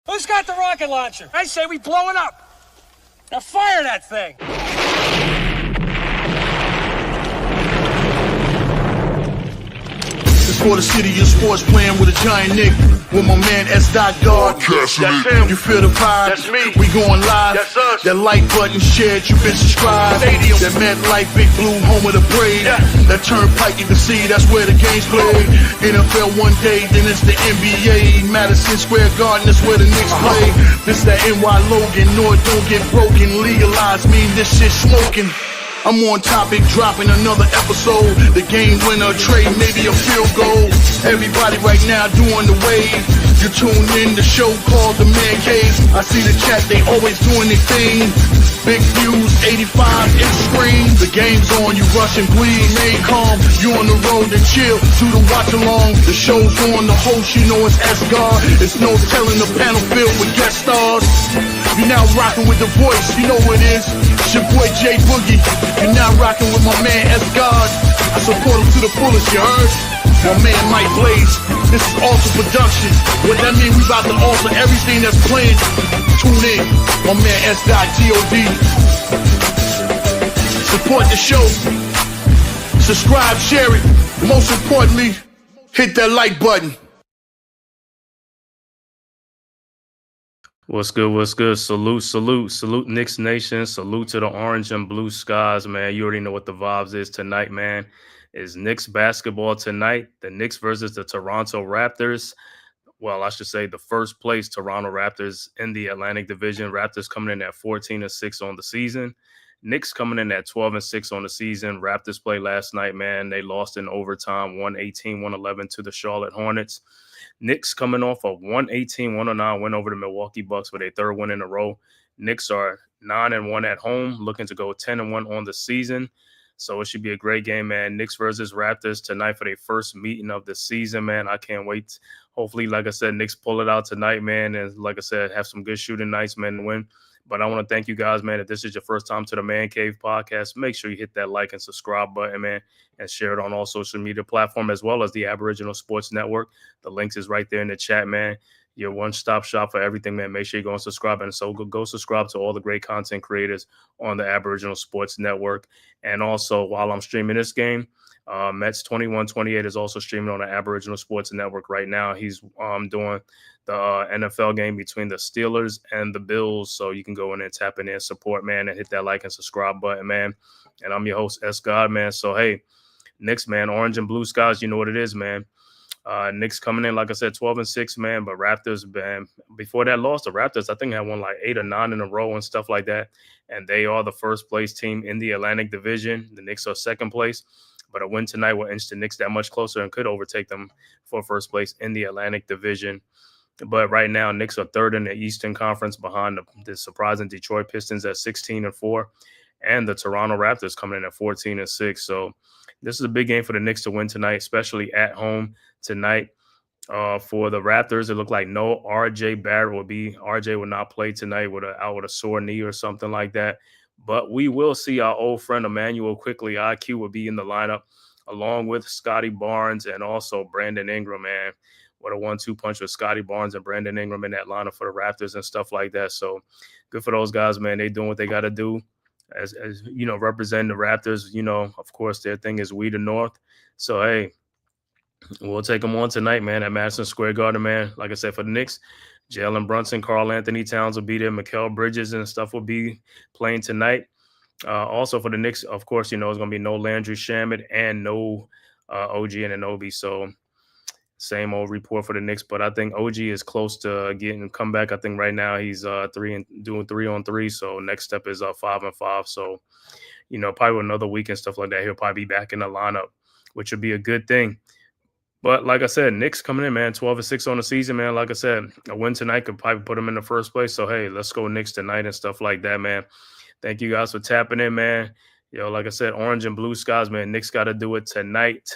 Who's got the rocket launcher? I say we blow it up. Now fire that thing. It's for the city of sports, playing with a giant Nick. With my man S. Guard. That's him. You feel the vibe? That's me. We going live. That's us. That like button shared, you been subscribed. Stadium. That MetLife, Big Blue, home of the Braves. Yeah. That turnpike, you can see that's where the game's played. NFL one day, then it's the NBA. Madison Square Garden, that's where the Knicks play. This that NY Logan, North don't get broken. Legalize mean this shit smoking. I'm on topic, dropping another episode. The game winner, trade, maybe a field goal. Everybody right now doing the wave. You tune in, the show called The Man Cave. I see the chat, they always doing their thing. Big views, 85 inch screen. The game's on, you rush and bleed, made calm. You on the road to chill, do the watch along. The show's on, the host, you know it's S-Guard. It's no telling the panel filled with guest stars. You now rocking with the voice, you know what it is. It's your boy J Boogie. You now rocking with my man S-Guard. I support him to the fullest, you heard? My man Mike Blaze. This is Alter Production. What that mean? We about to alter everything that's playing. Tune in. My man S.G.O.D. Support the show. Subscribe, share it. Most importantly, hit that like button. What's good? What's good? Salute Knicks Nation. Salute to the orange and blue skies, man. You already know what the vibes is tonight, man. It's Knicks basketball tonight. The Knicks versus the Toronto Raptors. Well, I should say the first place Toronto Raptors in the Atlantic Division. Raptors coming in at 14-6 on the season. Knicks coming in at 12-6 on the season. Raptors played last night, man. They lost in overtime, 118-111 to the Charlotte Hornets. Knicks coming off a 118-109 win over the Milwaukee Bucks with a third win in a row. Knicks are 9-1 at home, looking to go 10-1 on the season. So it should be a great game, man. Knicks versus Raptors tonight for their first meeting of the season, man. I can't wait. Hopefully, like I said, Knicks pull it out tonight, man. And like I said, have some good shooting nights, man, to win. But I want to thank you guys, man. If this is your first time to the Man Cave podcast, make sure you hit that like and subscribe button, man, and share it on all social media platforms as well as the Aboriginal Sports Network. The links is right there in the chat, man. Your one-stop shop for everything, man. Make sure you go and subscribe. And so go subscribe to all the great content creators on the Aboriginal Sports Network. And also, while I'm streaming this game, Mets 21-28 is also streaming on the Aboriginal Sports Network right now. He's doing the NFL game between the Steelers and the Bills. So you can go in and tap in and support, man, and hit that like and subscribe button, man. And I'm your host, S. God, man. So, hey, Knicks, man, orange and blue skies, you know what it is, man. Knicks coming in, like I said, 12-6, man. But Raptors, man, before that loss, the Raptors, I think, had won like 8 or 9 in a row and stuff like that. And they are the first place team in the Atlantic Division. The Knicks are second place. But a win tonight will inch the Knicks that much closer and could overtake them for first place in the Atlantic Division. But right now, Knicks are third in the Eastern Conference behind the surprising Detroit Pistons at 16-4. And the Toronto Raptors coming in at 14-6. So this is a big game for the Knicks to win tonight, especially at home tonight. For the Raptors, it looked like no RJ Barrett will be. RJ will not play tonight out with a sore knee or something like that. But we will see our old friend Emmanuel Quickly. IQ will be in the lineup along with Scotty Barnes and also Brandon Ingram, man. What a 1-2 punch with Scotty Barnes and Brandon Ingram in that lineup for the Raptors and stuff like that. So good for those guys, man. They doing what they got to do. As you know, representing the Raptors, you know, of course, their thing is we the North. So, hey, we'll take them on tonight, man, at Madison Square Garden, man. Like I said, for the Knicks, Jalen Brunson, Karl Anthony Towns will be there. Mikal Bridges and stuff will be playing tonight. Also for the Knicks, of course, you know, it's going to be no Landry Shamet and no OG Anunoby. So same old report for the Knicks, but I think OG is close to getting a comeback. I think right now he's doing 3-on-3. So next step is 5-on-5. So, you know, probably with another week and stuff like that, he'll probably be back in the lineup, which would be a good thing. But like I said, Knicks coming in, man, 12-6 on the season, man. Like I said, a win tonight could probably put them in the first place. So, hey, let's go Knicks tonight and stuff like that, man. Thank you guys for tapping in, man. Yo, like I said, orange and blue skies, man. Knicks got to do it tonight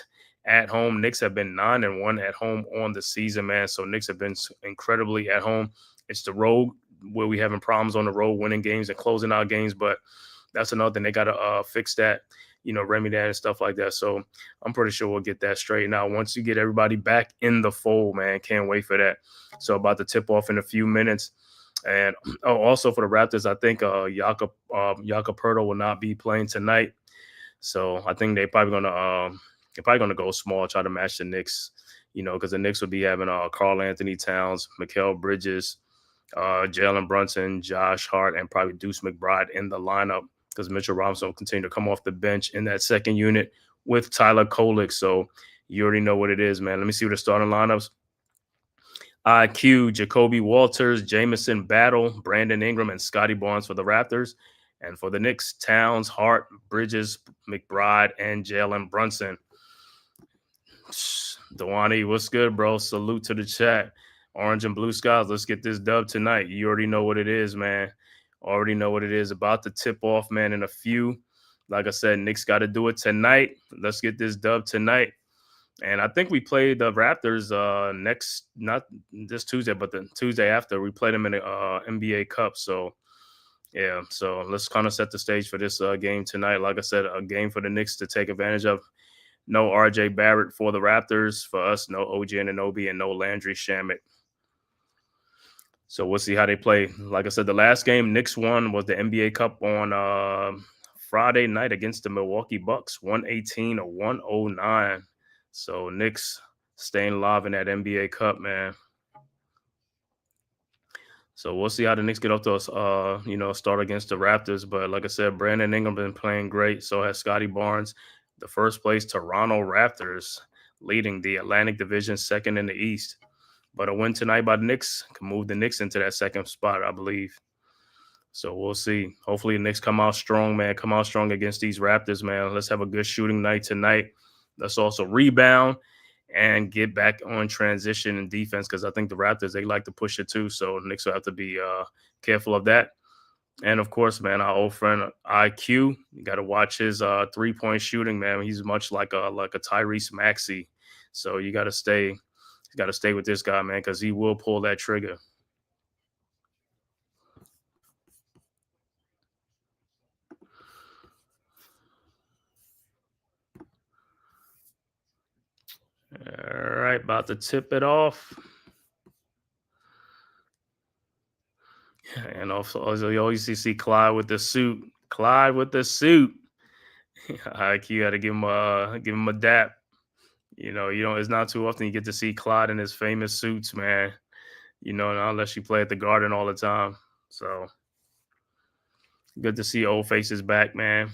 at home. Knicks have been 9-1 at home on the season, man. So Knicks have been incredibly at home. It's the road where we having problems on the road, winning games and closing out games. But that's another thing. They got to fix that. remedy that and stuff like that. So I'm pretty sure we'll get that straightened out once you get everybody back in the fold, man. Can't wait for that. So about to tip off in a few minutes. And also for the Raptors, I think Jakob Poeltl will not be playing tonight. So I think they're probably gonna go small, try to match the Knicks, because the Knicks will be having Karl Anthony Towns, Mikal Bridges, Jalen Brunson, Josh Hart, and probably Deuce McBride in the lineup, because Mitchell Robinson will continue to come off the bench in that second unit with Tyler Kolek. So you already know what it is, man. Let me see what the starting lineups. IQ, Jacoby Walters, Jamison Battle, Brandon Ingram, and Scotty Barnes for the Raptors. And for the Knicks, Towns, Hart, Bridges, McBride, and Jalen Brunson. Dewani, what's good, bro? Salute to the chat. Orange and Blue Skies, let's get this dub tonight. You already know what it is, man. Already know what it is. About to tip off, man, in a few. Like I said, Knicks got to do it tonight. Let's get this dub tonight. And I think we played the Raptors not this Tuesday, but the Tuesday after. We played them in the NBA Cup. So, yeah. So let's kind of set the stage for this game tonight. Like I said, a game for the Knicks to take advantage of. No RJ Barrett for the Raptors. For us, no OG Anunoby and no Landry Shamet. So we'll see how they play. Like I said, the last game Knicks won was the NBA Cup on Friday night against the Milwaukee Bucks, 118-109. So Knicks staying alive in that NBA Cup, man. So we'll see how the Knicks get off to start against the Raptors. But like I said, Brandon Ingram been playing great. So has Scotty Barnes. The first place Toronto Raptors leading the Atlantic Division, second in the East. But a win tonight by the Knicks can move the Knicks into that second spot, I believe. So we'll see. Hopefully the Knicks come out strong, man. Come out strong against these Raptors, man. Let's have a good shooting night tonight. Let's also rebound and get back on transition and defense, because I think the Raptors, they like to push it too. So the Knicks will have to be careful of that. And, of course, man, our old friend IQ, you got to watch his three-point shooting, man. He's much like a Tyrese Maxey. So you got to stay with this guy, man, because he will pull that trigger. All right, about to tip it off. And also, you always see Clyde with the suit. Clyde with the suit. IQ had to give him a dap. It's not too often you get to see Clyde in his famous suits, man. Unless you play at the Garden all the time. So good to see old faces back, man.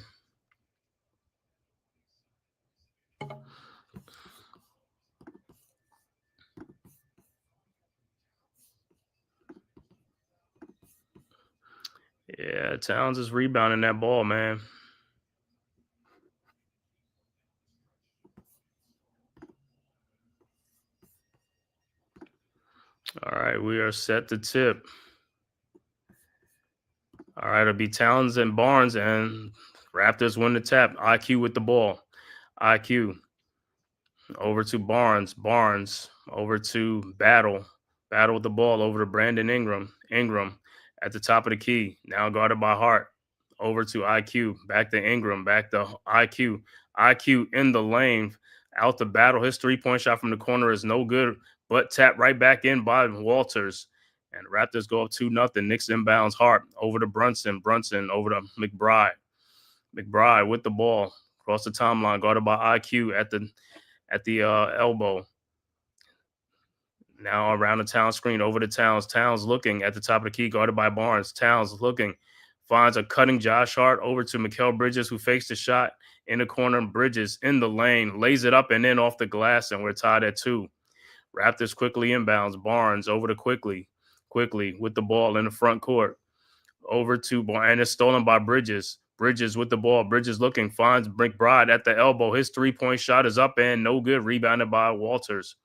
Yeah, Towns is rebounding that ball, man. All right, we are set to tip. All right, it'll be Towns and Barnes, and Raptors win the tap. IQ with the ball. IQ over to Barnes. Barnes over to Battle. Battle with the ball over to Brandon Ingram. Ingram at the top of the key. Now guarded by Hart. Over to IQ. Back to Ingram. Back to IQ. IQ in the lane. Out the Battle. His three-point shot from the corner is no good, but tapped right back in by Walters. And the Raptors go up 2-0. Knicks inbounds Hart over to Brunson. Brunson over to McBride. McBride with the ball across the timeline, guarded by IQ at the elbow. Now around the Towns screen, over to Towns. Towns looking at the top of the key, guarded by Barnes. Towns looking, finds a cutting Josh Hart over to Mikal Bridges, who fakes the shot in the corner. Bridges in the lane, lays it up and in off the glass, and we're tied at 2. Raptors quickly inbounds. Barnes over to Quickly with the ball in the front court. Over to Barnes, and it's stolen by Bridges. Bridges with the ball. Bridges looking, finds McBride at the elbow. His three-point shot is up and no good. Rebounded by Walters.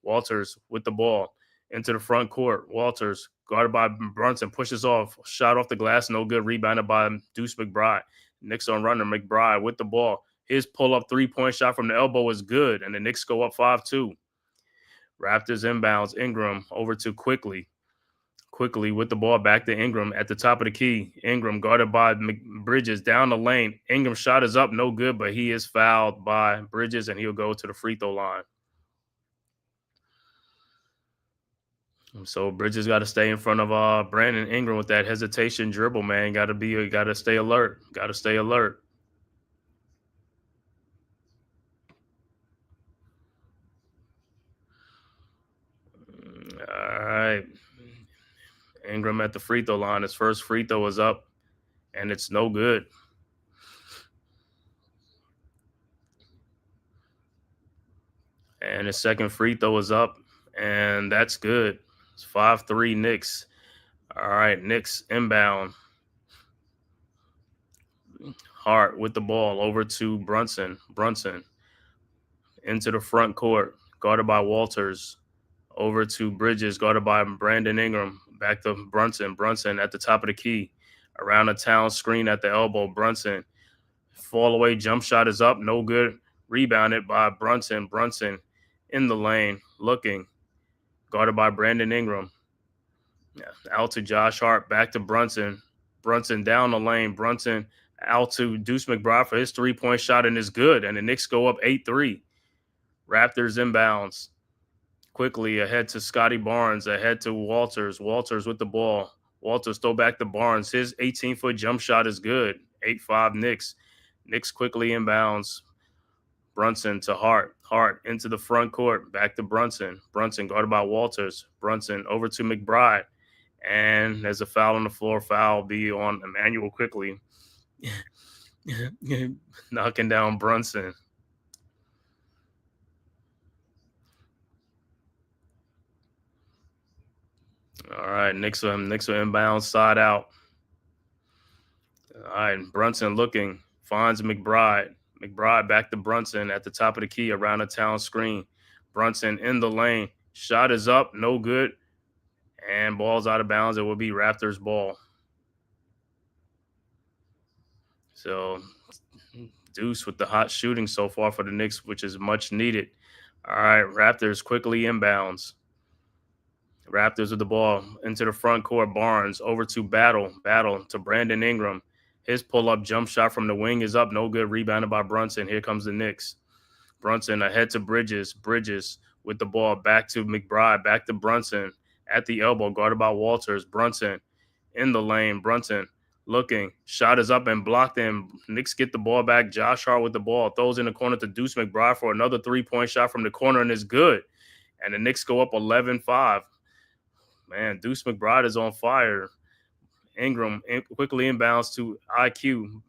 Walters with the ball into the front court. Walters guarded by Brunson, pushes off. Shot off the glass, no good. Rebounded by Deuce McBride. Knicks on runner. McBride with the ball. His pull-up three-point shot from the elbow is good, and the Knicks go up 5-2. Raptors inbounds. Ingram over to Quickly. quickly with the ball back to Ingram at the top of the key. Ingram guarded by Bridges down the lane. Ingram's shot is up, no good, but he is fouled by Bridges, and he'll go to the free throw line. So Bridges got to stay in front of Brandon Ingram with that hesitation dribble, man. Got to stay alert. Got to stay alert. All right. Ingram at the free throw line. His first free throw is up, and it's no good. And his second free throw is up, and that's good. It's 5-3 Knicks. All right, Knicks inbound. Hart with the ball over to Brunson. Brunson into the front court, guarded by Walters. Over to Bridges, guarded by Brandon Ingram. Back to Brunson. Brunson at the top of the key. Around the town screen at the elbow. Brunson. Fall away jump shot is up. No good. Rebounded by Brunson. Brunson in the lane. Looking. Guarded by Brandon Ingram. Out to Josh Hart. Back to Brunson. Brunson down the lane. Brunson out to Deuce McBride for his three-point shot, and it's good. And the Knicks go up 8-3. Raptors inbounds. Quickly ahead to Scotty Barnes, ahead to Walters. Walters with the ball. Walters throw back to Barnes. His 18-foot jump shot is good. 8-5 Knicks. Knicks quickly inbounds. Brunson to Hart. Hart into the front court. Back to Brunson. Brunson guarded by Walters. Brunson over to McBride. And there's a foul on the floor. Foul be on Emmanuel quickly. Knocking down Brunson. All right, Knicks will inbound side out. All right, Brunson looking, finds McBride. McBride back to Brunson at the top of the key around the town screen. Brunson in the lane. Shot is up, no good. And ball's out of bounds. It will be Raptors ball. So Deuce with the hot shooting so far for the Knicks, which is much needed. All right, Raptors quickly inbounds. Raptors with the ball into the front court. Barnes over to Battle to Brandon Ingram. His pull-up jump shot from the wing is up. No good. Rebounded by Brunson. Here comes the Knicks. Brunson ahead to Bridges. Bridges with the ball back to McBride. Back to Brunson at the elbow. Guarded by Walters. Brunson in the lane. Brunson looking. Shot is up and blocked in. Knicks get the ball back. Josh Hart with the ball. Throws in the corner to Deuce McBride for another three-point shot from the corner, and it's good. And the Knicks go up 11-5. Man, Deuce McBride is on fire. Ingram quickly inbounds to IQ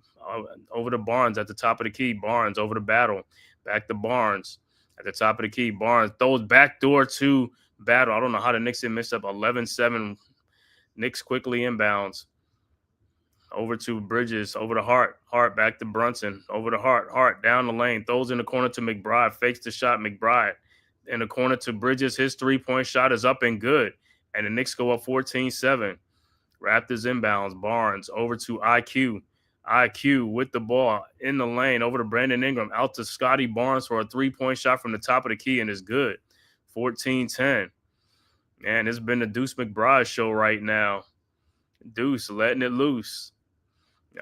over to Barnes at the top of the key. Barnes over to Battle. Back to Barnes at the top of the key. Barnes throws backdoor to Battle. I don't know how the Knicks didn't miss up. 11-7. Knicks quickly inbounds. Over to Bridges. Over to Hart. Hart back to Brunson. Over to Hart. Hart down the lane. Throws in the corner to McBride. Fakes the shot. McBride in the corner to Bridges. His three-point shot is up and good. And the Knicks go up 14-7. Raptors inbounds. Barnes over to IQ. IQ with the ball in the lane over to Brandon Ingram. Out to Scotty Barnes for a three-point shot from the top of the key, and it's good. 14-10. Man, it's been the Deuce McBride show right now. Deuce letting it loose.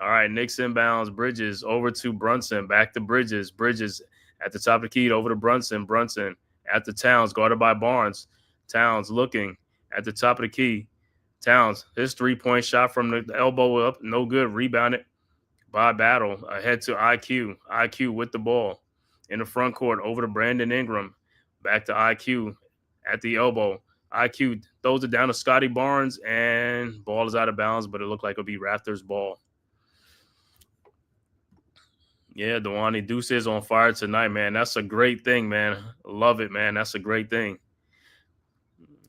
All right, Knicks inbounds. Bridges over to Brunson. Back to Bridges. Bridges at the top of the key over to Brunson. Brunson at the Towns, guarded by Barnes. Towns looking. At the top of the key, Towns, his three-point shot from the elbow up, no good. Rebounded by Battle. Ahead to IQ. IQ with the ball in the front court over to Brandon Ingram. Back to IQ at the elbow. IQ throws it down to Scotty Barnes, and ball is out of bounds, but it looked like it'll be Raptors ball. Yeah, Dewani, Deuce is on fire tonight, man. That's a great thing, man. Love it, man. That's a great thing.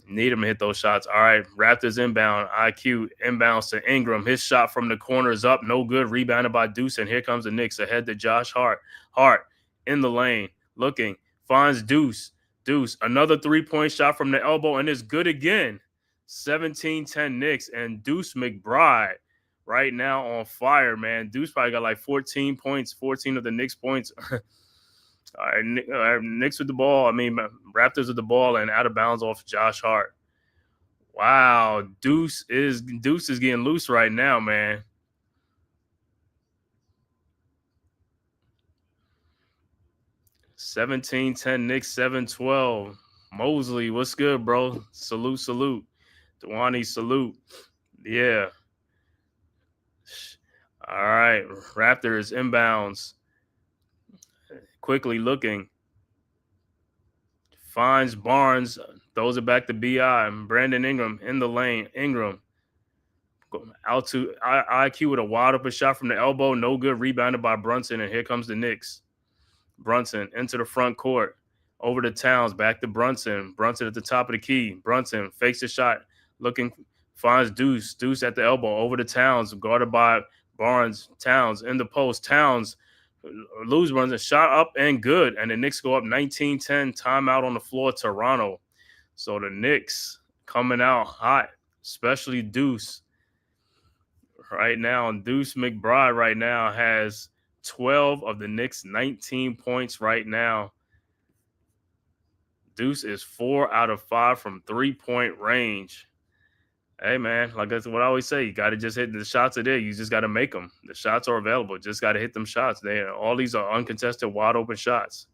Need him to hit those shots. All right, Raptors inbound. IQ inbounds to Ingram. His shot from the corner is up. No good. Rebounded by Deuce, and here comes the Knicks ahead to Josh Hart. Hart in the lane. Looking. Finds Deuce. Deuce, another three-point shot from the elbow, and it's good again. 17-10 Knicks, and Deuce McBride right now on fire, man. Deuce probably got like 14 points, 14 of the Knicks points. All right, Knicks with the ball. Raptors with the ball and out of bounds off Josh Hart. Wow, Deuce is getting loose right now, man. 17-10 Knicks, 7-12. Mosley, what's good, bro? Salute, salute. Dewani, salute. Yeah. All right. Raptors inbounds. Quickly looking. Finds Barnes. Throws it back to BI. Brandon Ingram in the lane. Ingram. Out to IQ with a wide open shot from the elbow. No good. Rebounded by Brunson. And here comes the Knicks. Brunson into the front court. Over to Towns. Back to Brunson. Brunson at the top of the key. Brunson fakes the shot. Looking. Finds Deuce. Deuce at the elbow. Over to Towns. Guarded by Barnes. Towns in the post. Towns lose runs and shot up and good. And the Knicks go up 19-10. Timeout on the floor. Toronto. So the Knicks coming out hot, especially Deuce. Right now, Deuce McBride right now has 12 of the Knicks' 19 points right now. Deuce is 4 out of 5 from 3-point range. Hey, man, like that's what I always say. You got to just hit the shots are there. You just got to make them. The shots are available. Just got to hit them shots. All these are uncontested, wide open shots.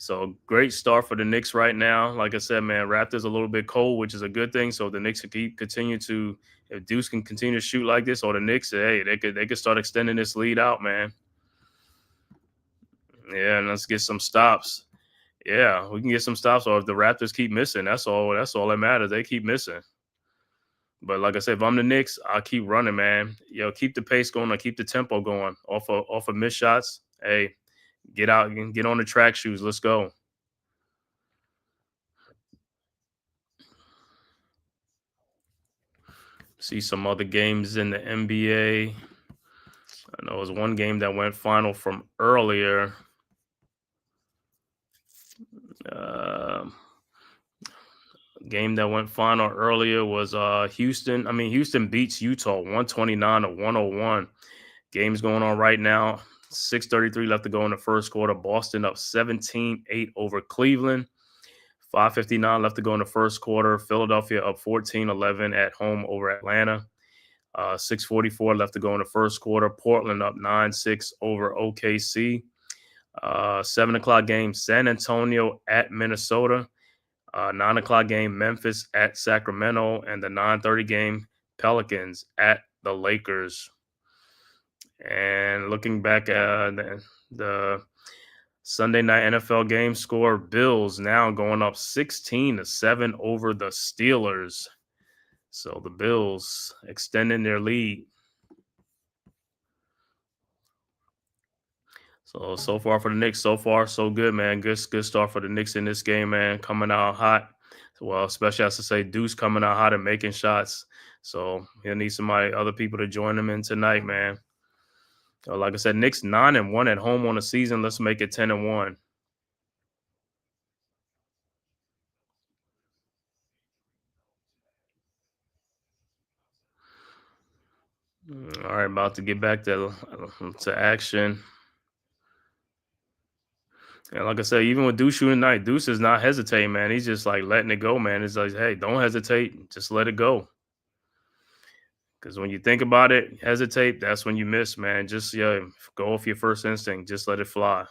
So great start for the Knicks right now. Like I said, man, Raptors a little bit cold, which is a good thing. So the Knicks can continue to, if Deuce can continue to shoot like this, or the Knicks, hey, they could start extending this lead out, man. Yeah, and let's get some stops. Yeah, we can get some stops. Or if the Raptors keep missing, that's all that matters. They keep missing. But like I said, if I'm the Knicks, I'll keep running, man. Keep the pace going, or keep the tempo going. Off of missed shots, hey, get out and get on the track shoes. Let's go. See some other games in the NBA. I know it was one game that went final from earlier. Game that went final earlier was Houston. Houston beats Utah 129-101. Game's going on right now. 6:33 left to go in the first quarter. Boston up 17-8 over Cleveland. 5:59 left to go in the first quarter. Philadelphia up 14-11 at home over Atlanta. 6:44 left to go in the first quarter. Portland up 9-6 over OKC. 7 o'clock game, San Antonio at Minnesota. 9 o'clock game, Memphis at Sacramento. And the 9:30 game, Pelicans at the Lakers. And looking back at the Sunday night NFL game score, Bills now going up 16-7 over the Steelers. So the Bills extending their lead. So far for the Knicks, so far so good, man. Good start for the Knicks in this game, man. Coming out hot. Well, especially as to say, Deuce coming out hot and making shots. So he'll need other people to join him in tonight, man. Like I said, Knicks 9-1 at home on the season. Let's make it 10-1. All right, about to get back to action. And like I said, even with Deuce shooting tonight, Deuce is not hesitating, man. He's just like letting it go, man. It's like, hey, don't hesitate. Just let it go. Because when you think about it, hesitate, that's when you miss, man. Just go off your first instinct. Just let it fly.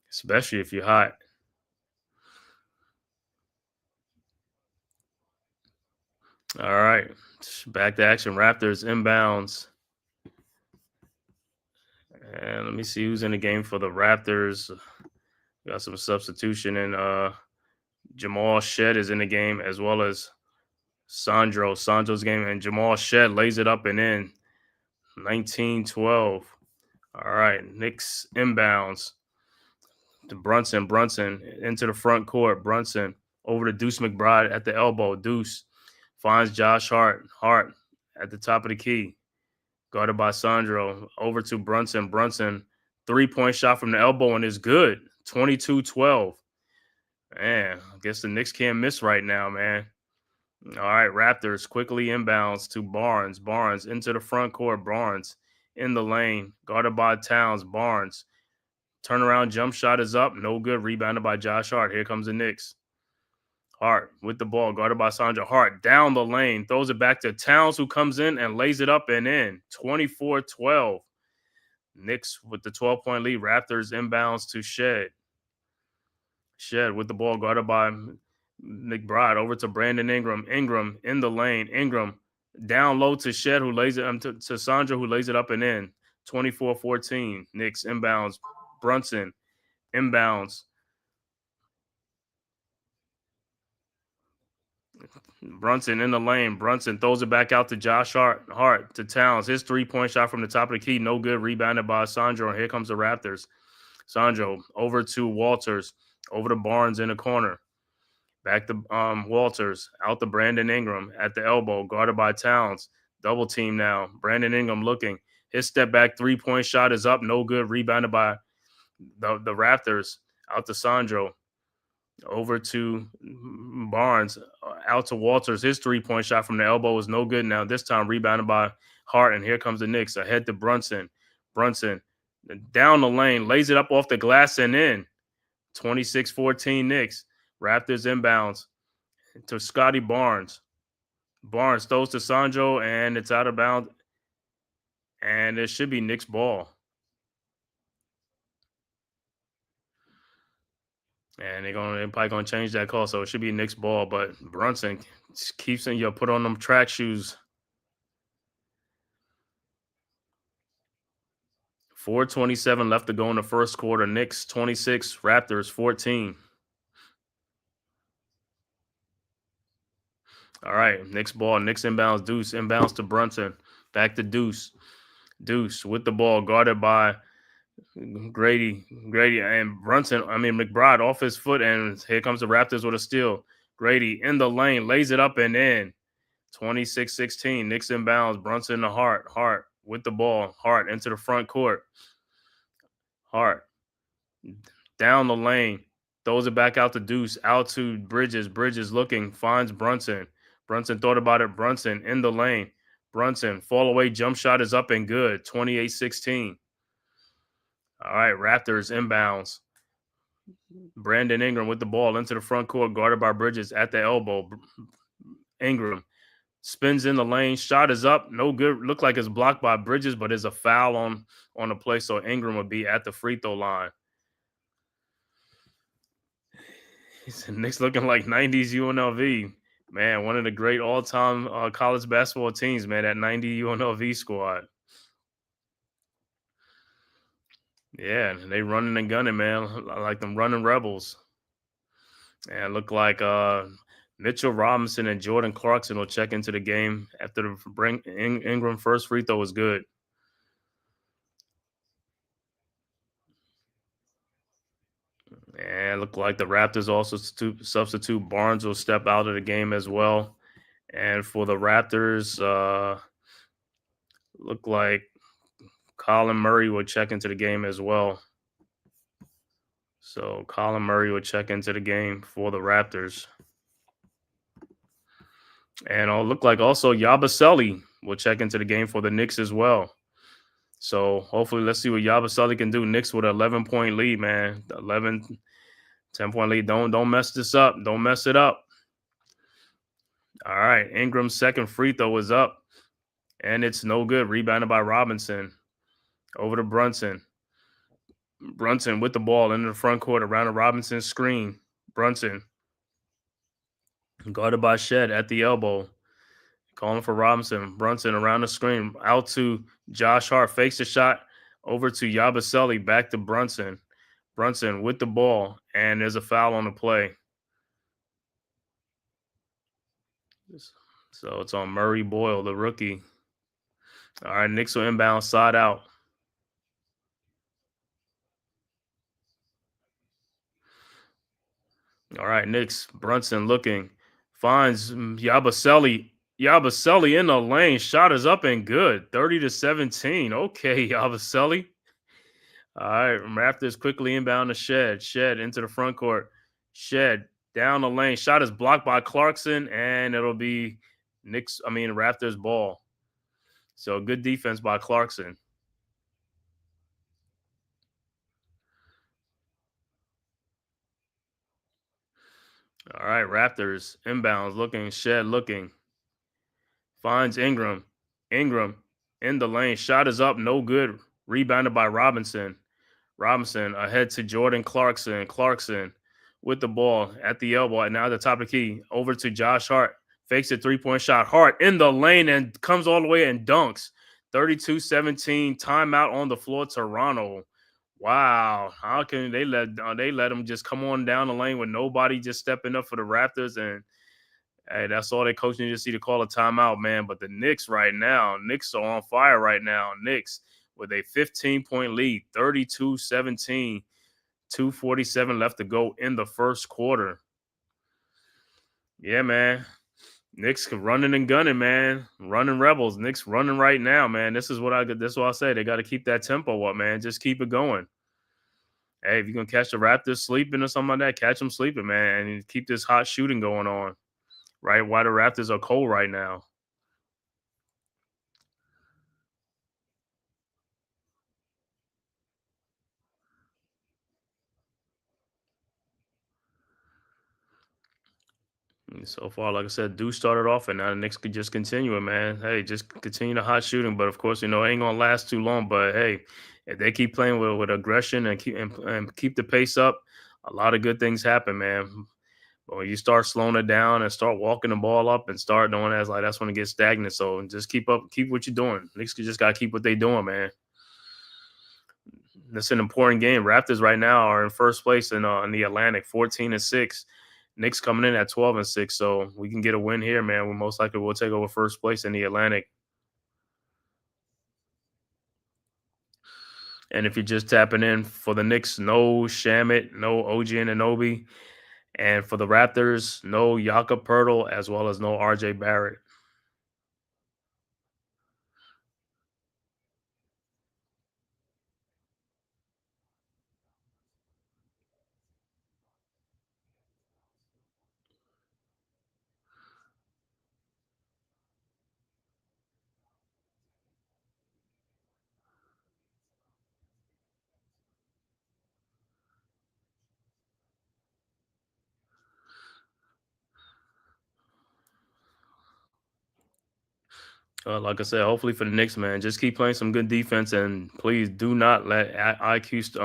Especially if you're hot. All right. Back to action. Raptors inbounds. And let me see who's in the game for the Raptors. Got some substitution, and Jamal Shed is in the game, as well as Sandro. Sandro's game, and Jamal Shed lays it up and in. 19-12. All right, Knicks inbounds to Brunson. Brunson into the front court. Brunson over to Deuce McBride at the elbow. Deuce finds Josh Hart. Hart at the top of the key. Guarded by Sandro. Over to Brunson. Brunson, 3-point shot from the elbow, and is good. 22-12. Man, I guess the Knicks can't miss right now, man. All right, Raptors quickly inbounds to Barnes. Barnes into the front court. Barnes in the lane. Guarded by Towns. Barnes Turnaround jump shot is up. No good. Rebounded by Josh Hart. Here comes the Knicks. Hart with the ball, guarded by Sandra. Hart down the lane, throws it back to Towns, who comes in and lays it up and in. 24-12. Knicks with the 12-point lead. Raptors inbounds to Shed. Shed with the ball, guarded by McBride. Over to Brandon Ingram. Ingram in the lane. Ingram down low to Shed, who lays it to Sandra, who lays it up and in. 24-14. Knicks inbounds. Brunson inbounds. Brunson in the lane. Brunson throws it back out to Josh Hart to Towns. His three-point shot from the top of the key, no good. Rebounded by Sandro. And here comes the Raptors. Sandro over to Walters. Over to Barnes in the corner. Back to Walters. Out to Brandon Ingram at the elbow. Guarded by Towns. Double team now. Brandon Ingram looking. His step back three-point shot is up. No good. Rebounded by the Raptors. Out to Sandro. Over to Barnes, out to Walters. His three-point shot from the elbow was no good now. This time rebounded by Hart, and here comes the Knicks. Ahead to Brunson. Brunson down the lane, lays it up off the glass and in. 26-14 Knicks. Raptors inbounds to Scotty Barnes. Barnes throws to Sandro, and it's out of bounds. And it should be Knicks ball. And they're probably gonna change that call, so it should be Knicks ball. But Brunson keeps saying, "Yo, put on them track shoes." 4:27 left to go in the first quarter. Knicks 26, Raptors 14. All right, Knicks ball. Knicks inbounds. Deuce inbounds to Brunson. Back to Deuce. Deuce with the ball, guarded by Grady and Brunson. McBride off his foot, and here comes the Raptors with a steal. Grady in the lane, lays it up and in. 26-16. Knicks inbounds. Brunson to Hart. Hart with the ball. Hart into the front court. Hart down the lane, throws it back out to Deuce, out to Bridges. Bridges looking, finds Brunson. Brunson thought about it. Brunson in the lane. Brunson fall away jump shot is up and good. 28-16. All right, Raptors inbounds. Brandon Ingram with the ball into the front court, guarded by Bridges at the elbow. Ingram spins in the lane. Shot is up. No good. Looked like it's blocked by Bridges, but it's a foul on the play, so Ingram would be at the free throw line. Knicks looking like 90s UNLV. Man, one of the great all-time college basketball teams, man, that 90 UNLV squad. Yeah, they running and gunning, man, like them running Rebels. And look like Mitchell Robinson and Jordan Clarkson will check into the game after the Ingram first free throw was good. And look like the Raptors also substitute Barnes will step out of the game as well. And for the Raptors, look like Colin Murray will check into the game as well. So Colin Murray will check into the game for the Raptors. And it'll look like also Yabusele will check into the game for the Knicks as well. So hopefully let's see what Yabusele can do. Knicks with an 11-point lead, man. 10-point lead. Don't mess this up. Don't mess it up. All right. Ingram's second free throw is up. And it's no good. Rebounded by Robinson. Over to Brunson. Brunson with the ball into the front court around the Robinson screen. Brunson guarded by Shed at the elbow. Calling for Robinson. Brunson around the screen. Out to Josh Hart. Fakes the shot. Over to Yabusele. Back to Brunson. Brunson with the ball. And there's a foul on the play. So it's on Murray Boyle, the rookie. All right, Knicks will inbound side out. All right, Knicks. Brunson looking. Finds Yabusele. Yabusele in the lane. Shot is up and good. 30-17. Okay, Yabusele. All right, Raptors quickly inbound to Shed. Shed into the front court. Shed down the lane. Shot is blocked by Clarkson, and it'll be Raptors ball. So good defense by Clarkson. All right, Raptors inbounds looking, Shed looking, finds Ingram. Ingram in the lane. Shot is up, no good. Rebounded by Robinson. Robinson ahead to Jordan Clarkson. Clarkson with the ball at the elbow. And now at the top of the key. Over to Josh Hart. Fakes a three-point shot. Hart in the lane and comes all the way and dunks. 32-17. Timeout on the floor, Toronto. Wow. How can they let them just come on down the lane with nobody just stepping up for the Raptors? And hey, that's all they coach need to see to call a timeout, man. But the Knicks right now, Knicks are on fire right now. Knicks with a 15-point lead, 32-17, 2:47 left to go in the first quarter. Yeah, man. Knicks running and gunning, man. Running Rebels. Knicks running right now, man. This is what I say. They got to keep that tempo up, man. Just keep it going. Hey, if you can catch the Raptors sleeping or something like that, catch them sleeping, man, and keep this hot shooting going on. Right, why the Raptors are cold right now. So far, like I said, Deuce started off, and now the Knicks could just continue it, man. Hey, just continue the hot shooting, but of course, it ain't gonna last too long. But hey, if they keep playing with aggression and keep the pace up, a lot of good things happen, man. But when you start slowing it down and start walking the ball up and start doing that, that's when it gets stagnant. So just keep what you're doing. Knicks just gotta keep what they doing, man. It's an important game. Raptors right now are in first place in the Atlantic, 14-6. Knicks coming in at 12-6, so we can get a win here, man. We most likely will take over first place in the Atlantic. And if you're just tapping in for the Knicks, no Shamit, no OG Anunoby, and for the Raptors, no Jakob Poeltl, as well as no RJ Barrett. Like I said, hopefully for the Knicks, man, just keep playing some good defense, and please do not let IQ,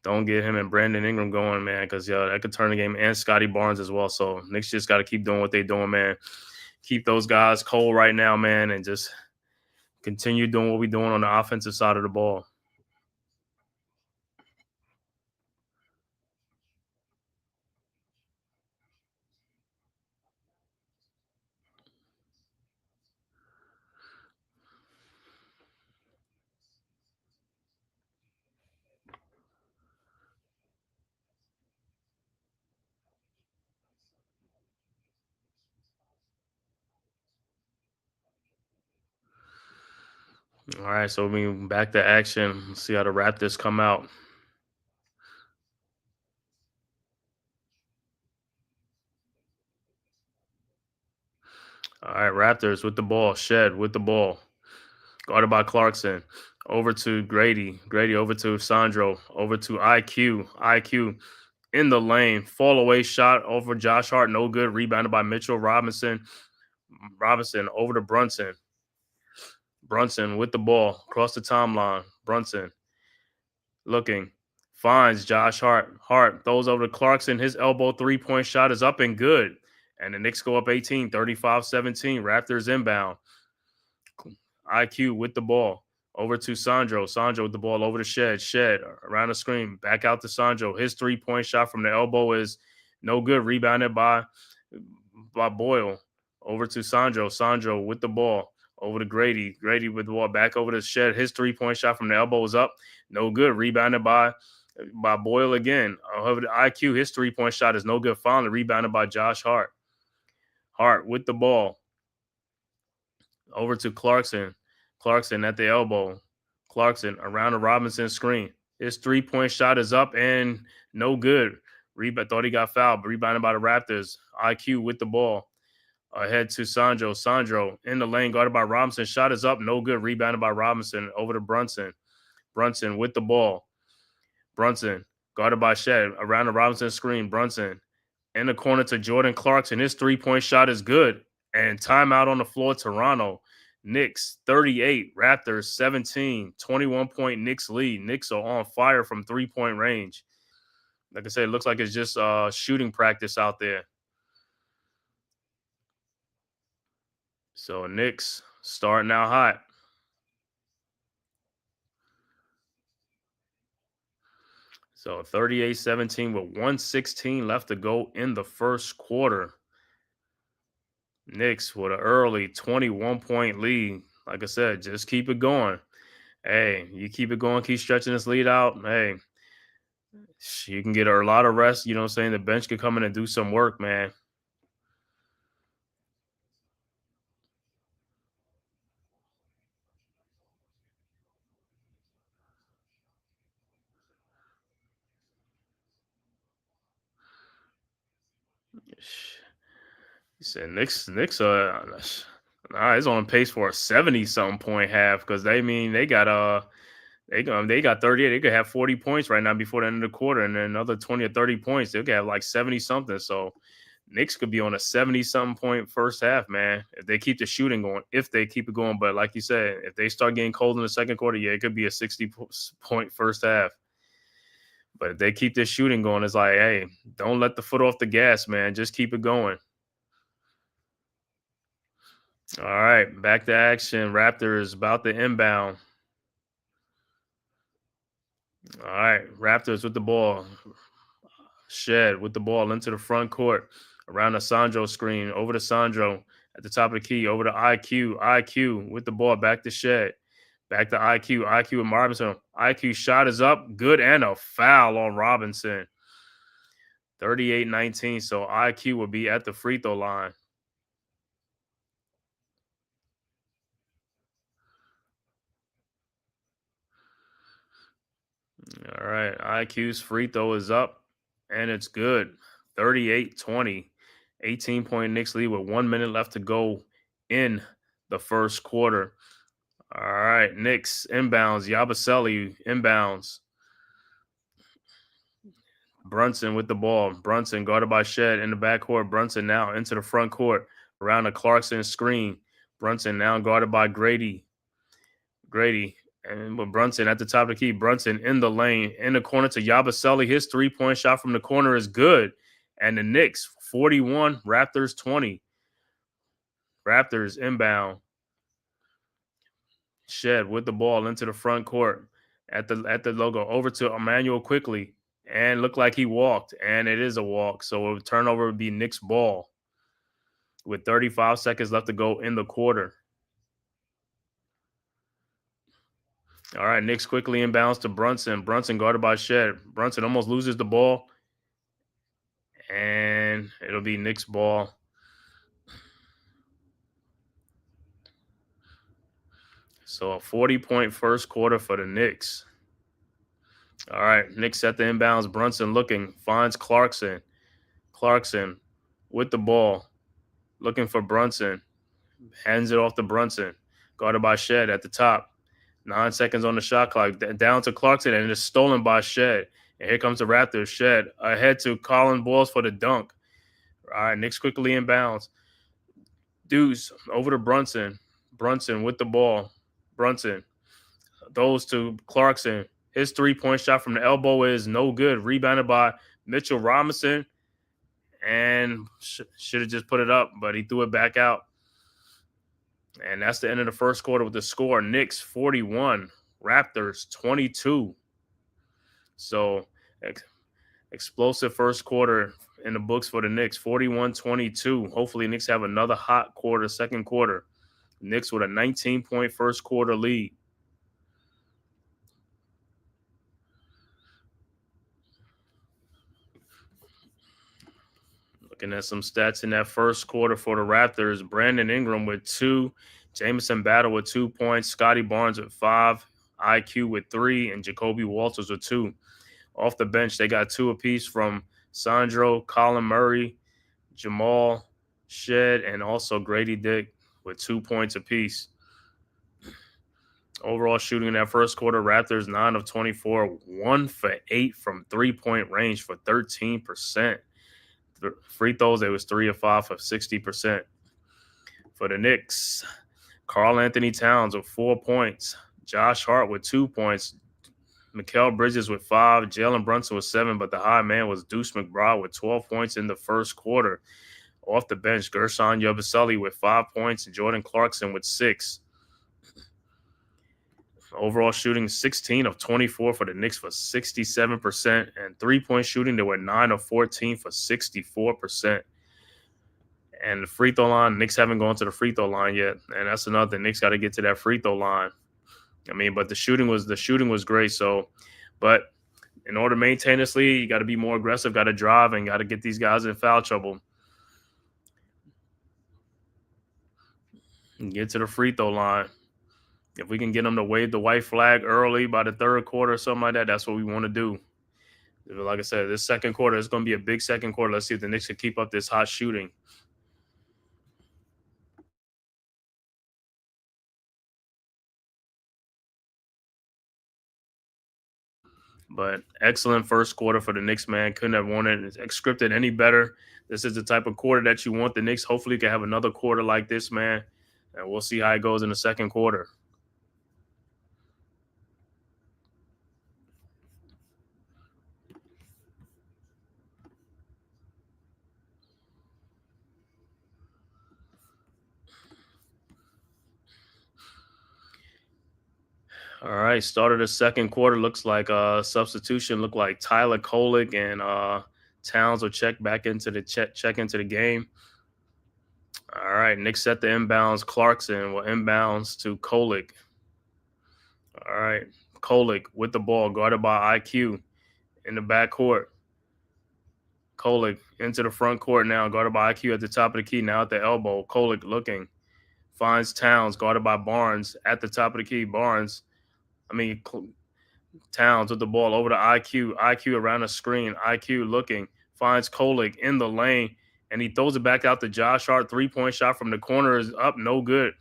don't get him and Brandon Ingram going, man, because that could turn the game, and Scotty Barnes as well. So Knicks just got to keep doing what they're doing, man. Keep those guys cold right now, man, and just continue doing what we're doing on the offensive side of the ball. All right, so we back to action. Let's see how the Raptors come out. All right, Raptors with the ball. Shed with the ball. Guarded by Clarkson. Over to Grady. Grady over to Sandro. Over to IQ. IQ in the lane. Fall away shot over Josh Hart. No good. Rebounded by Mitchell Robinson. Robinson over to Brunson. Brunson with the ball. Across the timeline. Brunson looking. Finds Josh Hart. Hart throws over to Clarkson. His elbow three-point shot is up and good. And the Knicks go up 18, 35-17. Raptors inbound. IQ with the ball. Over to Sandro. Sandro with the ball over to Shed. Shed around the screen. Back out to Sandro. His three-point shot from the elbow is no good. Rebounded by Boyle. Over to Sandro. Sandro with the ball. Over to Grady. Grady with the ball. Back over to Shed. His three-point shot from the elbow is up. No good. Rebounded by Boyle again. Over to IQ. His three-point shot is no good. Finally rebounded by Josh Hart. Hart with the ball. Over to Clarkson. Clarkson at the elbow. Clarkson around the Robinson screen. His three-point shot is up and no good. Thought he got fouled, but rebounded by the Raptors. IQ with the ball. Ahead to Sandro. Sandro in the lane, guarded by Robinson. Shot is up, no good. Rebounded by Robinson. Over to Brunson. Brunson with the ball. Brunson guarded by Shed. Around the Robinson screen. Brunson in the corner to Jordan Clarkson. His three-point shot is good. And timeout on the floor, Toronto. Knicks 38, Raptors 17, 21-point Knicks lead. Knicks are on fire from three-point range. Like I said, it looks like it's just shooting practice out there. So Knicks starting out hot. So 38-17 with 1:16 left to go in the first quarter. Knicks with an early 21-point lead. Like I said, just keep it going. Hey, you keep it going, keep stretching this lead out. Hey, you can get a lot of rest. You know what I'm saying? The bench could come in and do some work, man. He said Knicks it's on pace for a 70-something point half because they got 38. They could have 40 points right now before the end of the quarter, and then another 20 or 30 points. They could have like 70 something. So Knicks could be on a 70-something point first half, man. If they keep the shooting going, if they keep it going. But like you said, if they start getting cold in the second quarter, yeah, it could be a 60-point first half. But if they keep this shooting going, it's like, hey, don't let the foot off the gas, man. Just keep it going. All right, back to action. Raptors about to inbound. All right, Raptors with the ball. Shed with the ball into the front court. Around the Sandro screen. Over to Sandro at the top of the key. Over to IQ. IQ with the ball. Back to Shed. Back to IQ. IQ and Robinson. IQ shot is up. Good, and a foul on Robinson. 38-19. So IQ will be at the free throw line. All right. IQ's free throw is up, and it's good. 38-20. 18-point Knicks lead with 1 minute left to go in the first quarter. All right. Knicks inbounds. Yabusele inbounds. Brunson with the ball. Brunson guarded by Shed in the backcourt. Brunson now into the front court around the Clarkson screen. Brunson now guarded by Grady. And with Brunson at the top of the key, Brunson in the lane, in the corner to Yabusele. His three-point shot from the corner is good. And the Knicks, 41, Raptors 20. Raptors inbound. Shed with the ball into the front court at the logo. Over to Emmanuel quickly. And looked like he walked. And it is a walk. So a turnover would be Knicks ball with 35 seconds left to go in the quarter. All right, Knicks quickly inbounds to Brunson. Brunson guarded by Shed. Brunson almost loses the ball. And it'll be Knicks ball. So a 40-point first quarter for the Knicks. All right, Knicks at the inbounds. Brunson looking, finds Clarkson. Clarkson with the ball, looking for Brunson. Hands it off to Brunson. Guarded by Shed at the top. 9 seconds on the shot clock. Down to Clarkson, and it's stolen by Shed. And here comes the Raptors. Shed ahead to Colin Balls for the dunk. All right, Knicks quickly inbounds. Deuce over to Brunson. Brunson with the ball. Brunson goes to Clarkson. His three-point shot from the elbow is no good. Rebounded by Mitchell Robinson. And should have just put it up, but he threw it back out. And that's the end of the first quarter with the score. Knicks 41, Raptors 22. So explosive first quarter in the books for the Knicks, 41-22. Hopefully Knicks have another hot quarter, second quarter. Knicks with a 19-point first quarter lead. Looking at some stats in that first quarter for the Raptors. Brandon Ingram with 2. Jamison Battle with 2 points. Scotty Barnes with 5. IQ with 3. And Jacoby Walters with 2. Off the bench, they got 2 apiece from Sandro, Colin Murray, Jamal, Shed, and also Grady Dick with 2 points apiece. Overall shooting in that first quarter, Raptors 9 of 24, 1 for 8 from 3-point range for 13%. Free throws, it was 3 of 5 for 60%. For the Knicks, Karl Anthony Towns with 4 points, Josh Hart with 2 points, Mikal Bridges with 5, Jalen Brunson with 7, but the high man was Deuce McBride with 12 points in the first quarter. Off the bench, Gershon Yabusele with 5 points, and Jordan Clarkson with 6. Overall shooting 16 of 24 for the Knicks for 67%, and three-point shooting they were 9 of 14 for 64%. And the free throw line, Knicks haven't gone to the free throw line yet, and that's another thing. Knicks got to get to that free throw line. I mean, but the shooting was great. So, but in order to maintain this lead, you got to be more aggressive, got to drive, and got to get these guys in foul trouble. And get to the free throw line. If we can get them to wave the white flag early by the third quarter or something like that, that's what we want to do. Like I said, this second quarter is going to be a big second quarter. Let's see if the Knicks can keep up this hot shooting. But excellent first quarter for the Knicks, man. Couldn't have wanted it scripted any better. This is the type of quarter that you want. The Knicks hopefully can have another quarter like this, man. And we'll see how it goes in the second quarter. All right, started the second quarter. Looks like substitution. Looked like Tyler Kolek and Towns will check into the game. All right, Knicks set the inbounds. Clarkson will inbounds to Kolek. All right, Kolek with the ball, guarded by IQ in the backcourt. Kolek into the front court now, guarded by IQ at the top of the key. Now at the elbow, Kolek looking, finds Towns, guarded by Barnes at the top of the key. Towns with the ball over to IQ. IQ around the screen. IQ looking, finds Kolek in the lane, and he throws it back out to Josh Hart. 3-point shot from the corner is up, no good.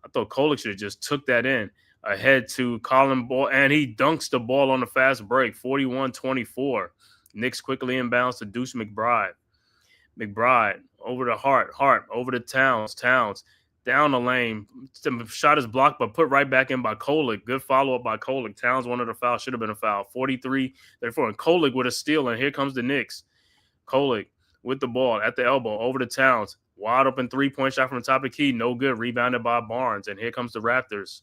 I thought Kolek should have just took that in. Ahead to Colin Ball, and he dunks the ball on the fast break. 41-24. Knicks quickly inbounds to Deuce McBride. McBride over to Hart. Hart over to Towns. Towns down the lane. The shot is blocked, but put right back in by Kolek. Good follow-up by Kolek. Towns wanted a foul. Should have been a foul. 43-34. And Kolek with a steal, and here comes the Knicks. Kolek with the ball at the elbow. Over to Towns. Wide open 3-point shot from the top of the key. No good. Rebounded by Barnes. And here comes the Raptors.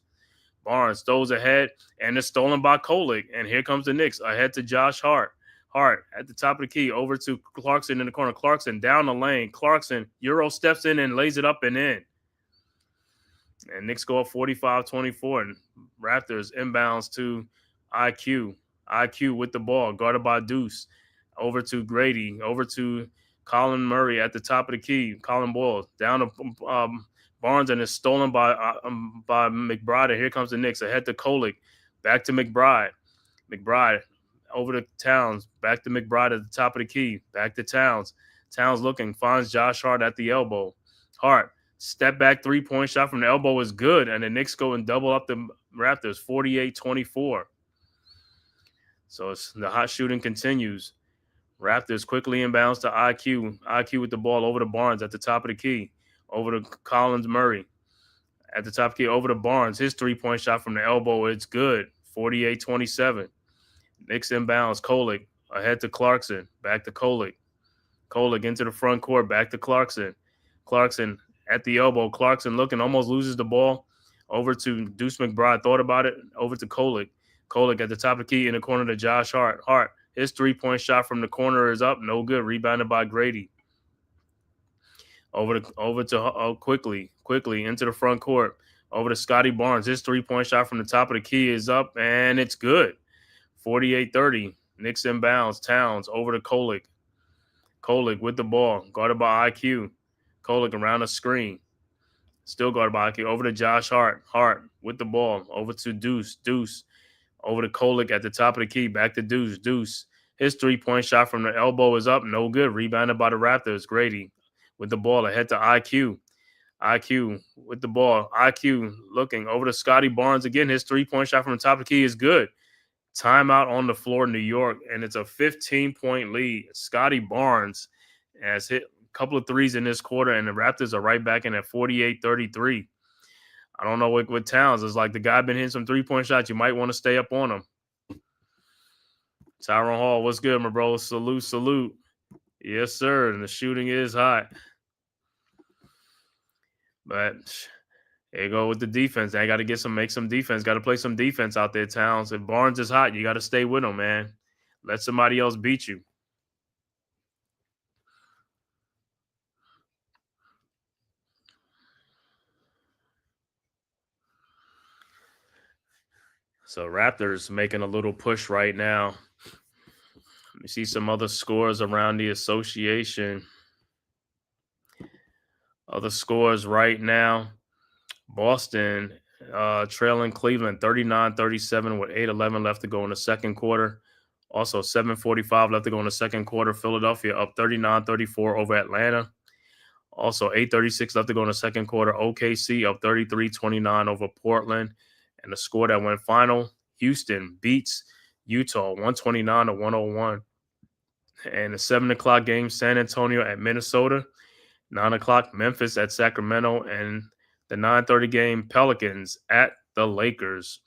Barnes throws ahead, and it's stolen by Kolek. And here comes the Knicks. Ahead to Josh Hart. Hart at the top of the key. Over to Clarkson in the corner. Clarkson down the lane. Clarkson, Euro steps in and lays it up and in. And Knicks go up 45-24. And Raptors inbounds to IQ. IQ with the ball, guarded by Deuce. Over to Grady. Over to Colin Murray at the top of the key. Colin Boyle down to Barnes, and is stolen by McBride. And here comes the Knicks. Ahead to Kolek. Back to McBride. McBride over to Towns. Back to McBride at the top of the key. Back to Towns. Towns looking. Finds Josh Hart at the elbow. Hart. Step back 3-point shot from the elbow is good. And the Knicks go and double up the Raptors. 48-24. So the hot shooting continues. Raptors quickly inbounds to IQ. IQ with the ball over to Barnes at the top of the key. Over to Collins Murray at the top of the key. Over to Barnes. His 3-point shot from the elbow, it's good. 48-27. Knicks inbounds. Kolek ahead to Clarkson. Back to Kolek. Kolek into the front court. Back to Clarkson. Clarkson at the elbow. Clarkson looking, almost loses the ball. Over to Deuce McBride. Thought about it. Over to Kolek. Kolek at the top of the key in the corner to Josh Hart. Hart. His 3-point shot from the corner is up. No good. Rebounded by Grady. Over to quickly into the front court. Over to Scotty Barnes. His 3-point shot from the top of the key is up, and it's good. 48-30. Knicks inbounds. Towns over to Kolek. Kolek with the ball. Guarded by IQ. Kolek around the screen. Still guarded by IQ. Over to Josh Hart. Hart with the ball. Over to Deuce. Deuce. Over to Kolek at the top of the key. Back to Deuce. Deuce. His 3-point shot from the elbow is up. No good. Rebounded by the Raptors. Grady with the ball ahead to IQ. IQ with the ball. IQ looking over to Scotty Barnes again. His 3-point shot from the top of the key is good. Timeout on the floor, New York, and it's a 15-point lead. Scotty Barnes has hit a couple of threes in this quarter, and the Raptors are right back in at 48-33. I don't know what Towns. It's like the guy been hitting some three-point shots. You might want to stay up on him. Tyron Hall, what's good, my bro? Salute, salute. Yes, sir. And the shooting is hot. But there you go with the defense. They got to make some defense. Got to play some defense out there, Towns. If Barnes is hot, you got to stay with him, man. Let somebody else beat you. So Raptors making a little push right now. Let me see some other scores around the association. Other scores right now. Boston trailing Cleveland 39-37 with 8:11 left to go in the second quarter. Also 7:45 left to go in the second quarter. Philadelphia up 39-34 over Atlanta. Also 8:36 left to go in the second quarter. OKC up 33-29 over Portland. And the score that went final, Houston beats Utah 129-101. And the 7 o'clock game, San Antonio at Minnesota. 9 o'clock, Memphis at Sacramento. And the 9:30 game, Pelicans at the Lakers.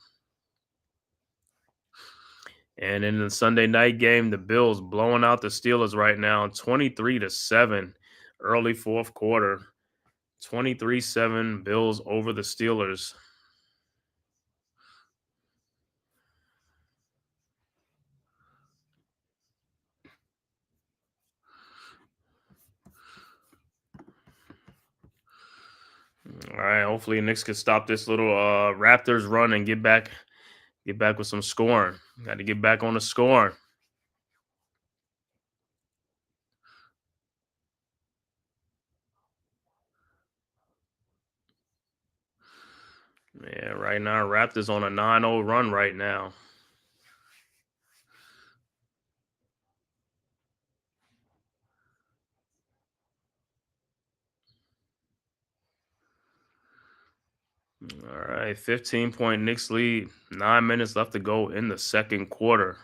And in the Sunday night game, the Bills blowing out the Steelers right now, 23-7, early fourth quarter. 23-7, Bills over the Steelers. All right, hopefully Knicks can stop this little Raptors run and get back with some scoring. Got to get back on the scoring. Yeah, right now Raptors on a 9-0 run right now. All right, 15-point Knicks lead. 9 minutes left to go in the second quarter.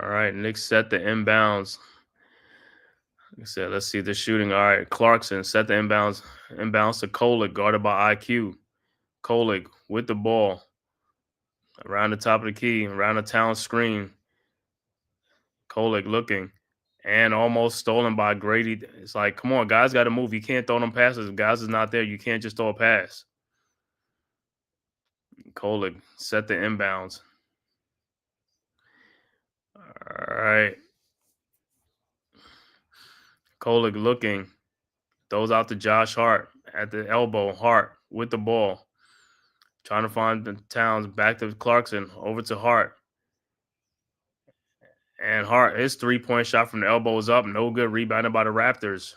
All right, Knicks set the inbounds. Like I said, let's see the shooting. All right, Clarkson set the inbounds to Kolek, guarded by IQ. Kolek with the ball around the top of the key, around the town screen. Kolek looking and almost stolen by Grady. It's like, come on, guys got to move. You can't throw them passes. If guys is not there, you can't just throw a pass. Kolek set the inbounds. All right. Kolek looking. Throws out to Josh Hart at the elbow. Hart with the ball. Trying to find the Towns back to Clarkson. Over to Hart. And Hart, his three-point shot from the elbow is up. No good. Rebounded by the Raptors.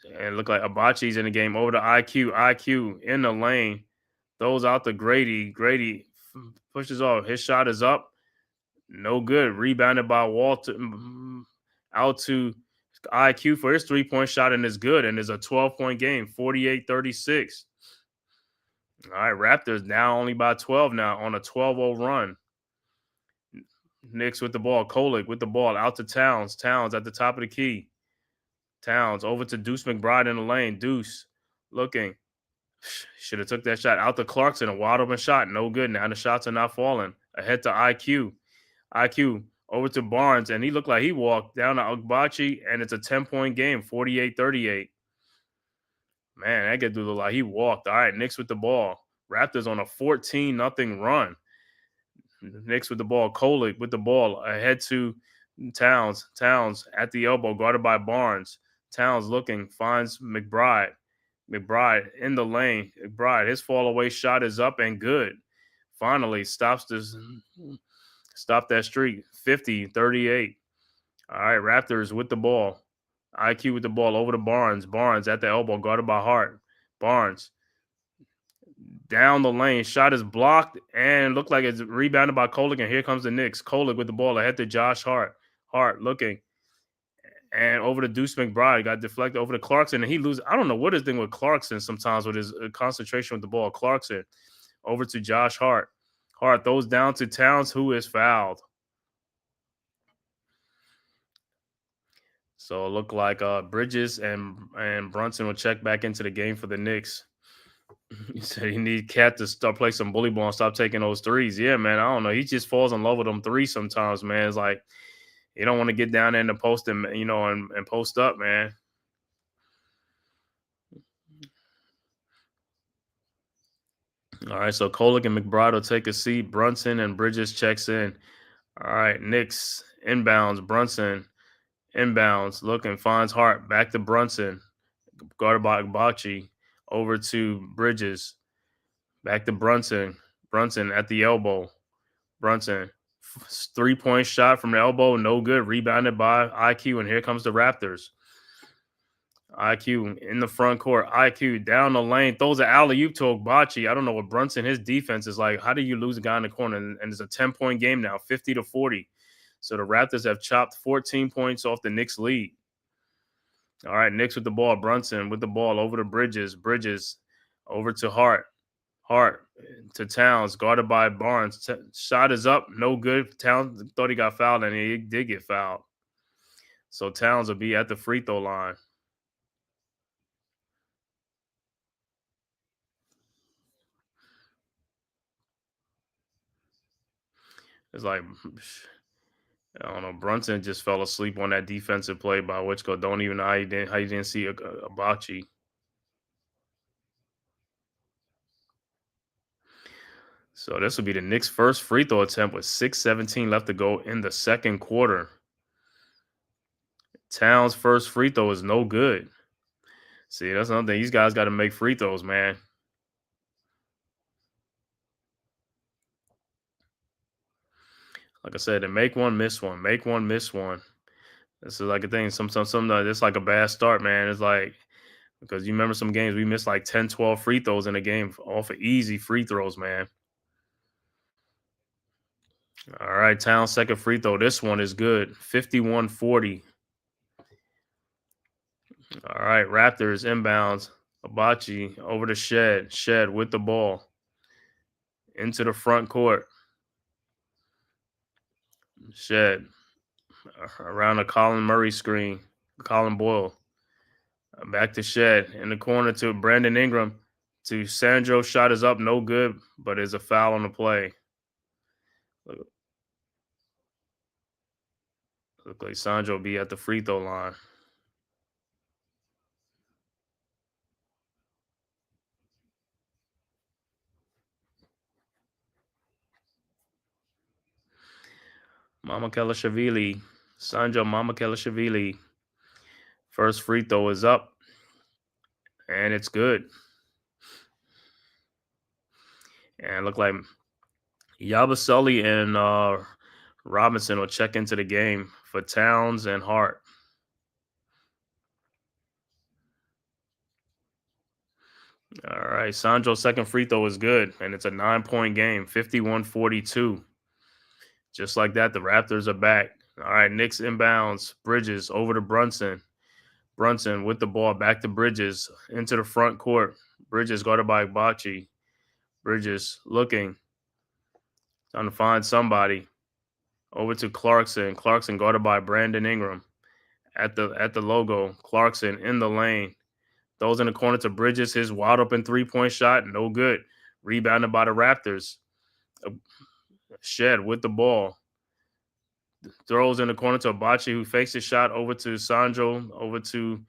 And it looked like Abachi's in the game. Over to IQ. IQ in the lane. Throws out to Grady. Grady pushes off. His shot is up. No good. Rebounded by Walter. Out to IQ for his three-point shot, and is good. And it's a 12-point game. 48-36. All right, Raptors now only by 12 now on a 12-0 run. Knicks with the ball. Kolek with the ball. Out to Towns. Towns at the top of the key. Towns over to Deuce McBride in the lane. Deuce looking. Should have took that shot. Out to Clarkson. A wide open shot. No good. Now the shots are not falling. Ahead to IQ. IQ over to Barnes. And he looked like he walked down to Agbachi. And it's a 10-point game. 48-38. Man, that could do look like he walked. All right, Knicks with the ball. Raptors on a 14-0 run. Knicks with the ball. Kolek with the ball. Ahead to Towns. Towns at the elbow, guarded by Barnes. Towns looking, finds McBride. McBride in the lane. McBride, his fall away shot is up and good. Finally stop that streak. 50-38. All right, Raptors with the ball. IQ with the ball over to Barnes. Barnes at the elbow, guarded by Hart. Barnes down the lane. Shot is blocked and looked like it's rebounded by Kolek. And here comes the Knicks. Kolek with the ball ahead to Josh Hart. Hart looking. And over to Deuce McBride. Got deflected over to Clarkson. And he loses. I don't know what his thing with Clarkson sometimes with his concentration with the ball. Clarkson over to Josh Hart. Hart throws down to Towns, who is fouled. So it looked like Bridges and Brunson will check back into the game for the Knicks. He said he need Cat to start play some bully ball and stop taking those threes. Yeah, man. I don't know. He just falls in love with them threes sometimes, man. It's like you don't want to get down there in the post and and post up, man. All right, so Kolek and McBride will take a seat. Brunson and Bridges checks in. All right, Knicks inbounds. Brunson inbounds. Looking, finds Hart. Back to Brunson. Guarded by Agbachi. Over to Bridges. Back to Brunson. Brunson at the elbow. Brunson. 3-point shot from the elbow. No good. Rebounded by IQ. And here comes the Raptors. IQ in the front court. IQ down the lane. Throws an alley-oop to Agbachi. I don't know what Brunson, his defense is like. How do you lose a guy in the corner? And it's a 10-point game now, 50-40. So the Raptors have chopped 14 points off the Knicks lead. All right, Knicks with the ball. Brunson with the ball over to Bridges. Bridges over to Hart. Hart to Towns, guarded by Barnes. Shot is up, no good. Towns thought he got fouled, and he did get fouled. So Towns will be at the free throw line. It's like, I don't know, Brunson just fell asleep on that defensive play by Wichko. Don't even know how you didn't see a Bocce. So this will be the Knicks' first free throw attempt with 6:17 left to go in the second quarter. Towns' first free throw is no good. See, that's another thing. These guys got to make free throws, man. Like I said, to make one, miss one. Make one, miss one. This is like a thing. Sometimes it's like a bad start, man. It's like, because you remember some games we missed like 10, 12 free throws in a game off of easy free throws, man. All right, Towns' second free throw. This one is good. 51-40. All right, Raptors inbounds. Abachi over to Shed. Shed with the ball. Into the front court. Shed around the Colin Murray screen. Colin Boyle. Back to Shed. In the corner to Brandon Ingram. To Sandro. Shot is up. No good, but is a foul on the play. Look like Sandro will be at the free throw line. Mamakhelashvili. Sandro Mamakhelashvili. First free throw is up. And it's good. And look like Yabusele and Robinson will check into the game for Towns and Hart. All right, Sandro's second free throw is good, and it's a 9-point game, 51-42. Just like that, the Raptors are back. All right, Knicks inbounds. Bridges over to Brunson. Brunson with the ball back to Bridges into the front court. Bridges guarded by Agbachi. Bridges looking, trying to find somebody. Over to Clarkson. Clarkson guarded by Brandon Ingram. At the logo, Clarkson in the lane. Throws in the corner to Bridges. His wide open 3-point shot, no good. Rebounded by the Raptors. Shed with the ball. Throws in the corner to Abachi, who fakes his shot over to Sandro, over to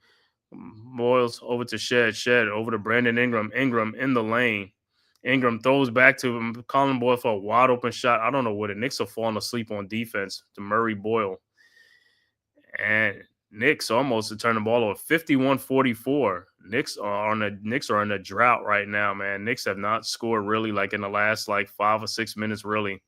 Boyles, over to Shed. Shed over to Brandon Ingram. Ingram in the lane. Ingram throws back to Colin Boyle for a wide open shot. I don't know where the Knicks are falling asleep on defense to Murray Boyle. And Knicks almost to turn the ball over. 51-44. Knicks are in a drought right now, man. Knicks have not scored really like in the last like 5 or 6 minutes, really.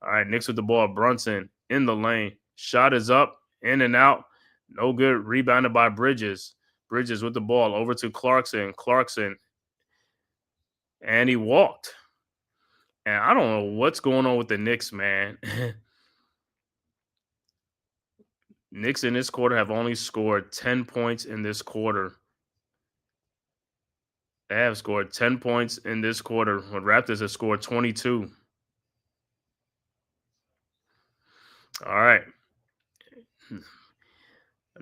All right, Knicks with the ball. Brunson in the lane. Shot is up, in and out. No good. Rebounded by Bridges. Bridges with the ball over to Clarkson. Clarkson and he walked. And I don't know what's going on with the Knicks, man. Knicks in this quarter have only scored 10 points in this quarter. They have scored 10 points in this quarter when Raptors have scored 22. All right.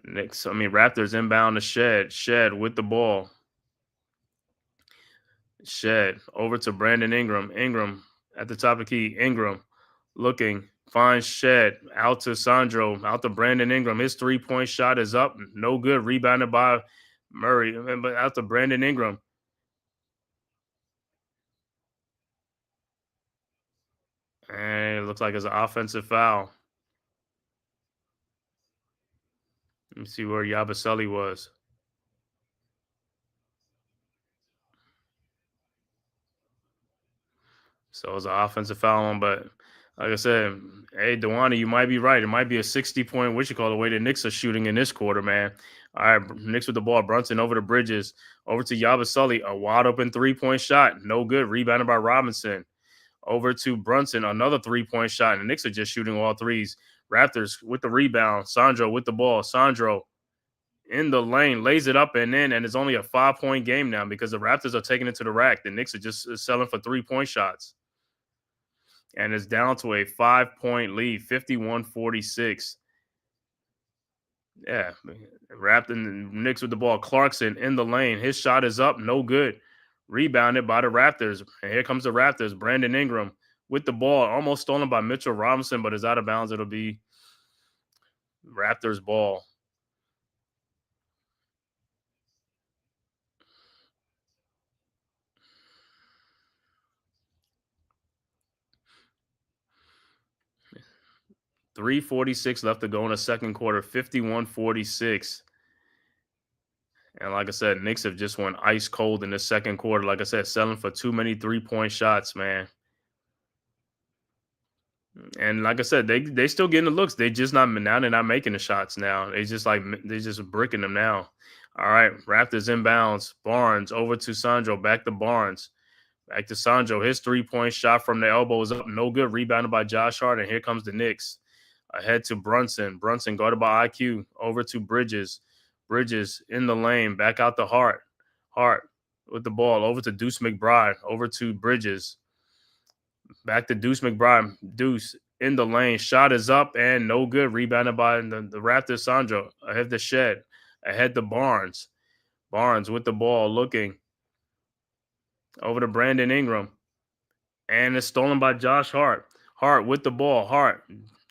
Raptors inbound to Shed. Shed with the ball. Shed over to Brandon Ingram. Ingram at the top of the key. Ingram looking. Finds Shed. Out to Sandro. Out to Brandon Ingram. His 3-point shot is up. No good. Rebounded by Murray. But out to Brandon Ingram. And it looks like it's an offensive foul. Let me see where Yabusele was. So it was an offensive foul on, but like I said, hey, Dewana, you might be right. It might be a 60-point, the way the Knicks are shooting in this quarter, man. All right, Knicks with the ball. Brunson over to Bridges, over to Yabusele, a wide open 3-point shot. No good. Rebounded by Robinson. Over to Brunson, another 3-point shot. And the Knicks are just shooting all threes. Raptors with the rebound. Sandro with the ball. Sandro in the lane, lays it up and in, and it's only a 5-point game now because the Raptors are taking it to the rack. The Knicks are just selling for 3-point shots. And it's down to a 5-point lead, 51-46. Yeah, wrapped in the Knicks with the ball. Clarkson in the lane. His shot is up, no good. Rebounded by the Raptors. And here comes the Raptors. Brandon Ingram with the ball, almost stolen by Mitchell Robinson, but is out of bounds. It'll be Raptors ball. .346 left to go in the second quarter, 51-46. And like I said, Knicks have just went ice cold in the second quarter. Like I said, selling for too many 3-point shots, man. And like I said, they still getting the looks. They just not now. They're not making the shots now. They just bricking them now. All right, Raptors inbounds. Barnes over to Sandro. Back to Barnes. Back to Sandro. His 3-point shot from the elbow is up. No good. Rebounded by Josh Hart. And here comes the Knicks. Ahead to Brunson. Brunson guarded by IQ. Over to Bridges. Bridges in the lane. Back out to Hart. Hart with the ball. Over to Deuce McBride. Over to Bridges. Back to Deuce McBride. Deuce in the lane. Shot is up and no good. Rebounded by the Raptors. Sandro. Ahead to Shed. Ahead to Barnes. Barnes with the ball looking. Over to Brandon Ingram. And it's stolen by Josh Hart. Hart with the ball. Hart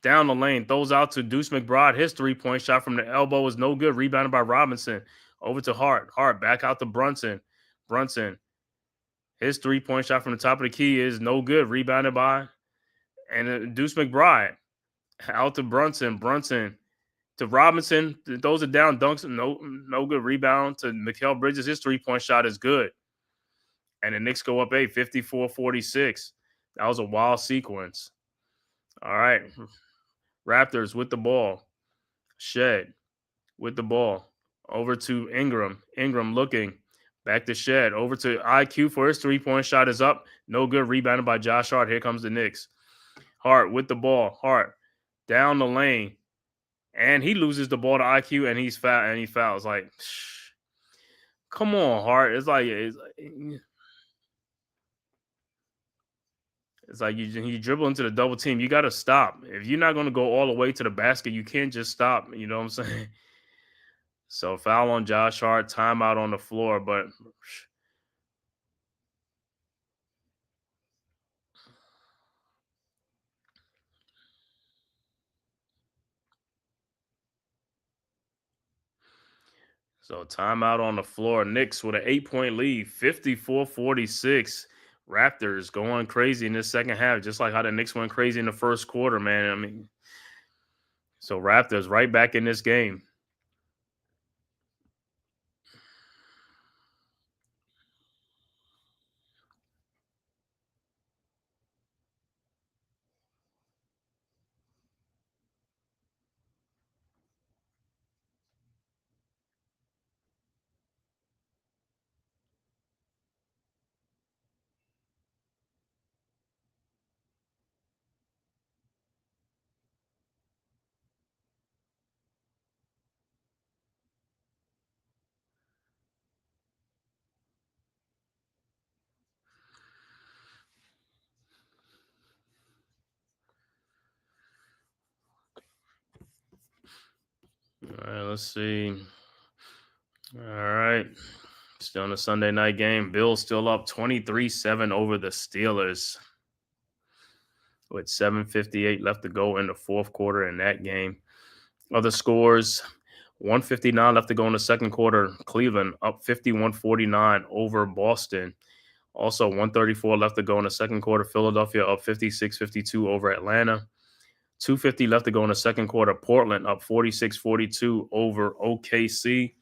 down the lane. Throws out to Deuce McBride. His 3-point shot from the elbow is no good. Rebounded by Robinson. Over to Hart. Hart back out to Brunson. Brunson. His 3-point shot from the top of the key is no good. Rebounded by Deuce McBride. Out to Brunson. Brunson to Robinson. Those are down dunks. No good. Rebound to Mikal Bridges. His 3-point shot is good. And the Knicks go up 54-46. That was a wild sequence. All right. Raptors with the ball. Shed with the ball. Over to Ingram. Ingram looking. Back to Shed. Over to IQ for his 3-point shot is up. No good. Rebounded by Josh Hart. Here comes the Knicks. Hart with the ball. Hart down the lane. And he loses the ball to IQ and he's foul and he fouls. Like, come on, Hart. It's like you dribble into the double team. You got to stop. If you're not going to go all the way to the basket, you can't just stop. You know what I'm saying? So foul on Josh Hart, timeout on the floor. But so timeout on the floor. Knicks with an 8-point lead, 54-46. Raptors going crazy in this second half, just like how the Knicks went crazy in the first quarter, man. I mean, so Raptors right back in this game. Let's see. All right. Still in the Sunday night game. Bills still up 23-7 over the Steelers with 7:58 left to go in the fourth quarter in that game. Other scores, 1:59 left to go in the second quarter. Cleveland up 51-49 over Boston. Also, 1:34 left to go in the second quarter. Philadelphia up 56-52 over Atlanta. 2:50 left to go in the second quarter. Portland up 46-42 over OKC.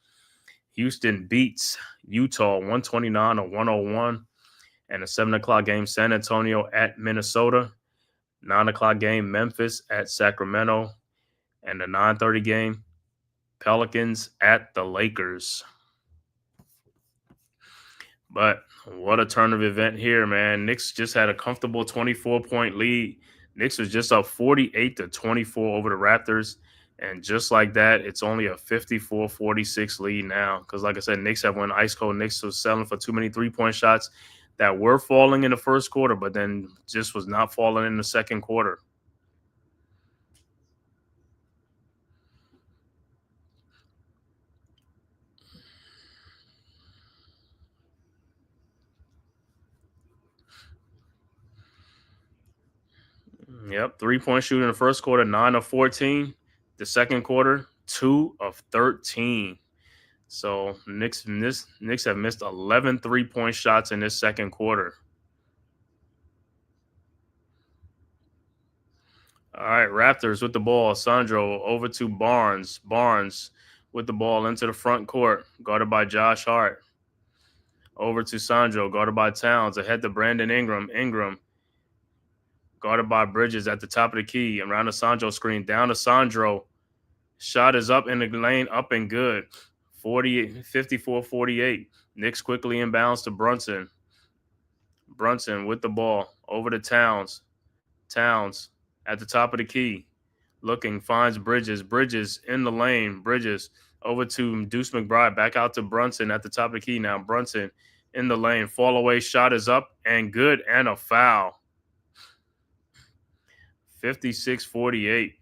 Houston beats Utah 129-101. And a 7 o'clock game, San Antonio at Minnesota. 9 o'clock game, Memphis at Sacramento. And the 9:30 game, Pelicans at the Lakers. But what a turn of event here, man. Knicks just had a comfortable 24-point lead. Knicks was just up 48-24 over the Raptors. And just like that, it's only a 54-46 lead now. Because like I said, Knicks have won ice cold. Knicks was selling for too many three-point shots that were falling in the first quarter, but then just was not falling in the second quarter. Yep, three-point shooting in the first quarter, 9 of 14. The second quarter, 2 of 13. So Knicks have missed 11 three-point shots in this second quarter. All right, Raptors with the ball. Sandro over to Barnes. Barnes with the ball into the front court, guarded by Josh Hart. Over to Sandro, guarded by Towns. Ahead to Brandon Ingram. Ingram guarded by Bridges at the top of the key. Around the Sandro screen. Down to Sandro. Shot is up in the lane, up and good. 54-48. Knicks quickly inbounds to Brunson. Brunson with the ball. Over to Towns. Towns at the top of the key. Looking, finds Bridges. Bridges in the lane. Bridges over to Deuce McBride. Back out to Brunson at the top of the key now. Brunson in the lane. Fall away. Shot is up and good. And a foul. 56-48.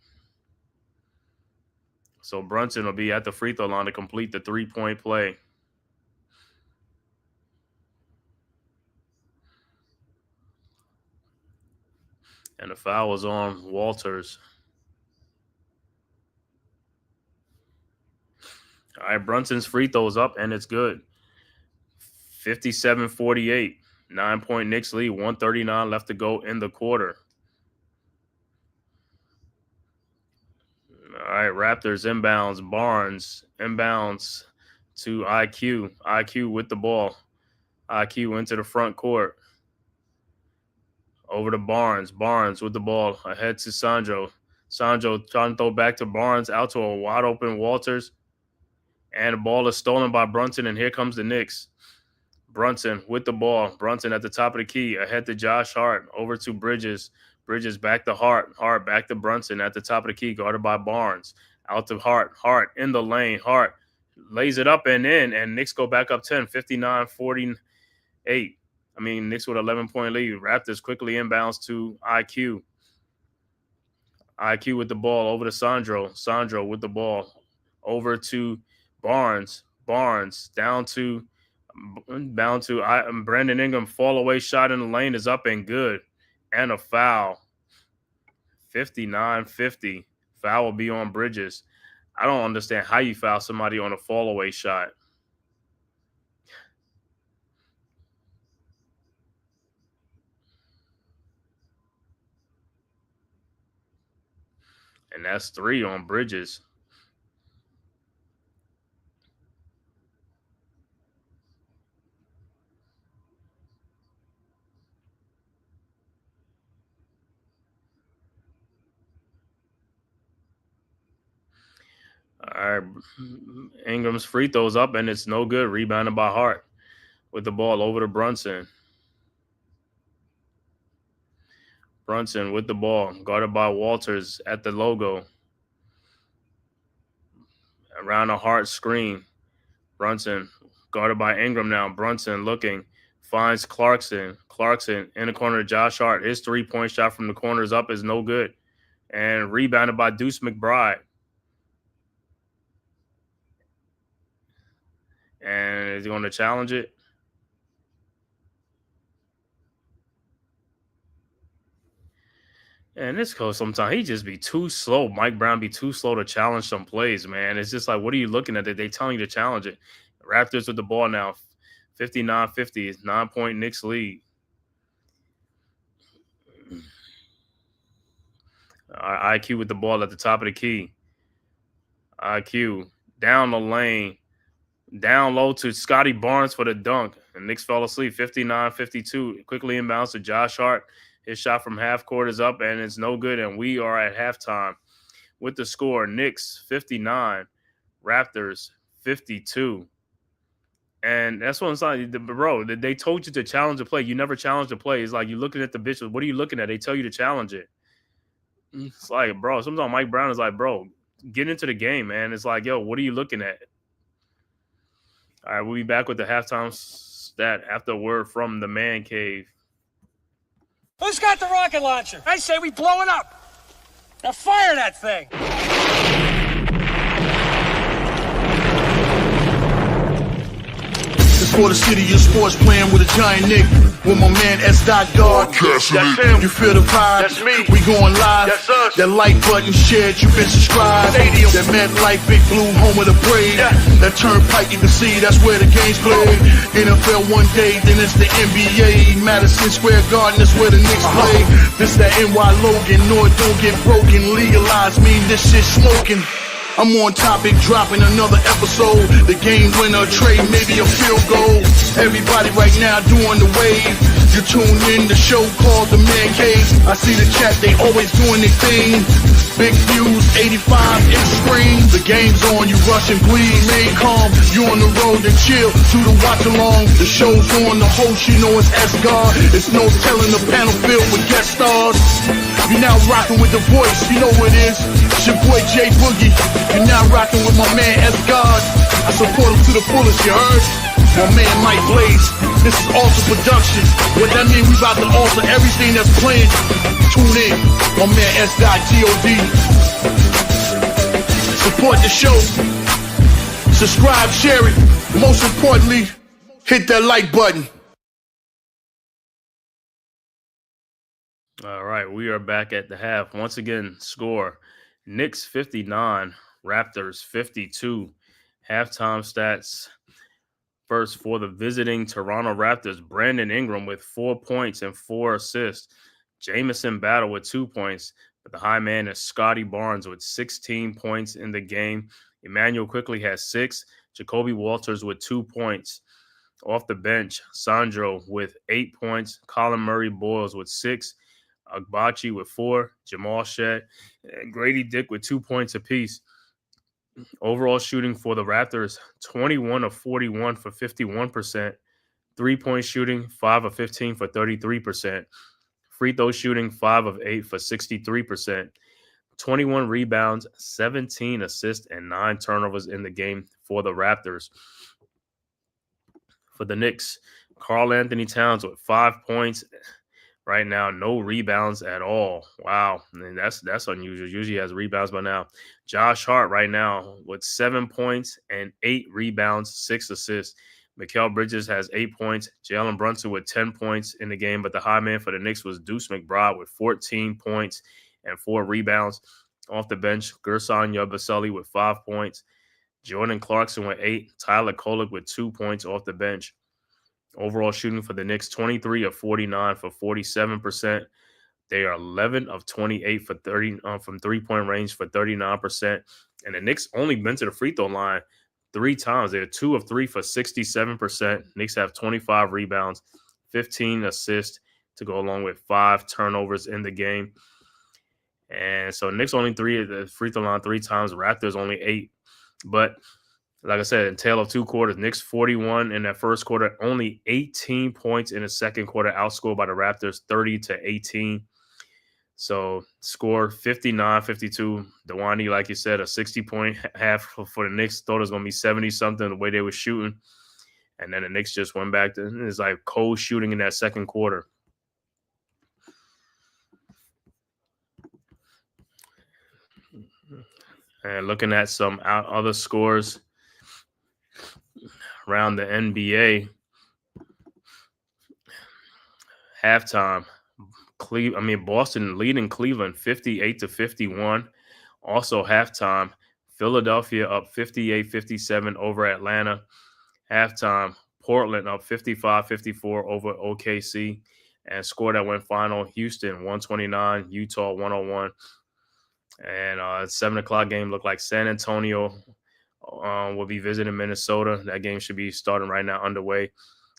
So Brunson will be at the free throw line to complete the three-point play. And the foul was on Walters. All right, Brunson's free throws up, and it's good. 57-48. 9-point Knicks lead, 1:39 left to go in the quarter. All right, Raptors inbounds. Barnes inbounds to IQ. IQ with the ball. IQ into the front court. Over to Barnes. Barnes with the ball. Ahead to Sandro. Sandro trying to throw back to Barnes. Out to a wide open Walters. And the ball is stolen by Brunson. And here comes the Knicks. Brunson with the ball. Brunson at the top of the key. Ahead to Josh Hart. Over to Bridges. Bridges back to Hart. Hart back to Brunson at the top of the key. Guarded by Barnes. Out to Hart. Hart in the lane. Hart lays it up and in. And Knicks go back up 10. 59-48. Knicks with 11-point lead. Raptors quickly inbounds to IQ. IQ with the ball over to Sandro. Sandro with the ball over to Barnes. Barnes down to Brandon Ingram. Fall away shot in the lane is up and good. And a foul. 59-50. Foul will be on Bridges. I don't understand how you foul somebody on a fall away shot. And that's 3 on Bridges. All right, Ingram's free throws up, and it's no good. Rebounded by Hart with the ball over to Brunson. Brunson with the ball, guarded by Walters at the logo. Around a Hart screen. Brunson guarded by Ingram now. Brunson looking, finds Clarkson. Clarkson in the corner of Josh Hart. His three-point shot from the corner is up, is no good. And rebounded by Deuce McBride. And is he going to challenge it? And this coach sometimes he just be too slow. Mike Brown be too slow to challenge some plays, man. It's just like, what are you looking at? They telling you to challenge it. Raptors with the ball now, 59-50, 9-point Knicks lead. IQ with the ball at the top of the key. IQ down the lane, down low to Scotty Barnes for the dunk. And Knicks fell asleep, 59-52. Quickly inbounds to Josh Hart. His shot from half court is up, and it's no good. And we are at halftime with the score: Knicks 59, Raptors 52. And that's what I'm saying, bro. They told you to challenge the play. You never challenge the play. It's like you're looking at the bitches. What are you looking at? They tell you to challenge it. It's like, bro, sometimes Mike Brown is like, bro, get into the game, man. It's like, yo, what are you looking at? All right, we'll be back with the halftime stat after a word from the man cave. Who's got the rocket launcher? I say we blow it up. Now fire that thing. It's for the city of sports, playing with a giant Nick. With my man S. God. That's him. You feel the vibe? That's me. We going live. That's us. That like button shared, you been subscribed. Stadium. That MetLife, Big Blue, home of the Braves. Yeah. That turnpike, you can see that's where the game's played. NFL one day, then it's the NBA. Madison Square Garden, that's where the Knicks play. This that NY Logan, no it don't get broken. Legalize, mean this shit smoking. I'm on topic, dropping another episode. The game winner, trade, maybe a field goal. Everybody right now doing the wave. You tune in, the show called The Man Cave. I see the chat, they always doing their thing. Big views, 85 inch screen. The game's on, you rush and bleed, stay calm. You on the road and chill, do the watch along. The show's on, the host, you know it's S-God. It's no telling the panel filled with guest stars. You now rocking with the voice, you know who it is. It's your boy J Boogie. You're now rocking with my man S-God. I support him to the fullest, you heard? My man Mike Blaze. This is Alter Production. What that mean? We about to alter everything that's playing. Tune in. My man S.God. Support the show. Subscribe, share it. Most importantly, hit that like button. All right, we are back at the half. Once again, score: Knicks 59, Raptors 52. Halftime stats. First, for the visiting Toronto Raptors, Brandon Ingram with 4 points and 4 assists. Jamison Battle with 2 points. But the high man is Scotty Barnes with 16 points in the game. Emmanuel quickly has 6. Jacoby Walters with 2 points. Off the bench, Sandro with 8 points. Colin Murray Boyles with 6. Agbachi with 4. Jamal Shed and Grady Dick with 2 points apiece. Overall shooting for the Raptors, 21 of 41 for 51%. 3-point shooting, 5 of 15 for 33%. Free throw shooting, 5 of 8 for 63%. 21 rebounds, 17 assists, and 9 turnovers in the game for the Raptors. For the Knicks, Karl Anthony Towns with 5 points. Right now, no rebounds at all. Wow, and that's unusual. Usually has rebounds by now. Josh Hart right now with 7 points and 8 rebounds, 6 assists. Mikal Bridges has 8 points. Jalen Brunson with 10 points in the game, but the high man for the Knicks was Deuce McBride with 14 points and 4 rebounds. Off the bench, Gerson Yabusele with 5 points. Jordan Clarkson with 8. Tyler Kolek with 2 points off the bench. Overall shooting for the Knicks, 23 of 49 for 47%. They are 11 of 28 for 30 from three-point range for 39%. And the Knicks only been to the free throw line 3 times. They're 2 of 3 for 67%. Knicks have 25 rebounds, 15 assists to go along with 5 turnovers in the game. And so Knicks only 3 at the free throw line 3 times. Raptors only 8. But like I said, in tail of 2 quarters, Knicks 41 in that first quarter, only 18 points in the second quarter, outscored by the Raptors 30-18. So score 59-52. Dewani, like you said, a 60-point half for the Knicks. Thought it was going to be 70-something the way they were shooting. And then the Knicks just went back to it's like cold shooting in that second quarter. And looking at some other scores, around the NBA, halftime, Boston leading Cleveland 58-51. Also halftime, Philadelphia up 58-57 over Atlanta. Halftime, Portland up 55-54 over OKC. And score that went final, Houston 129, Utah 101. And 7 o'clock game looked like San Antonio will be visiting Minnesota. That game should be starting right now, underway.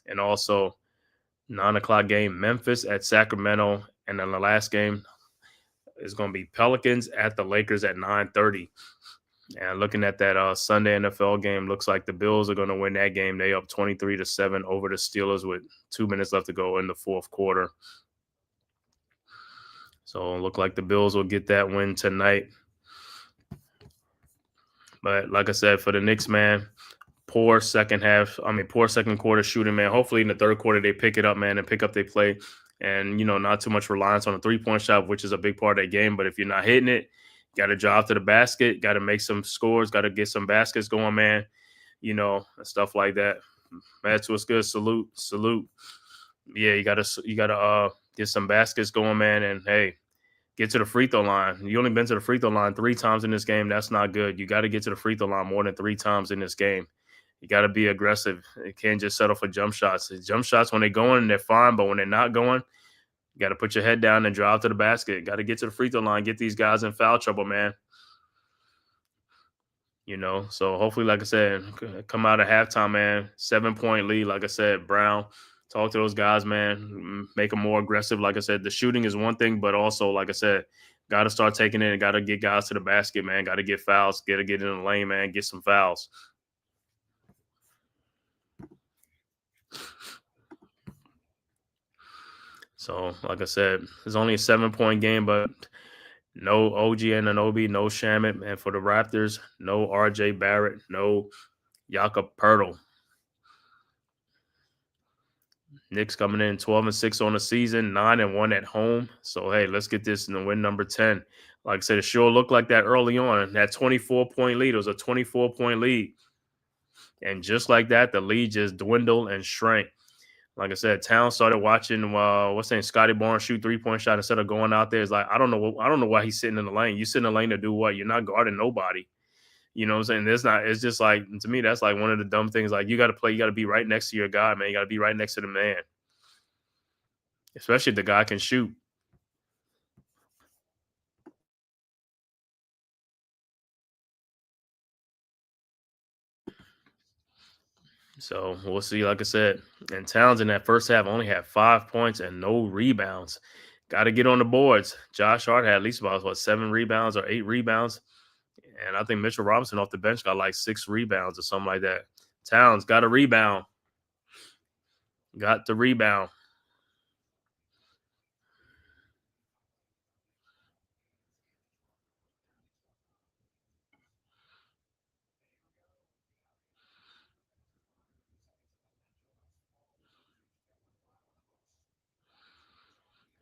And also 9 o'clock game, Memphis at Sacramento. And then the last game is going to be Pelicans at the Lakers at 9:30. And looking at that Sunday NFL game, looks like the Bills are going to win that game. They up 23-7 over the Steelers with 2 minutes left to go in the fourth quarter. So it look like the Bills will get that win tonight. But like I said, for the Knicks, man, poor second quarter shooting, man. Hopefully in the third quarter they pick it up, man, and pick up their play. And, not too much reliance on a three-point shot, which is a big part of that game. But if you're not hitting it, got to drive to the basket, got to make some scores, got to get some baskets going, man, and stuff like that. That's what's good. Salute. Yeah, you gotta get some baskets going, man, and hey, get to the free throw line. You only been to the free throw line 3 times in this game. That's not good. You got to get to the free throw line more than 3 times in this game. You got to be aggressive. You can't just settle for jump shots. Jump shots, when they're going, they're fine, but when they're not going, you got to put your head down and drive to the basket. Got to get to the free throw line, get these guys in foul trouble, man. So hopefully, like I said, come out of halftime, man. 7-point lead, like I said, Brown. Talk to those guys, man. Make them more aggressive. Like I said, the shooting is one thing, but also, like I said, got to start taking it and got to get guys to the basket, man. Got to get fouls. Got to get in the lane, man. Get some fouls. So, like I said, it's only a 7-point game, but no OG Anunoby, no Shamet. And for the Raptors, no RJ Barrett, no Jakob Poeltl. Knicks coming in 12-6 on the season, 9-1 at home. So, hey, let's get this in the win number 10. Like I said, it sure looked like that early on. That 24-point lead, it was a 24-point lead. And just like that, the lead just dwindled and shrank. Like I said, Towns started watching Scotty Barnes shoot 3-point shot instead of going out there. It's like, I don't know why he's sitting in the lane. You sit in the lane to do what? You're not guarding nobody. You know what I'm saying? It's just like, to me, that's like one of the dumb things. Like, you got to play, you got to be right next to your guy, man. You got to be right next to the man. Especially if the guy can shoot. So we'll see. Like I said, and Towns in that first half only had 5 points and no rebounds. Got to get on the boards. Josh Hart had at least about 7 rebounds or 8 rebounds. And I think Mitchell Robinson off the bench got like 6 rebounds or something like that. Towns got a rebound. Got the rebound.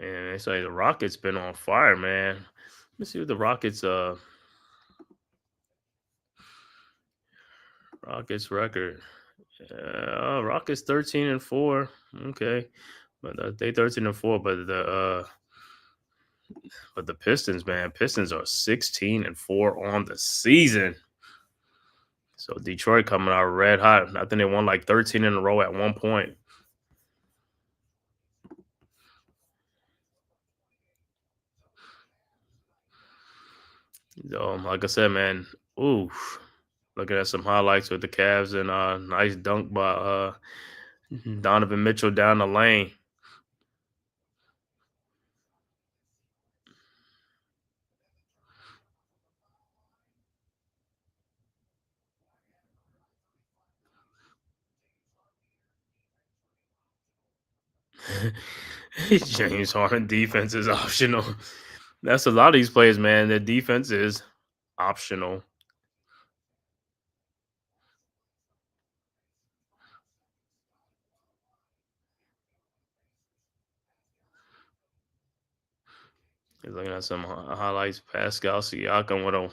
And they say the Rockets been on fire, man. Let me see what the Rockets record. Rockets 13-4. Okay. But they 13-4, but the Pistons, man, Pistons are 16-4 on the season. So Detroit coming out red hot. I think they won like 13 in a row at one point. Like I said, man, looking at some highlights with the Cavs and nice dunk by Donovan Mitchell down the lane. James Harden defense is optional. That's a lot of these players, man. Their defense is optional. He's looking at some highlights. Pascal Siakam with a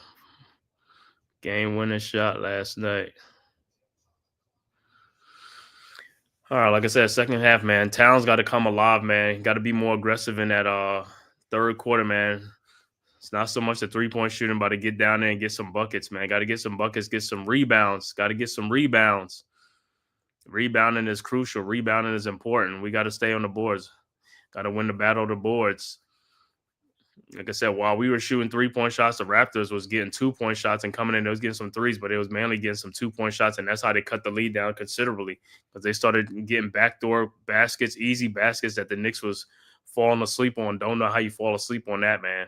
game-winning shot last night. All right, like I said, second half, man. Towns got to come alive, man. Got to be more aggressive in that third quarter, man. It's not so much the 3-point shooting, but to get down there and get some buckets, man. Got to get some buckets, get some rebounds. Got to get some rebounds. Rebounding is crucial. Rebounding is important. We got to stay on the boards. Got to win the battle of the boards. Like I said, while we were shooting 3-point shots, the Raptors was getting 2-point shots and coming in. They was getting some threes, but it was mainly getting some 2-point shots, and that's how they cut the lead down considerably because they started getting backdoor baskets, easy baskets that the Knicks was falling asleep on. Don't know how you fall asleep on that, man.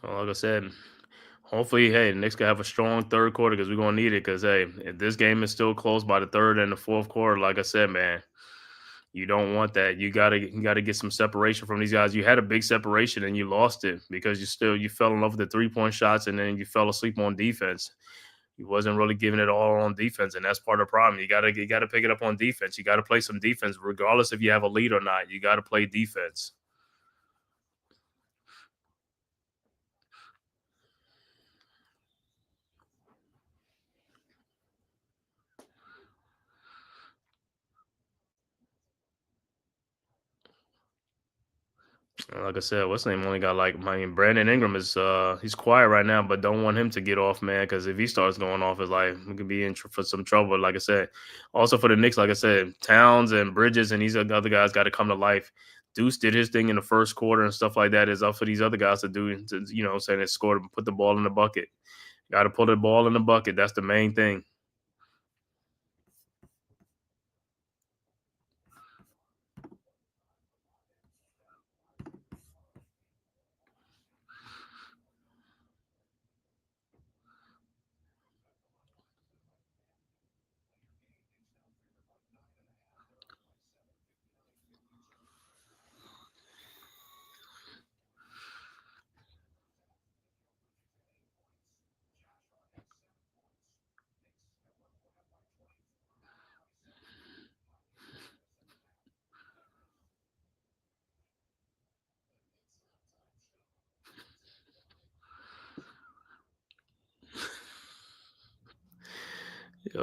Like I said, hopefully, hey, the Knicks can have a strong third quarter because we're gonna need it. Because hey, if this game is still close by the third and the fourth quarter, like I said, man, you don't want that. You gotta get some separation from these guys. You had a big separation and you lost it because you fell in love with the 3-point shots and then you fell asleep on defense. You wasn't really giving it all on defense, and that's part of the problem. You gotta pick it up on defense. You gotta play some defense, regardless if you have a lead or not. You gotta play defense. Like I said, what's his name only got like I mean Brandon Ingram is he's quiet right now, but don't want him to get off, man, because if he starts going off, it's like we could be in for some trouble. Like I said, also for the Knicks, like I said, Towns and Bridges and these other guys got to come to life. Deuce did his thing in the first quarter and stuff like that. Is up for these other guys to do, to, saying it score, put the ball in the bucket. Got to put the ball in the bucket. That's the main thing.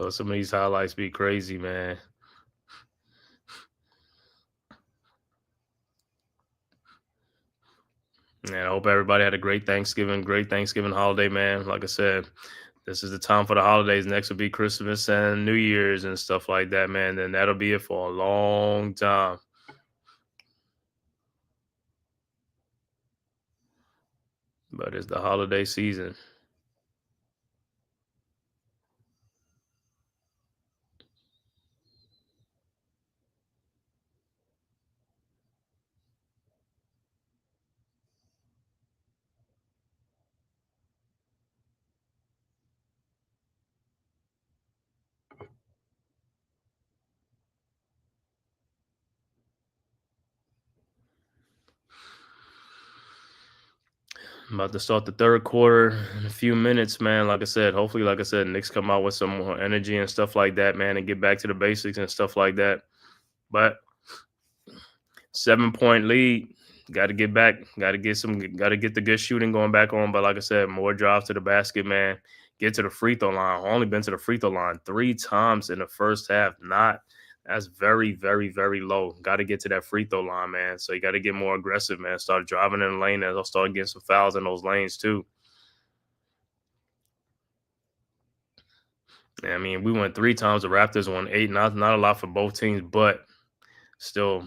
Some of these highlights be crazy, man. And I hope everybody had a great Thanksgiving holiday, man. Like I said, this is the time for the holidays. Next will be Christmas and New Year's and stuff like that, man. Then that'll be it for a long time. But it's the holiday season. I'm about to start the third quarter in a few minutes, man. Like I said, hopefully, like I said, Knicks come out with some more energy and stuff like that, man, and get back to the basics and stuff like that. But 7-point lead. Got to get back. Got to get the good shooting going back on. But like I said, more drives to the basket, man. Get to the free throw line. Only been to the free throw line 3 times in the first half. That's very, very, very low. Got to get to that free throw line, man. So you got to get more aggressive, man. Start driving in the lane, and I'll start getting some fouls in those lanes too. I mean, we went 3 times. The Raptors won 8. Not a lot for both teams, but still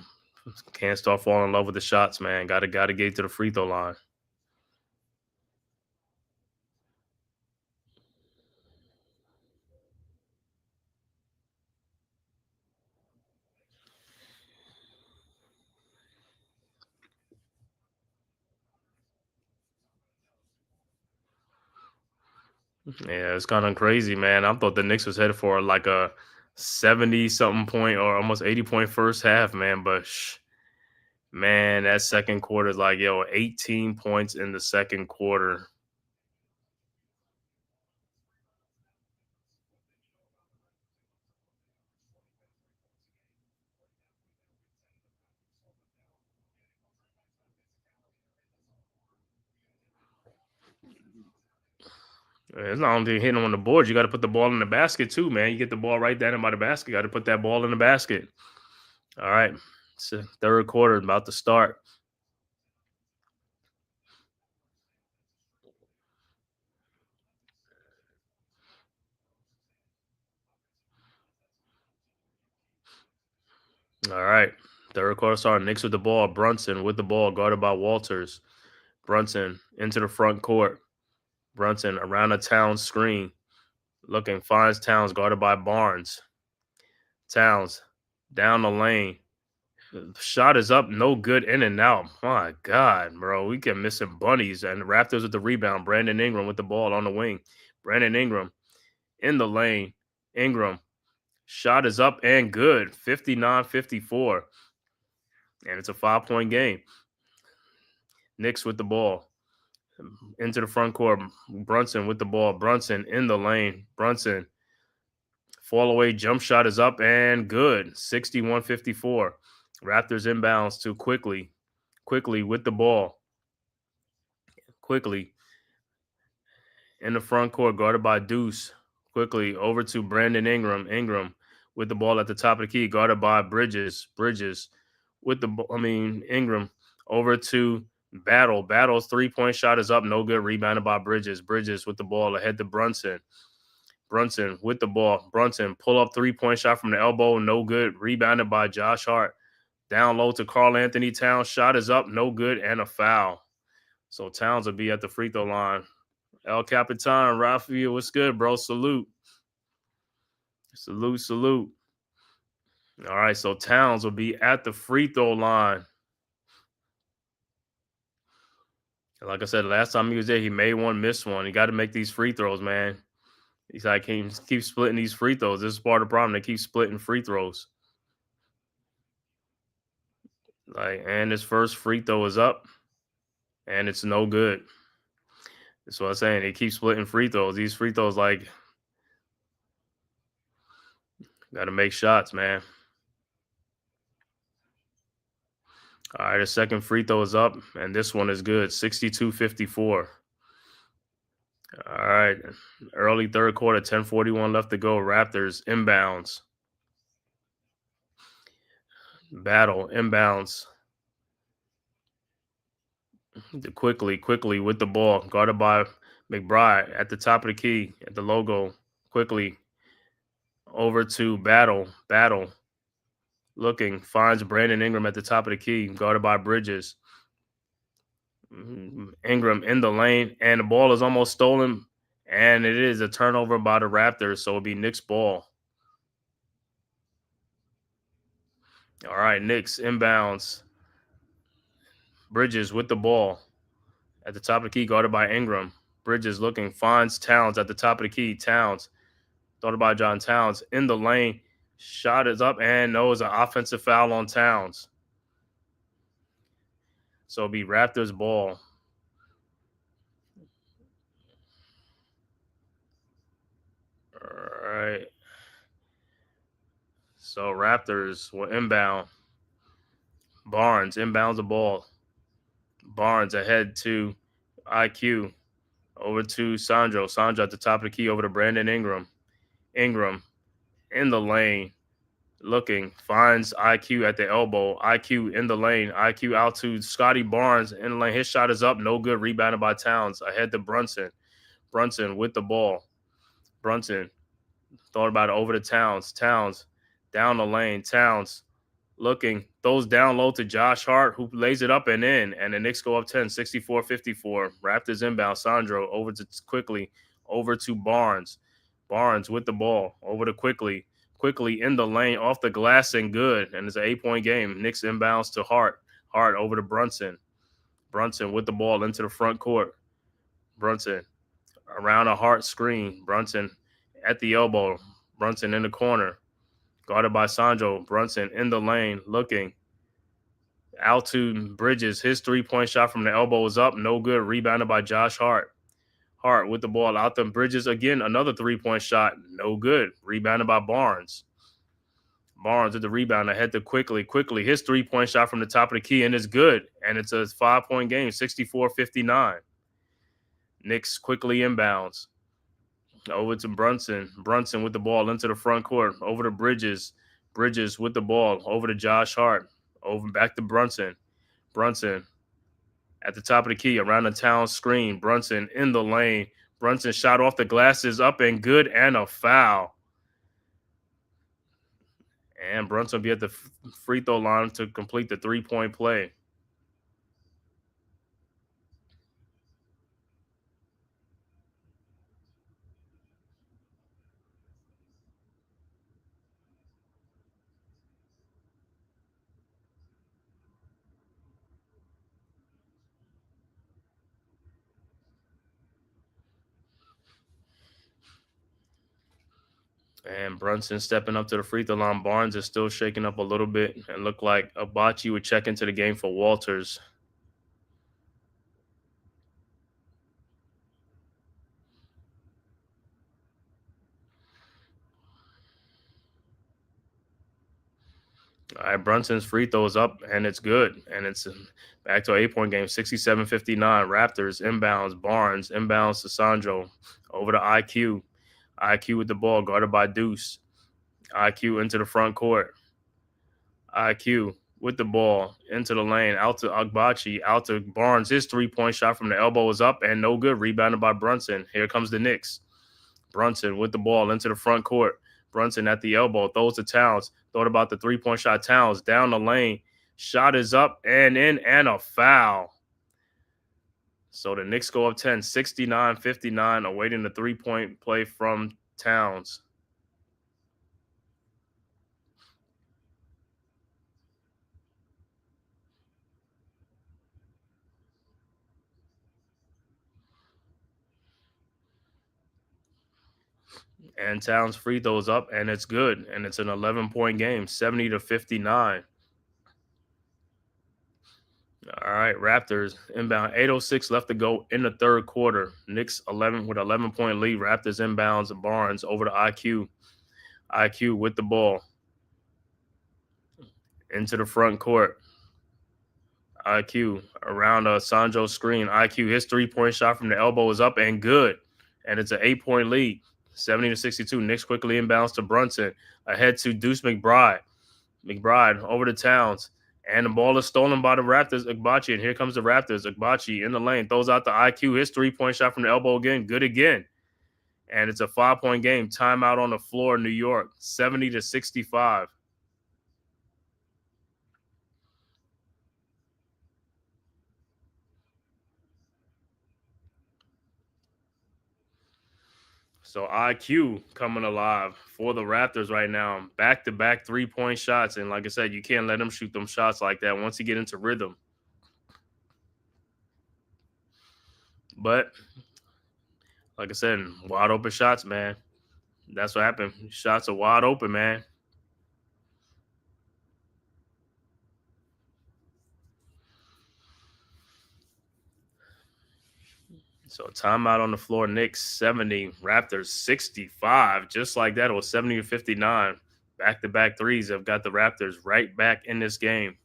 can't start falling in love with the shots, man. Gotta get to the free throw line. Yeah, it's kind of crazy, man. I thought the Knicks was headed for like a 70 something point or almost 80-point first half, man. But man, that second quarter is like, yo, 18 points in the second quarter. It's not only hitting on the board. You got to put the ball in the basket too, man. You get the ball right down by the basket. Got to put that ball in the basket. All right. So third quarter about to start. All right. Third quarter starting. Knicks with the ball. Brunson with the ball, guarded by Walters. Brunson into the front court. Brunson around the Towns screen. Looking, finds Towns, guarded by Barnes. Towns down the lane. Shot is up, no good, in and out. My God, bro. We kept missing bunnies. And the Raptors with the rebound. Brandon Ingram with the ball on the wing. Brandon Ingram in the lane. Ingram. Shot is up and good. 59-54. And it's a 5-point game. Knicks with the ball. Into the front court. Brunson with the ball. Brunson in the lane. Brunson. Fall away jump shot is up and good. 61-54. Raptors inbounds to Quickly. Quickly with the ball. Quickly in the front court, guarded by Deuce. Quickly over to Brandon Ingram. Ingram with the ball at the top of the key, guarded by Bridges. Bridges with Ingram over to Battle. Battle's 3-point shot is up, no good. Rebounded by Bridges. Bridges with the ball ahead to Brunson. Brunson with the ball. Brunson pull up 3-point shot from the elbow, no good. Rebounded by Josh Hart. Down low to Karl Anthony Towns. Shot is up, no good, and a foul. So Towns will be at the free throw line. El Capitan, Rafael, what's good, bro? Salute. Salute, salute. All right, so Towns will be at the free throw line. Like I said, last time he was there, he made one, missed one. You got to make these free throws, man. He's like, keep splitting these free throws. This is part of the problem. They keep splitting free throws. And his first free throw is up, and it's no good. That's what I'm saying. They keep splitting free throws. These free throws, got to make shots, man. All right, the second free throw is up, and this one is good. 62-54. All right, early third quarter, 10:41 left to go. Raptors inbounds. Battle inbounds. Quickly with the ball, guarded by McBride at the top of the key at the logo. Quickly over to Battle. Battle looking, finds Brandon Ingram at the top of the key, guarded by Bridges. Ingram in the lane, and the ball is almost stolen, and it is a turnover by the Raptors, so it'll be Knicks ball. All right, Knicks inbounds. Bridges with the ball at the top of the key, guarded by Ingram. Bridges looking, finds Towns at the top of the key. Towns, thought about John Towns in the lane. Shot is up, and no, it's an offensive foul on Towns. So it'll be Raptors ball. All right. So Raptors will inbound. Barnes inbounds the ball. Barnes ahead to IQ. Over to Sandro. Sandro at the top of the key over to Brandon Ingram. Ingram in the lane. Looking. Finds IQ at the elbow. IQ in the lane. IQ out to Scotty Barnes in the lane. His shot is up. No good. Rebounded by Towns. Ahead to Brunson. Brunson with the ball. Brunson thought about it over to Towns. Towns down the lane. Towns looking, throws down low to Josh Hart, who lays it up and in, and the Knicks go up 10, 64-54. Raptors inbound. Sandro over to Quickly, over to Barnes. Barnes with the ball, over to Quickly. Quickly in the lane, off the glass and good, and it's an 8-point game. Knicks inbounds to Hart. Hart over to Brunson. Brunson with the ball into the front court. Brunson around a Hart screen. Brunson at the elbow. Brunson in the corner. Guarded by Sandro. Brunson in the lane looking. Out to Bridges. His three-point shot from the elbow was up. No good. Rebounded by Josh Hart. Hart with the ball out to Bridges again. Another three-point shot. No good. Rebounded by Barnes. Barnes with the rebound ahead to Quickly. Quickly, his three-point shot from the top of the key, and it's good. And it's a 5-point game, 64-59. Knicks quickly inbounds. Over to Brunson. Brunson with the ball into the front court. Over to Bridges. Bridges with the ball. Over to Josh Hart. Over back to Brunson. Brunson at the top of the key around the town screen. Brunson in the lane. Brunson shot off the glasses, up and good, and a foul. And Brunson will be at the free throw line to complete the three-point play. And Brunson stepping up to the free throw line. Barnes is still shaking up a little bit and looked like Abachi would check into the game for Walters. All right, Brunson's free throw is up, and it's good. And it's back to an 8-point game, 67-59. Raptors inbounds. Barnes inbounds to Sandro. Over to IQ. IQ with the ball, guarded by Deuce. IQ into the front court. IQ with the ball into the lane, out to Agbachi, out to Barnes. His three-point shot from the elbow is up and no good. Rebounded by Brunson. Here comes the Knicks. Brunson with the ball into the front court. Brunson at the elbow, throws to Towns. Thought about the three-point shot. Towns down the lane. Shot is up and in, and a foul. So the Knicks go up 10, 69-59, awaiting the three-point play from Towns. And Towns free throws up, and it's good. And it's an 11-point game, 70-59. All right, Raptors inbound. 8:06 left to go in the third quarter. Knicks 11-point lead. Raptors inbounds. Barnes over to IQ. IQ with the ball into the front court. IQ around a Sandro screen. IQ, his three-point shot from the elbow is up and good. And it's an 8-point lead. 70-62. Knicks quickly inbounds to Brunson. Ahead to Deuce McBride. McBride over to Towns. And the ball is stolen by the Raptors, Agbachi. And here comes the Raptors. Agbachi in the lane. Throws out the IQ. His three-point shot from the elbow again. Good again. And it's a 5-point game. Timeout on the floor, New York. 70-65. So IQ coming alive for the Raptors right now. Back-to-back three-point shots. And like I said, you can't let him shoot them shots like that once he get into rhythm. But like I said, wide open shots, man. That's what happened. Shots are wide open, man. So timeout on the floor. Knicks 70, Raptors 65. Just like that, it was 70-59. Back-to-back threes have got the Raptors right back in this game.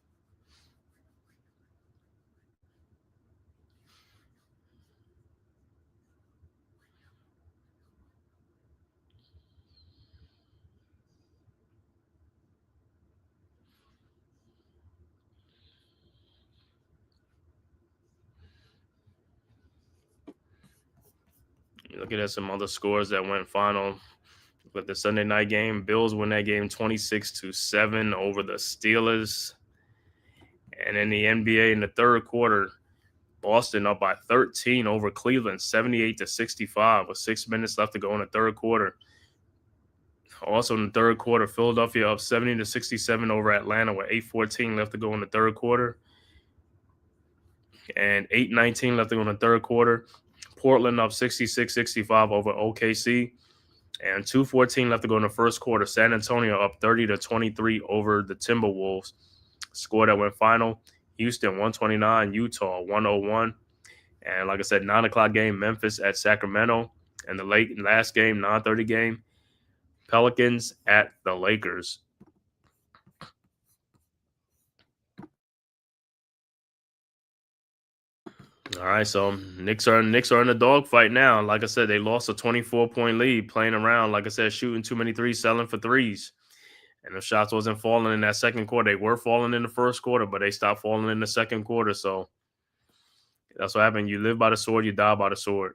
Looking at some other scores that went final. But the Sunday night game, Bills win that game 26-7 over the Steelers. And in the NBA in the third quarter, Boston up by 13 over Cleveland, 78-65 with 6 minutes left to go in the third quarter. Also in the third quarter, Philadelphia up 70-67 over Atlanta with 8:14 left to go in the third quarter. And 8:19 left to go in the third quarter. Portland up 66-65 over OKC. And 2:14 left to go in the first quarter. San Antonio up 30-23 over the Timberwolves. Score that went final. Houston 129, Utah 101. And like I said, 9 o'clock game, Memphis at Sacramento. And the last game, 9:30 game, Pelicans at the Lakers. All right, so Knicks are in the dogfight now. Like I said, they lost a 24-point lead playing around. Like I said, shooting too many threes, selling for threes. And the shots wasn't falling in that second quarter. They were falling in the first quarter, but they stopped falling in the second quarter. So that's what happened. You live by the sword, you die by the sword.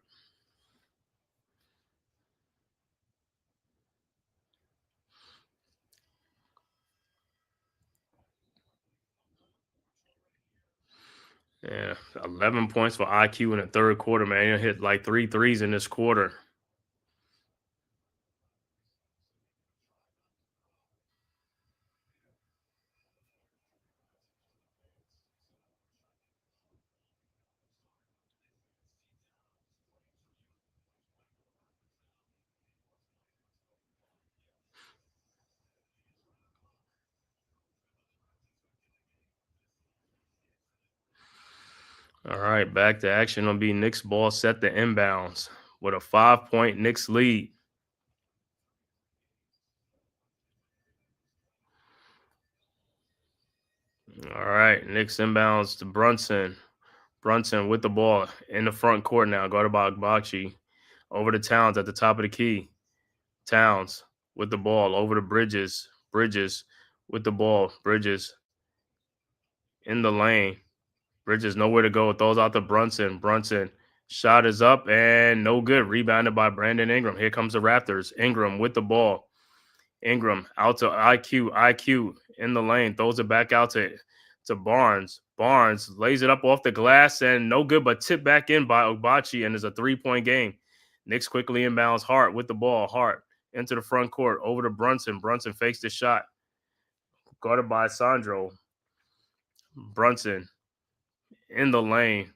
Yeah, 11 points for IQ in the third quarter, man. He hit like 3 threes in this quarter. All right, back to action. It'll be Knicks ball set to inbounds with a 5-point Knicks lead. All right, Knicks inbounds to Brunson. Brunson with the ball in the front court now, guarded by Agbachi. Over to Towns at the top of the key. Towns with the ball over to Bridges. Bridges with the ball. Bridges in the lane. Bridges nowhere to go. Throws out to Brunson. Brunson shot is up and no good. Rebounded by Brandon Ingram. Here comes the Raptors. Ingram with the ball. Ingram out to IQ. IQ in the lane. Throws it back out to Barnes. Barnes lays it up off the glass and no good, but tipped back in by Ogbachi, and it's a 3-point game. Knicks quickly inbounds. Hart with the ball. Hart into the front court. Over to Brunson. Brunson fakes the shot. Guarded by Sandro. Brunson in the lane.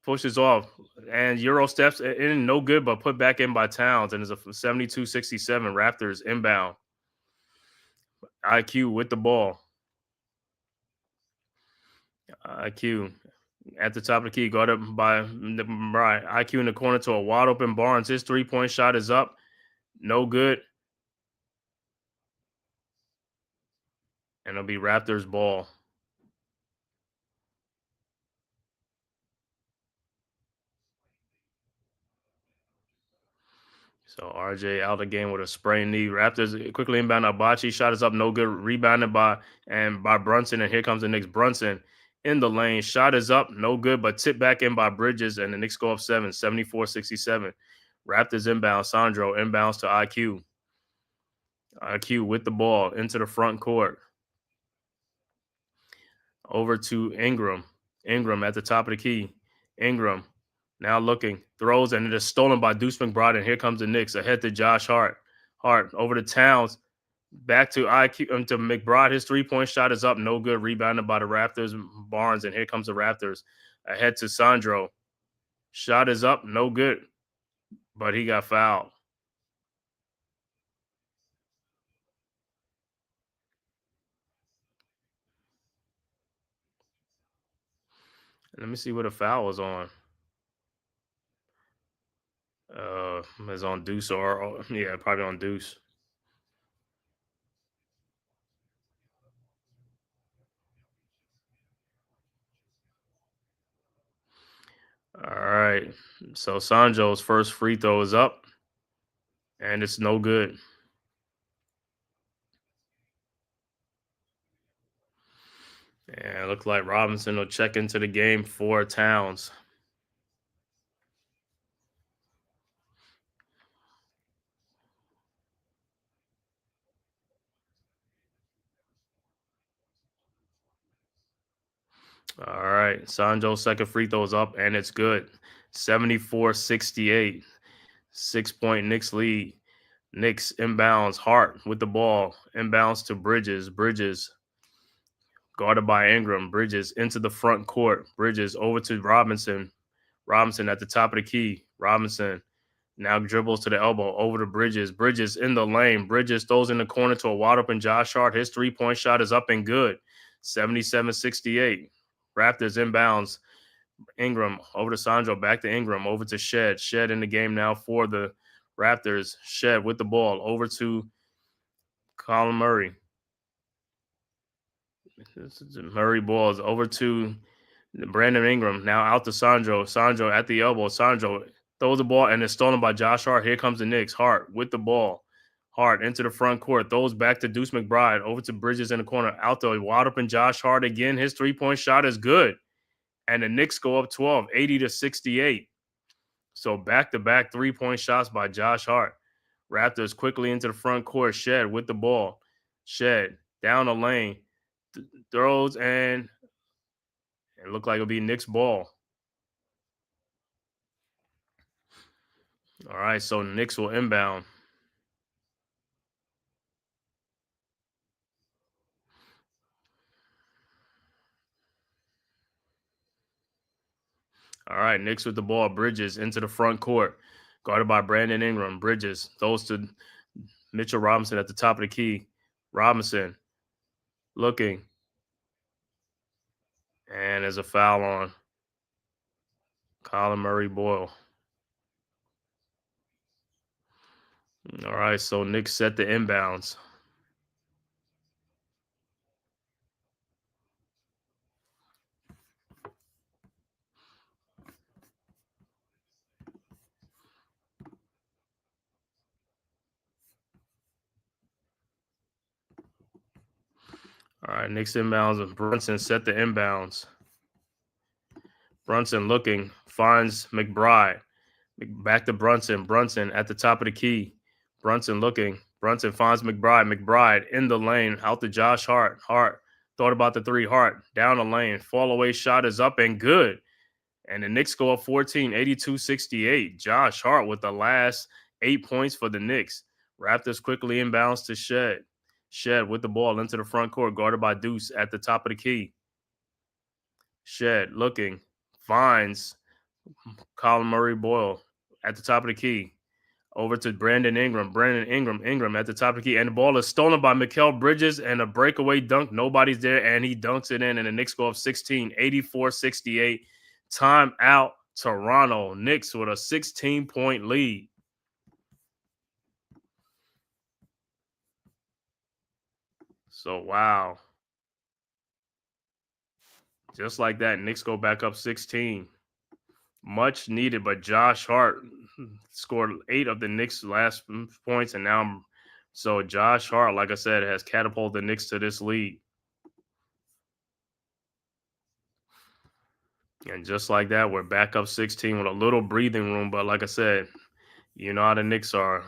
Pushes off. And Euro steps in. No good, but put back in by Towns. And it's a 72-67 Raptors inbound. IQ with the ball. IQ at the top of the key, guarded by IQ in the corner to a wide open Barnes. His 3-point shot is up. No good. And it'll be Raptors ball. So RJ out of the game with a sprained knee. Raptors quickly inbound. Abachi shot is up, no good. Rebounded by Brunson, and here comes the Knicks. Brunson in the lane. Shot is up, no good, but tipped back in by Bridges, and the Knicks go up 7, 74-67. Raptors inbound. Sandro inbounds to IQ. IQ with the ball into the front court. Over to Ingram. Ingram at the top of the key. Ingram now looking, throws, and it is stolen by Deuce McBride. And here comes the Knicks ahead to Josh Hart. Hart over to Towns. Back to IQ to McBride. His 3-point shot is up, no good. Rebounded by the Raptors. Barnes, and here comes the Raptors ahead to Sandro. Shot is up, no good, but he got fouled. Let me see what the foul was on. It's on Deuce or yeah, probably on Deuce. All right. So Sanjo's first free throw is up, and it's no good. And it looks like Robinson will check into the game for Towns. All right. Sanjo's second free throw is up, and it's good. 74-68. 6-point Knicks lead. Knicks inbounds. Hart with the ball. Inbounds to Bridges. Bridges guarded by Ingram. Bridges into the front court. Bridges over to Robinson. Robinson at the top of the key. Robinson now dribbles to the elbow, over to Bridges. Bridges in the lane. Bridges throws in the corner to a wide open Josh Hart. His three-point shot is up and good. 77-68. Raptors inbounds. Ingram over to Sandro. Back to Ingram. Over to Shed. Shed in the game now for the Raptors. Shed with the ball. Over to Colin Murray. Murray balls over to Brandon Ingram. Now out to Sandro. Sandro at the elbow. Sandro throws the ball and is stolen by Josh Hart. Here comes the Knicks. Hart with the ball. Hart into the front court. Throws back to Deuce McBride. Over to Bridges in the corner. Out to wide open Josh Hart again. His three-point shot is good. And the Knicks go up 12, 80-68. So back-to-back three-point shots by Josh Hart. Raptors quickly into the front court. Shed with the ball. Shed down the lane. Throws and it looked like it'll be Knicks ball. All right, so Knicks will inbound. All right, Knicks with the ball. Bridges into the front court. Guarded by Brandon Ingram. Bridges throws to Mitchell Robinson at the top of the key. Robinson looking. And there's a foul on Colin Murray Boyle. All right, so Knicks set the inbounds. All right, Knicks inbounds and Brunson set the inbounds. Brunson looking, finds McBride. Back to Brunson. Brunson at the top of the key. Brunson looking. Brunson finds McBride. McBride in the lane. Out to Josh Hart. Hart thought about the three. Hart down the lane. Fall away shot is up and good. And the Knicks go up 14, 82-68. Josh Hart with the last 8 points for the Knicks. Raptors quickly inbounds to Shed. Shed with the ball into the front court, guarded by Deuce at the top of the key. Shed looking, finds Colin Murray Boyle at the top of the key. Over to Brandon Ingram. Ingram at the top of the key. And the ball is stolen by Mikal Bridges and a breakaway dunk. Nobody's there, and he dunks it in, and the Knicks go up 16, 84-68. Time out, Toronto. Knicks with a 16-point lead. So, wow. Just like that, Knicks go back up 16. Much needed, but Josh Hart scored 8 of the Knicks' last points, and now so Josh Hart, like I said, has catapulted the Knicks to this lead. And just like that, we're back up 16 with a little breathing room. But like I said, you know how the Knicks are.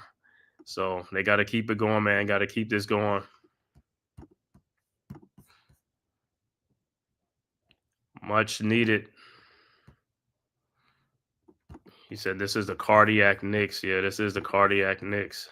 So they got to keep it going, man. Got to keep this going. Much needed. He said this is the cardiac Knicks. Yeah, this is the cardiac Knicks.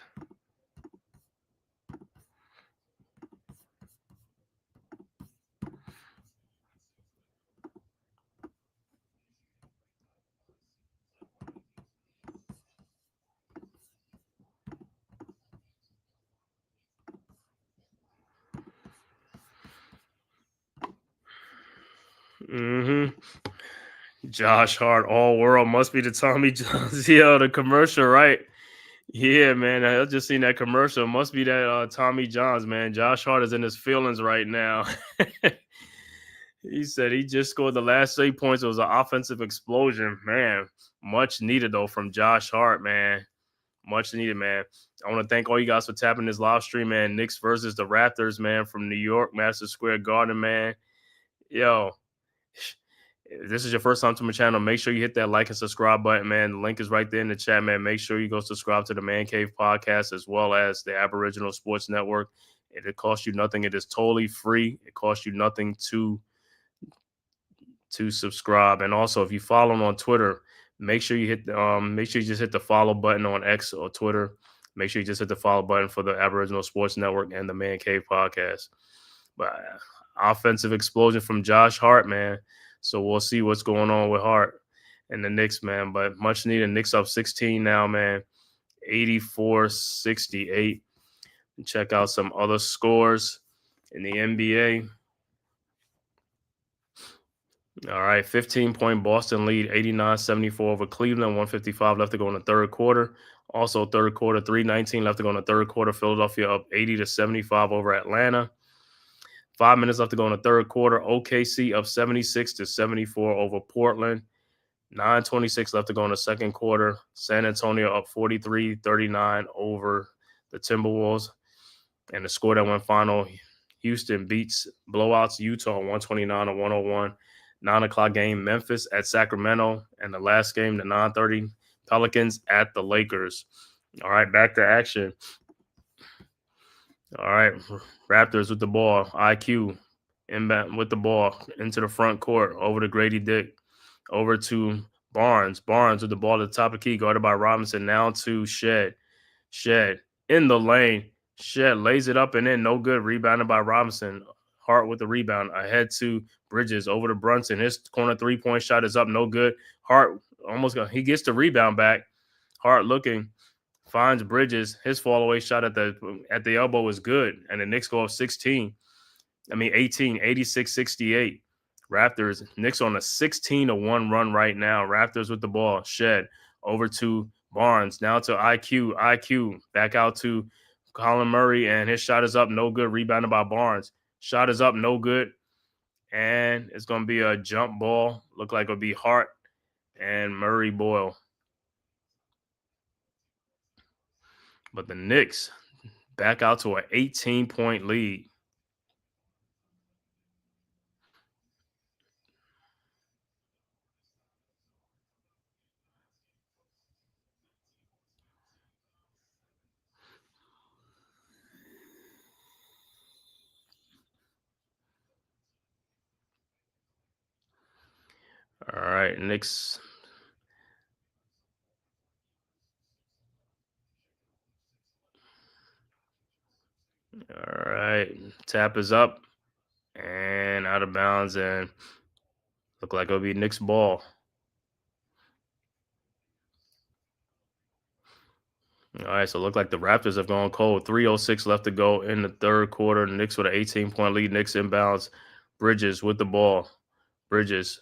Josh Hart, all world must be the Tommy Johns. Yeah, the commercial, right? Yeah, man. I just seen that commercial. Must be that Tommy Johns, man. Josh Hart is in his feelings right now. He said he just scored the last 8 points. It was an offensive explosion, man. Much needed, though, from Josh Hart, man. Much needed, man. I want to thank all you guys for tapping this live stream, man. Knicks versus the Raptors, man, from New York, Madison Square Garden, man. Yo, if this is your first time to my channel, make sure you hit that like and subscribe button, man. The link is right there in the chat, man. Make sure you go subscribe to the Man Cave podcast as well as the Aboriginal Sports Network. It costs you nothing. It is totally free. It costs you nothing to subscribe. And also, if you follow them on Twitter, make sure you just hit the follow button on X or Twitter. Make sure you just hit the follow button for the Aboriginal Sports Network and the Man Cave podcast. But offensive explosion from Josh Hart, man. So we'll see what's going on with Hart. and the Knicks, man. But much needed. Knicks up 16 now, man. 84-68. Check out some other scores in the NBA. All right, 15-point Boston lead, 89-74 over Cleveland, 155 left to go in the third quarter. Also, third quarter, 3:19 left to go in the third quarter. Philadelphia up 80-75 over Atlanta. 5 minutes left to go in the third quarter. OKC up 76-74 over Portland. 9:26 left to go in the second quarter. San Antonio up 43-39 over the Timberwolves. And the score that went final, Houston blowouts Utah 129-101. 9 o'clock game, Memphis at Sacramento. And the last game, the 9:30, Pelicans at the Lakers. All right, back to action. All right, Raptors with the ball. IQ inbound with the ball into the front court, over to Grady Dick, over to Barnes. Barnes with the ball at the top of the key, guarded by Robinson. Now to Shed. Shed in the lane. Shed lays it up and in. No good. Rebounded by Robinson. Hart with the rebound. Ahead to Bridges. Over to Brunson. His corner three-point shot is up. No good. Hart he gets the rebound back. Hart looking. Finds Bridges. His fall-away shot at the elbow is good. And the Knicks go up 18, 86-68. Raptors, Knicks on a 16-1 run right now. Raptors with the ball. Shed over to Barnes. Now to IQ. IQ back out to Colin Murray, and his shot is up. No good. Rebounded by Barnes. Shot is up. No good. And it's going to be a jump ball. Look like it'll be Hart and Murray Boyle. But the Knicks back out to an 18-point lead. All right, Knicks. All right, tap is up and out of bounds, and look like it'll be Knicks ball. All right, so it look like the Raptors have gone cold. 3:06 left to go in the third quarter. The Knicks with an 18-point lead. Knicks inbounds. Bridges with the ball. Bridges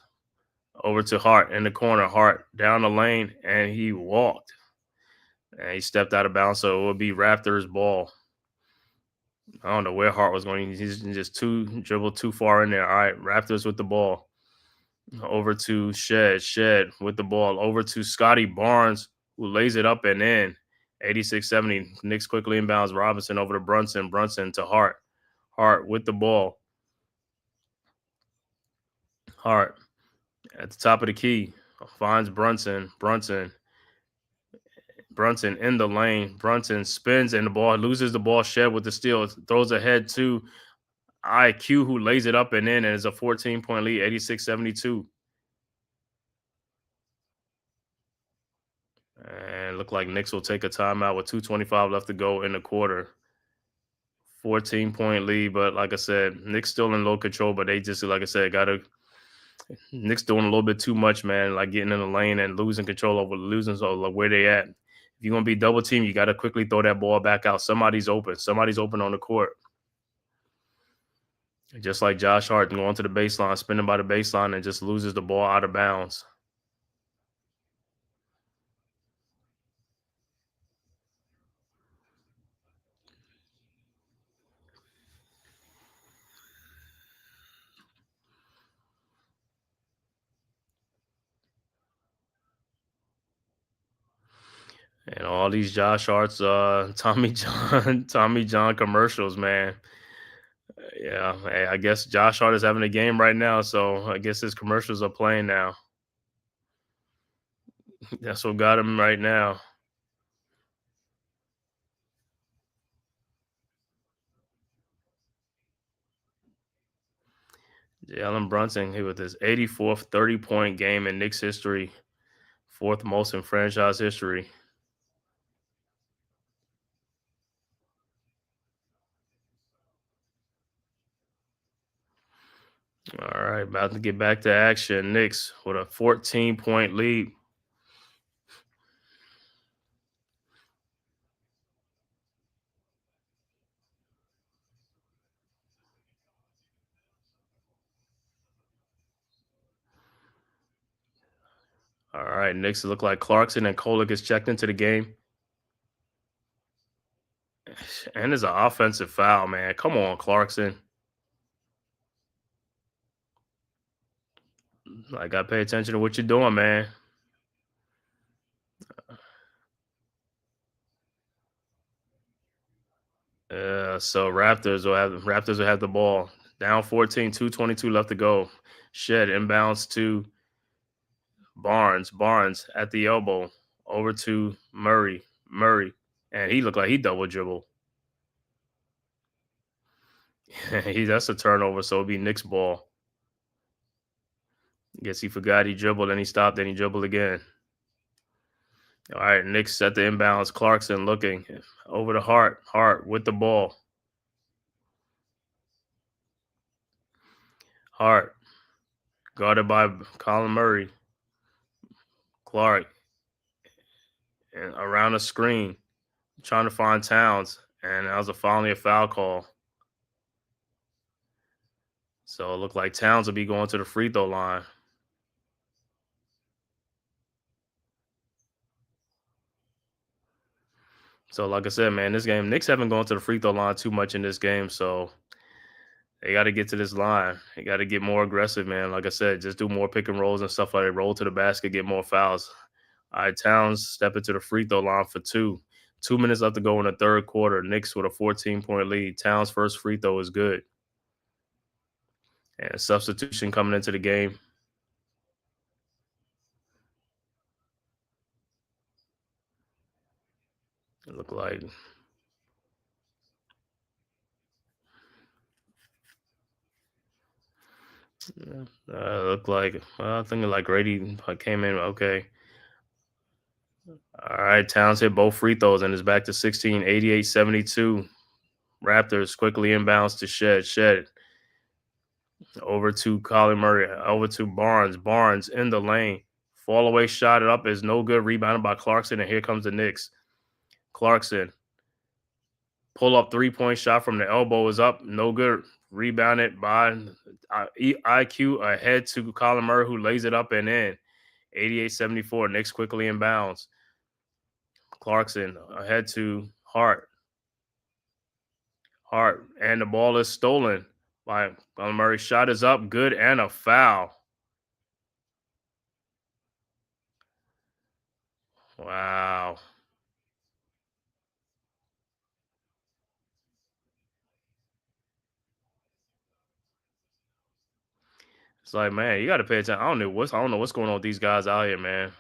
over to Hart in the corner. Hart down the lane, and he walked. And he stepped out of bounds, so it will be Raptors ball. I don't know where Hart was going. He's just dribbled too far in there. All right, Raptors with the ball. Over to Shed. Shed with the ball. Over to Scotty Barnes, who lays it up and in. 86-70. Knicks quickly inbounds. Robinson over to Brunson. Brunson to Hart. Hart with the ball. Hart at the top of the key. Finds Brunson. Brunson in the lane. Brunson spins and the ball loses the ball. Shed with the steal. Throws ahead to IQ, who lays it up and in, and it's a 14-point lead, 86-72. And look like Knicks will take a timeout with 2:25 left to go in the quarter. 14-point lead, but like I said, Knicks still in low control, but they just, like I said, Knicks doing a little bit too much, man, like getting in the lane and losing so like where they at. If you're going to be double teamed, you got to quickly throw that ball back out. Somebody's open on the court. Just like Josh Hart going to the baseline, spinning by the baseline, and just loses the ball out of bounds. And all these Josh Hart's Tommy John commercials, man. Yeah, hey, I guess Josh Hart is having a game right now, so I guess his commercials are playing now. That's what got him right now. Jalen Brunson, he with his 84th 30-point game in Knicks history, fourth most in franchise history. All right, about to get back to action. Knicks with a 14-point lead. All right, Knicks look like Clarkson and Kolek is checked into the game. And it's an offensive foul, man. Come on, Clarkson. I got to pay attention to what you're doing, man. So Raptors will have the ball. Down 14, 2:22 left to go. Shed inbounds to Barnes. Barnes at the elbow. Over to Murray. Murray. And he looked like he double dribbled. That's a turnover, so it'll be Knicks ball. Guess he forgot he dribbled, and he stopped, and he dribbled again. All right, Knicks set the inbounds. Clarkson looking over to Hart. Hart with the ball. Hart guarded by Colin Murray. Clark and around the screen, trying to find Towns, and that was finally a foul call. So it looked like Towns will be going to the free throw line. So like I said, man, this game, Knicks haven't gone to the free throw line too much in this game, so they got to get to this line. They got to get more aggressive, man. Like I said, just do more pick and rolls and stuff like that. Roll to the basket, get more fouls. All right, Towns step into the free throw line for 2. 2 minutes left to go in the third quarter. Knicks with a 14-point lead. Towns' first free throw is good. And substitution coming into the game. It looked like I think like Grady came in okay. All right, Towns hit both free throws and is back to 16, 88-72. Raptors quickly inbounds to Shed. Shed over to Colin Murray, over to Barnes. Barnes in the lane. Fall away shot it up is no good. Rebounded by Clarkson, and here comes the Knicks. Clarkson. Pull up 3-point shot from the elbow is up. No good. Rebounded by IQ ahead to Colin Murray, who lays it up and in. 88-74. Knicks quickly inbounds. Clarkson ahead to Hart. Hart. And the ball is stolen by Colin Murray. Shot is up. Good and a foul. Wow. It's like, man, you got to pay attention. I don't know what's going on with these guys out here, man.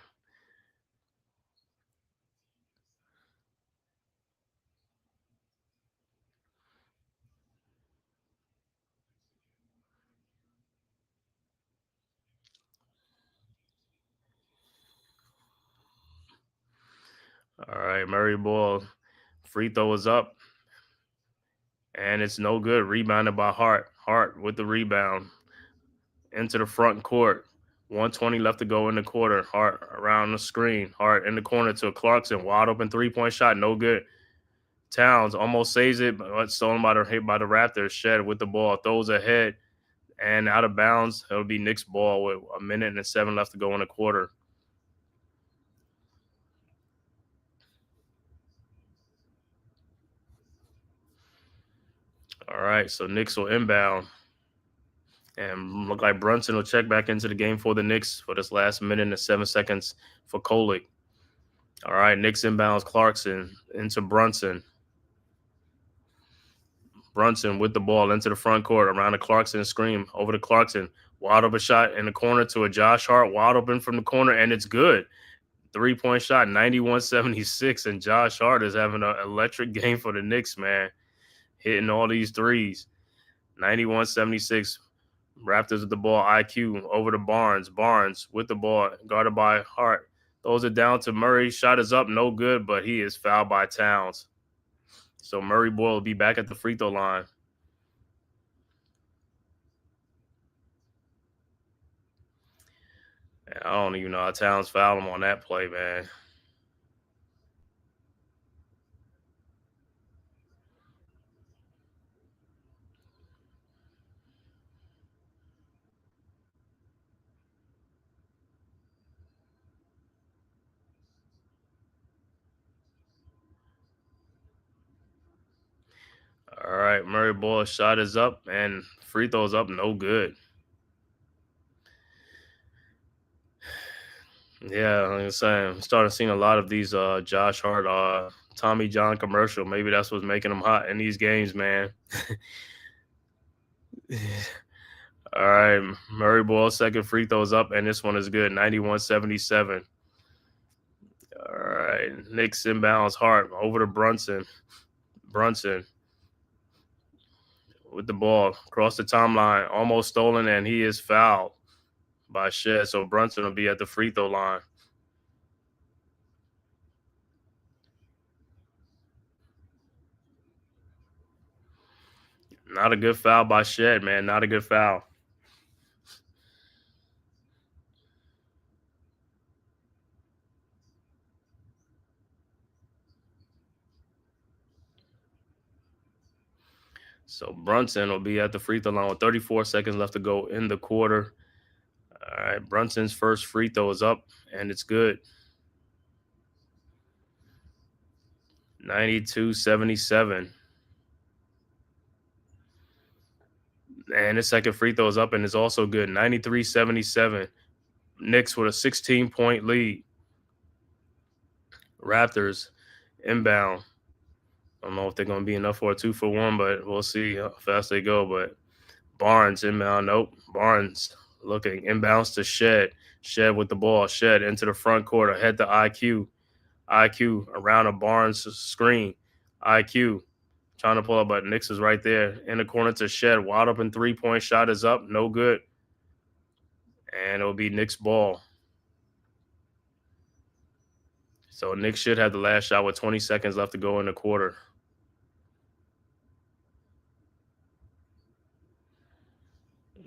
All right, Murray ball. Free throw is up. And it's no good. Rebounded by Hart. Hart with the rebound. Into the front court. 1:20 left to go in the quarter. Hart around the screen. Hart in the corner to Clarkson. Wide open 3-point shot. No good. Towns almost saves it, but stolen by the Raptors. Shed with the ball. Throws ahead and out of bounds. It'll be Knicks ball with 1:07 left to go in the quarter. All right, so Knicks will inbound. And look like Brunson will check back into the game for the Knicks for this last minute and 7 seconds for Kolek. All right, Knicks inbounds Clarkson into Brunson. Brunson with the ball into the front court around the Clarkson screen. Over to Clarkson. Wide open shot in the corner to a Josh Hart. Wide open from the corner, and it's good. 3-point shot, 91-76. And Josh Hart is having an electric game for the Knicks, man. Hitting all these threes. 91-76. Raptors with the ball. IQ over to Barnes. Barnes with the ball, guarded by Hart. Throws it down to Murray. Shot is up, no good, but he is fouled by Towns. So Murray Boyle will be back at the free throw line. I don't even know how Towns fouled him on that play, man. All right, Murray Ball's shot is up and free throws up, no good. Yeah, like I'm saying, I'm starting seeing a lot of these Josh Hart, Tommy John commercial. Maybe that's what's making him hot in these games, man. All right, Murray Ball's second free throws up, and this one is good, 91-77. All right, Knicks inbounds Hart over to Brunson. Brunson with the ball across the timeline, almost stolen, and he is fouled by Shed. So Brunson will be at the free throw line. Not a good foul by Shed, man. Not a good foul. So Brunson will be at the free throw line with 34 seconds left to go in the quarter. All right, Brunson's first free throw is up, and it's good. 92-77. And his second free throw is up, and it's also good. 93-77. Knicks with a 16-point lead. Raptors inbound. I don't know if they're going to be enough for a 2-for-1, but we'll see how fast they go. But Barnes inbound. Nope. Barnes looking inbounds to Shed. Shed with the ball. Shed into the front court ahead to IQ. IQ around a Barnes screen. IQ trying to pull up, but Knicks is right there in the corner to Shed. Wide open 3-point shot is up. No good. And it'll be Knicks ball. So Knicks should have the last shot with 20 seconds left to go in the quarter.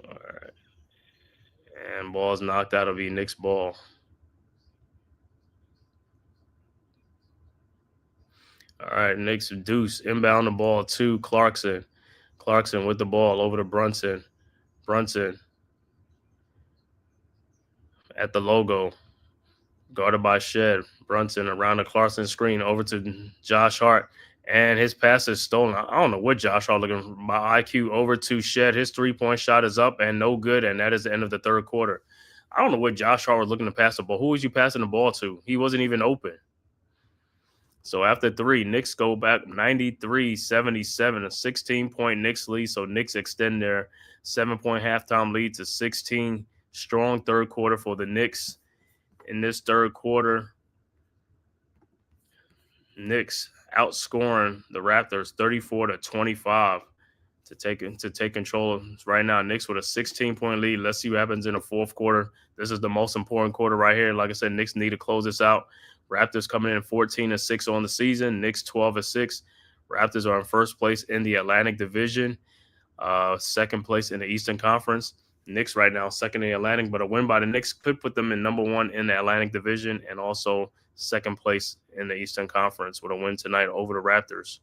All right. And ball's knocked out. It'll be Knicks ball. All right, Knicks Deuce inbound the ball to Clarkson. Clarkson with the ball over to Brunson. Brunson at the logo. Guarded by Shed. Brunson around the Clarkson screen over to Josh Hart. And his pass is stolen. I don't know what Josh Hart looking by IQ over to Shed. His 3-point shot is up and no good. And that is the end of the third quarter. I don't know what Josh Hart was looking to pass the ball. Who was you passing the ball to? He wasn't even open. So after 3, Knicks go back 93-77, a 16-point Knicks lead. So Knicks extend their 7-point halftime lead to 16. Strong third quarter for the Knicks. In this third quarter, Knicks outscoring the Raptors 34-25 to take control of right now. Knicks with a 16-point lead. Let's see what happens in the fourth quarter. This is the most important quarter right here. Like I said, Knicks need to close this out. Raptors coming in 14-6 on the season. Knicks 12-6. Raptors are in first place in the Atlantic Division, second place in the Eastern Conference. Knicks right now second in the Atlantic, but a win by the Knicks could put them in number 1 in the Atlantic Division and also second place in the Eastern Conference with a win tonight over the Raptors.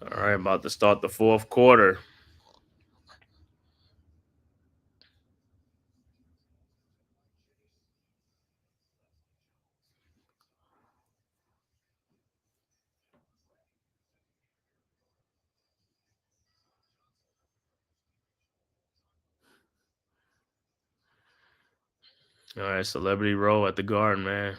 All right, about to start the fourth quarter. All right, Celebrity Row at the Garden, man.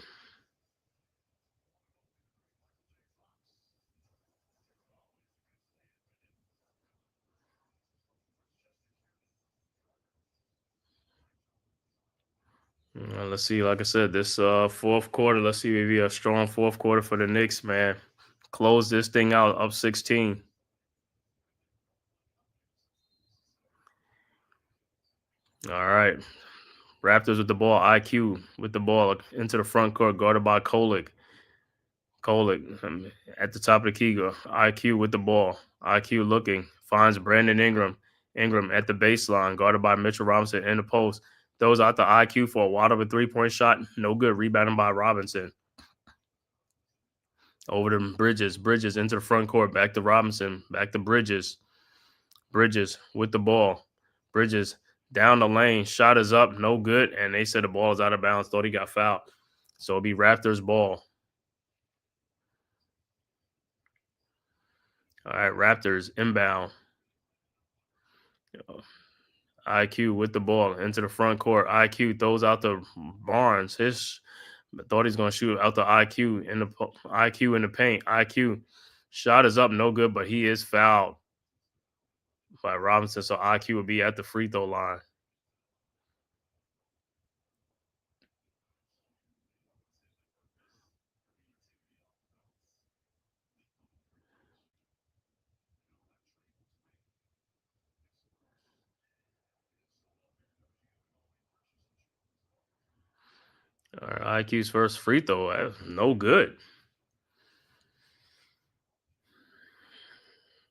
Let's see. Like I said, this fourth quarter. Let's see maybe a strong fourth quarter for the Knicks, man. Close this thing out up 16. All right, Raptors with the ball. IQ with the ball into the front court, guarded by Kolek. At the top of the key. IQ with the ball. IQ looking finds Brandon Ingram. Ingram at the baseline, guarded by Mitchell Robinson in the post. Throws out the IQ for a wide open 3-point shot. No good. Rebounded by Robinson. Over to Bridges. Bridges into the front court. Back to Robinson. Back to Bridges. Bridges with the ball. Bridges down the lane. Shot is up. No good. And they said the ball is out of bounds. Thought he got fouled. So it'll be Raptors ball. All right, Raptors inbound. IQ with the ball into the front court. IQ throws out the Barnes. Thought he's going to shoot out the IQ in the paint. IQ shot is up, no good, but he is fouled by Robinson. So IQ will be at the free throw line. All right, IQ's first free throw, no good.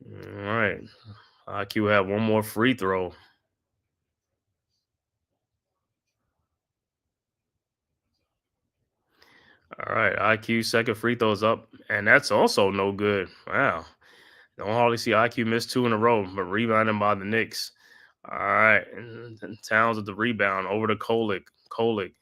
All right, IQ had one more free throw. All right, IQ second free throws up, and that's also no good. Wow. Don't hardly see IQ miss two in a row, but rebounding by the Knicks. All right, and Towns with the rebound over to Kolek. Kolek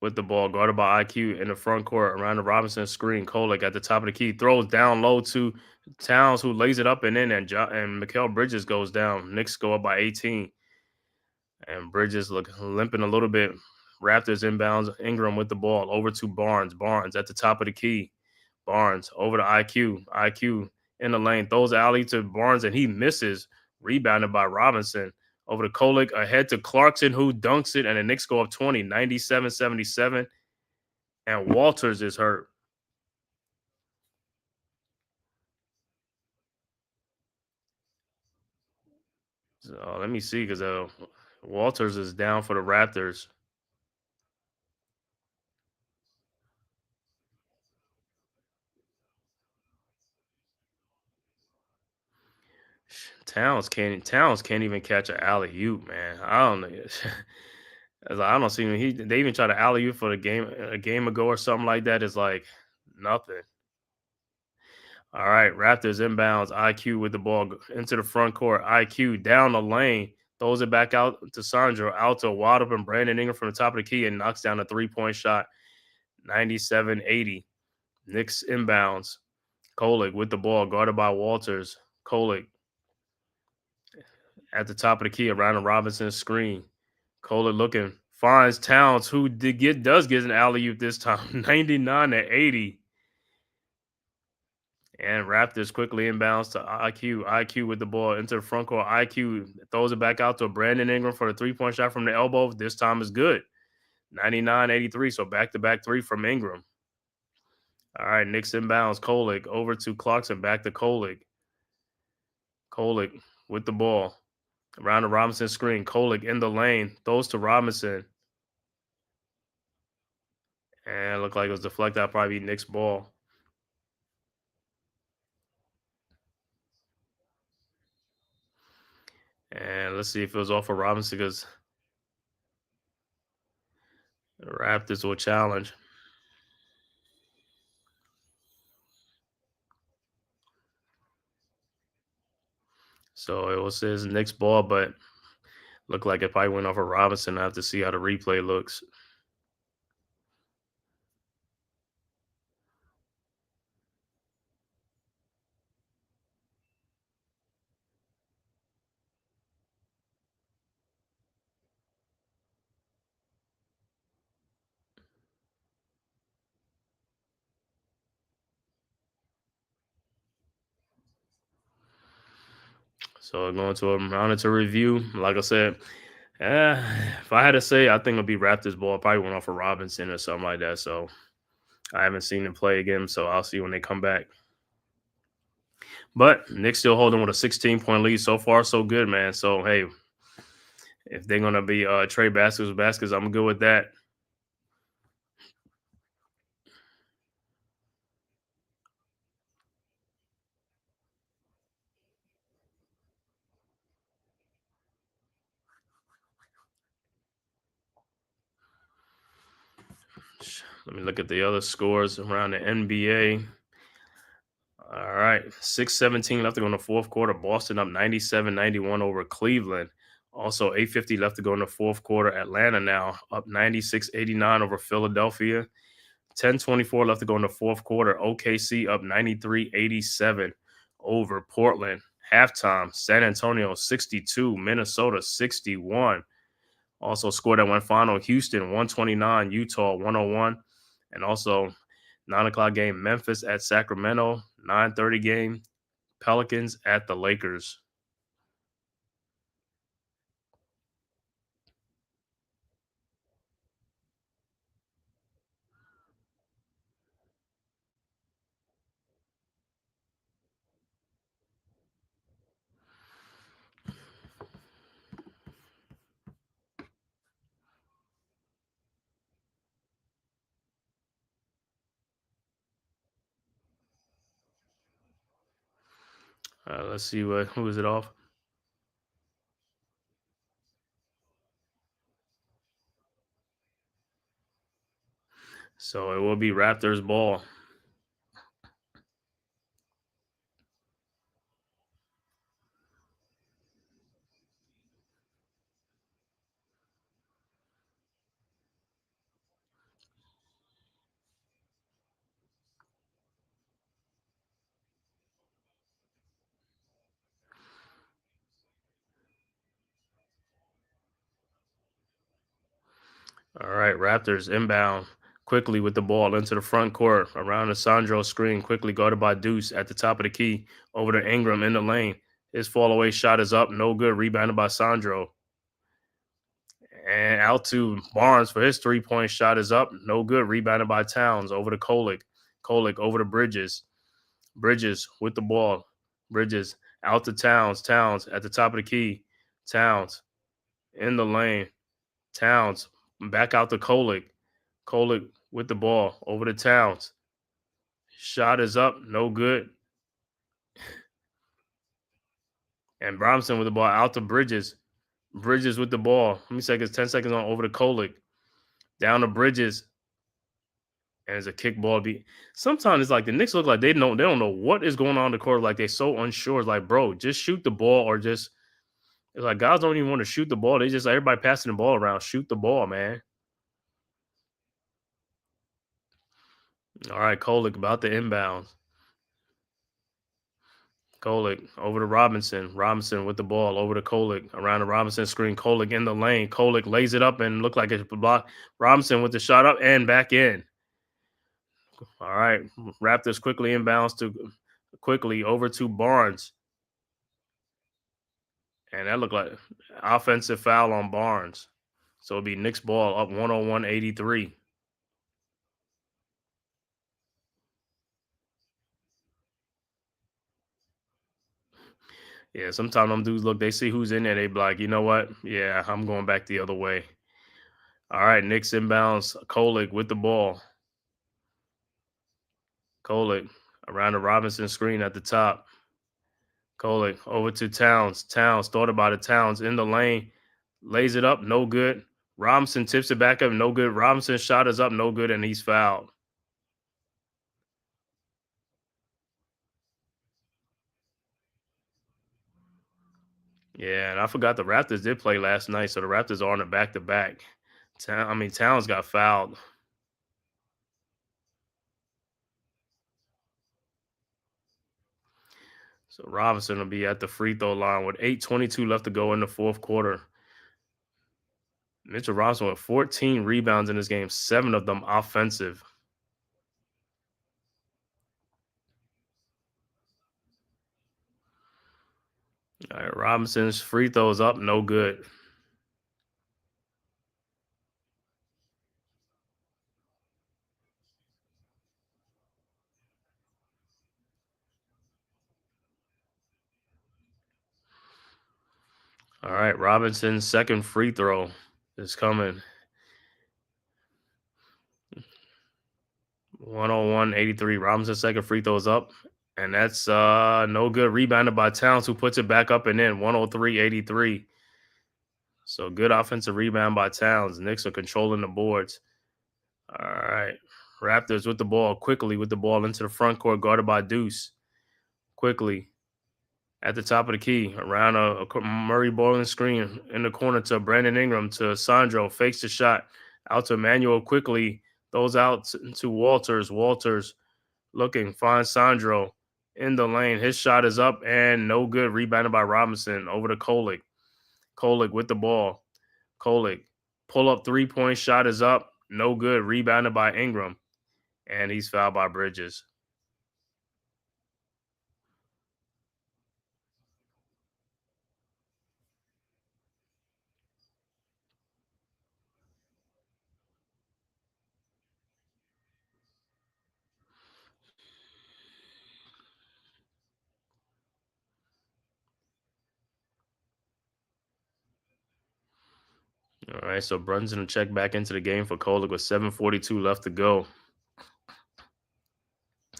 with the ball, guarded by IQ in the front court around the Robinson screen. Kolek at the top of the key, throws down low to Towns, who lays it up and in, and Mikal Bridges goes down. Knicks go up by 18, and Bridges look limping a little bit. Raptors inbounds. Ingram with the ball over to Barnes. Barnes at the top of the key. Barnes over to IQ. IQ in the lane, throws alley to Barnes, and he misses. Rebounded by Robinson. Over to Kolek, ahead to Clarkson, who dunks it, and the Knicks go up 20, 97-77. And Walters is hurt. So let me see, because Walters is down for the Raptors. Towns can't even catch an alley oop, man. I don't know. I don't see him. They even tried to alley oop for a game ago or something like that. It's like nothing. All right, Raptors inbounds. IQ with the ball into the front court. IQ down the lane, throws it back out to Sandro, out to wide open Brandon Ingram from the top of the key, and knocks down a 3-point shot. 97-80. Knicks inbounds. Kolek with the ball, guarded by Walters. Kolek at the top of the key around the Robinson screen. Kolek looking, finds Towns, who does get an alley oop this time. 99-80. And Raptors quickly inbounds to IQ. IQ with the ball into the front court. IQ throws it back out to Brandon Ingram for the 3-point shot from the elbow. This time is good. 99-83. So back-to-back three from Ingram. All right, Knicks inbounds. Kolek over to Clarkson. Back to Kolek. Kolek with the ball. Around the Robinson screen. Kolek in the lane. Throws to Robinson. And it looked like it was deflected. That'll probably be Knicks ball. And let's see if it was off of Robinson, because the Raptors will challenge. So it was his Knicks ball, but looked like it probably went off of Robinson. I have to see how the replay looks. So going to a monitor review. Like I said, if I had to say, I think it'll be Raptors ball. Probably went off of Robinson or something like that. So I haven't seen him play again. So I'll see when they come back. But Knicks still holding with a 16-point lead. So far, so good, man. So hey, if they're gonna be trade baskets, I'm good with that. Let me look at the other scores around the NBA. All right, 6:17 left to go in the fourth quarter. Boston up 97-91 over Cleveland. Also, 8:50 left to go in the fourth quarter. Atlanta now up 96-89 over Philadelphia. 10:24 left to go in the fourth quarter. OKC up 93-87 over Portland. Halftime, San Antonio 62, Minnesota 61. Also scored at one final, Houston 129, Utah 101. And also 9 o'clock game, Memphis at Sacramento. 9:30 game, Pelicans at the Lakers. Let's see who is it off. So it will be Raptors ball. All right, Raptors inbound quickly with the ball into the front court around the Sandro screen, quickly guarded by Deuce at the top of the key over to Ingram in the lane. His fall away shot is up, no good, rebounded by Sandro. And out to Barnes for his 3-point shot is up, no good, rebounded by Towns over to Kolick. Kolick over to Bridges. Bridges with the ball. Bridges out to Towns. Towns at the top of the key. Towns in the lane. Towns back out to Kolick. Kolick with the ball over to Towns. Shot is up, no good. And Bromson with the ball out to Bridges. Bridges with the ball. How many seconds? 10 seconds on over to Kolick. Down to Bridges. And it's a kick ball. Sometimes it's like the Knicks look like they don't know what is going on in the court. Like they're so unsure. It's like, bro, just shoot the ball or just it's like guys don't even want to shoot the ball. They just everybody passing the ball around. Shoot the ball, man. All right, Kolick about the inbounds. Kolick over to Robinson. Robinson with the ball over to Kolick. Around the Robinson screen. Kolick in the lane. Kolick lays it up and looked like it's blocked. Robinson with the shot up and back in. All right. Raptors quickly inbounds to quickly over to Barnes. And that looked like offensive foul on Barnes. So it'll be Knicks ball up 101-83. Yeah, sometimes them dudes look, they see who's in there, they be like, you know what? Yeah, I'm going back the other way. All right, Knicks inbounds. Kolick with the ball. Kolick around the Robinson screen at the top. Kolick over to Towns. Towns thought about it. Towns in the lane. Lays it up. No good. Robinson tips it back up. No good. Robinson's shot is up. No good. And he's fouled. Yeah, and I forgot the Raptors did play last night, so the Raptors are on a back-to-back. Towns got fouled. So Robinson will be at the free throw line with 8:22 left to go in the fourth quarter. Mitchell Robinson with 14 rebounds in this game, 7 of them offensive. All right, Robinson's free throws up, no good. All right, Robinson's second free throw is coming. 101-83. Robinson's second free throws up, and that's no good. Rebounded by Towns, who puts it back up and in. 103-83. So good offensive rebound by Towns. Knicks are controlling the boards. All right. Raptors with the ball, quickly with the ball into the front court, guarded by Deuce. Quickly at the top of the key, around a Murray bowling screen in the corner to Brandon Ingram, to Sandro, fakes the shot, out to Emmanuel quickly, throws out to Walters. Walters looking, finds Sandro in the lane. His shot is up and no good. Rebounded by Robinson over to Kolek. Kolek with the ball. Kolek, pull up 3-point shot is up. No good. Rebounded by Ingram. And he's fouled by Bridges. All right, so Brunson will check back into the game for Kolek with 7:42 left to go.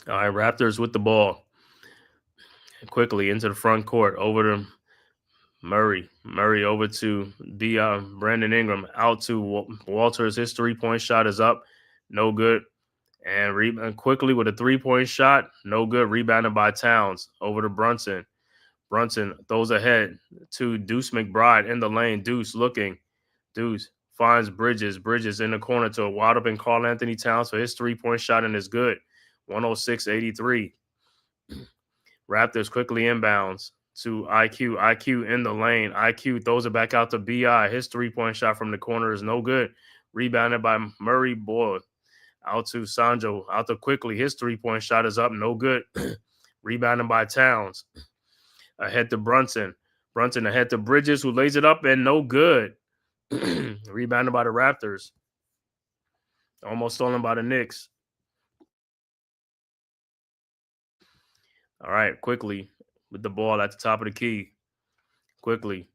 All right, Raptors with the ball. Quickly into the front court, over to Murray. Murray over to Brandon Ingram. Out to Walters. His 3-point shot is up. No good. And quickly with a 3-point shot. No good. Rebounded by Towns. Over to Brunson. Brunson throws ahead to Deuce McBride in the lane. Deuce looking. Deuce finds Bridges. Bridges in the corner to a wide open Karl Anthony Towns for his 3-point shot and is good. 106-83. Raptors quickly inbounds to IQ. IQ in the lane. IQ throws it back out to BI. His 3-point shot from the corner is no good. Rebounded by Murray Boyd. Out to Sandro. Out to quickly. His 3-point shot is up. No good. Rebounded by Towns. Ahead to Brunson. Brunson ahead to Bridges, who lays it up and no good. Rebounded by the Raptors. Almost stolen by the Knicks. All right, quickly with the ball at the top of the key. Quickly.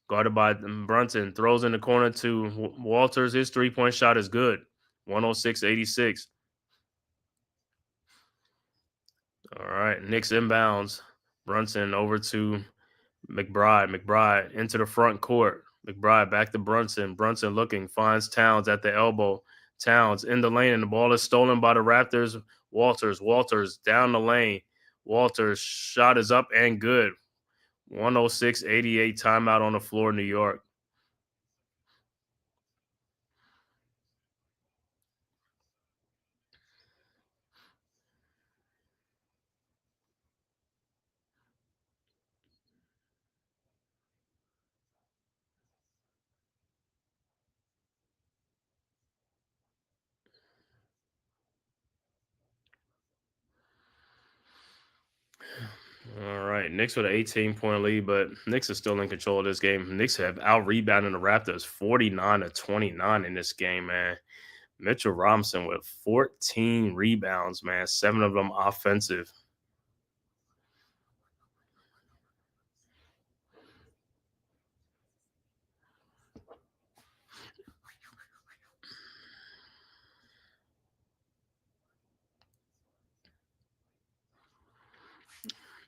Guarded by Brunson. Throws in the corner to Walters. His 3-point shot is good. 106-86. All right, Knicks inbounds. Brunson over to McBride. McBride into the front court. McBride back to Brunson. Brunson looking, finds Towns at the elbow. Towns in the lane, and the ball is stolen by the Raptors. Walters down the lane. Walters' shot is up and good. 106-88, timeout on the floor, New York. All right, Knicks with an 18-point lead, but Knicks is still in control of this game. Knicks have out-rebounded the Raptors 49-29 in this game, man. Mitchell Robinson with 14 rebounds, man, 7 of them offensive.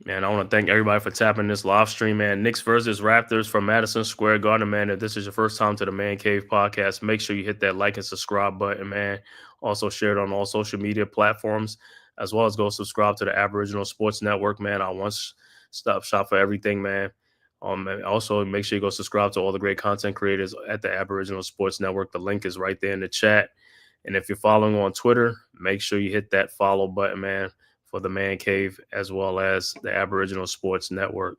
Man, I want to thank everybody for tapping this live stream, man. Knicks versus Raptors from Madison Square Garden, man. If this is your first time to the Man Cave podcast, make sure you hit that like and subscribe button, man. Also share it on all social media platforms, as well as go subscribe to the Aboriginal Sports Network, man. Our one-stop shop for everything, man. Also, make sure you go subscribe to all the great content creators at the Aboriginal Sports Network. The link is right there in the chat. And if you're following on Twitter, make sure you hit that follow button, man, for the Man Cave as well as the Aboriginal Sports Network.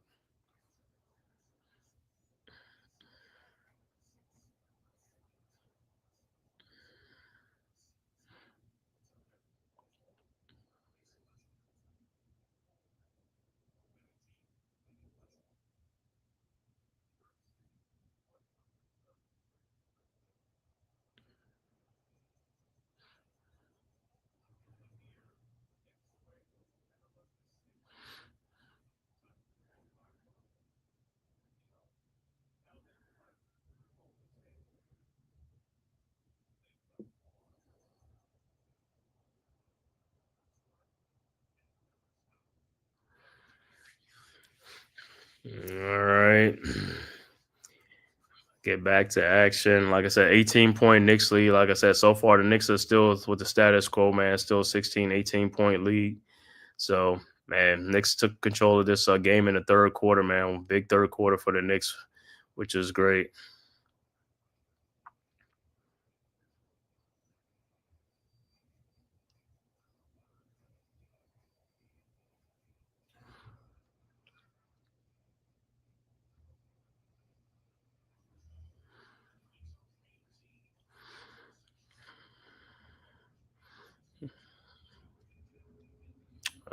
All right. Get back to action. Like I said, 18-point Knicks lead. Like I said, so far the Knicks are still with the status quo, man. Still 16, 18-point lead. So, man, Knicks took control of this game in the third quarter, man. Big third quarter for the Knicks, which is great.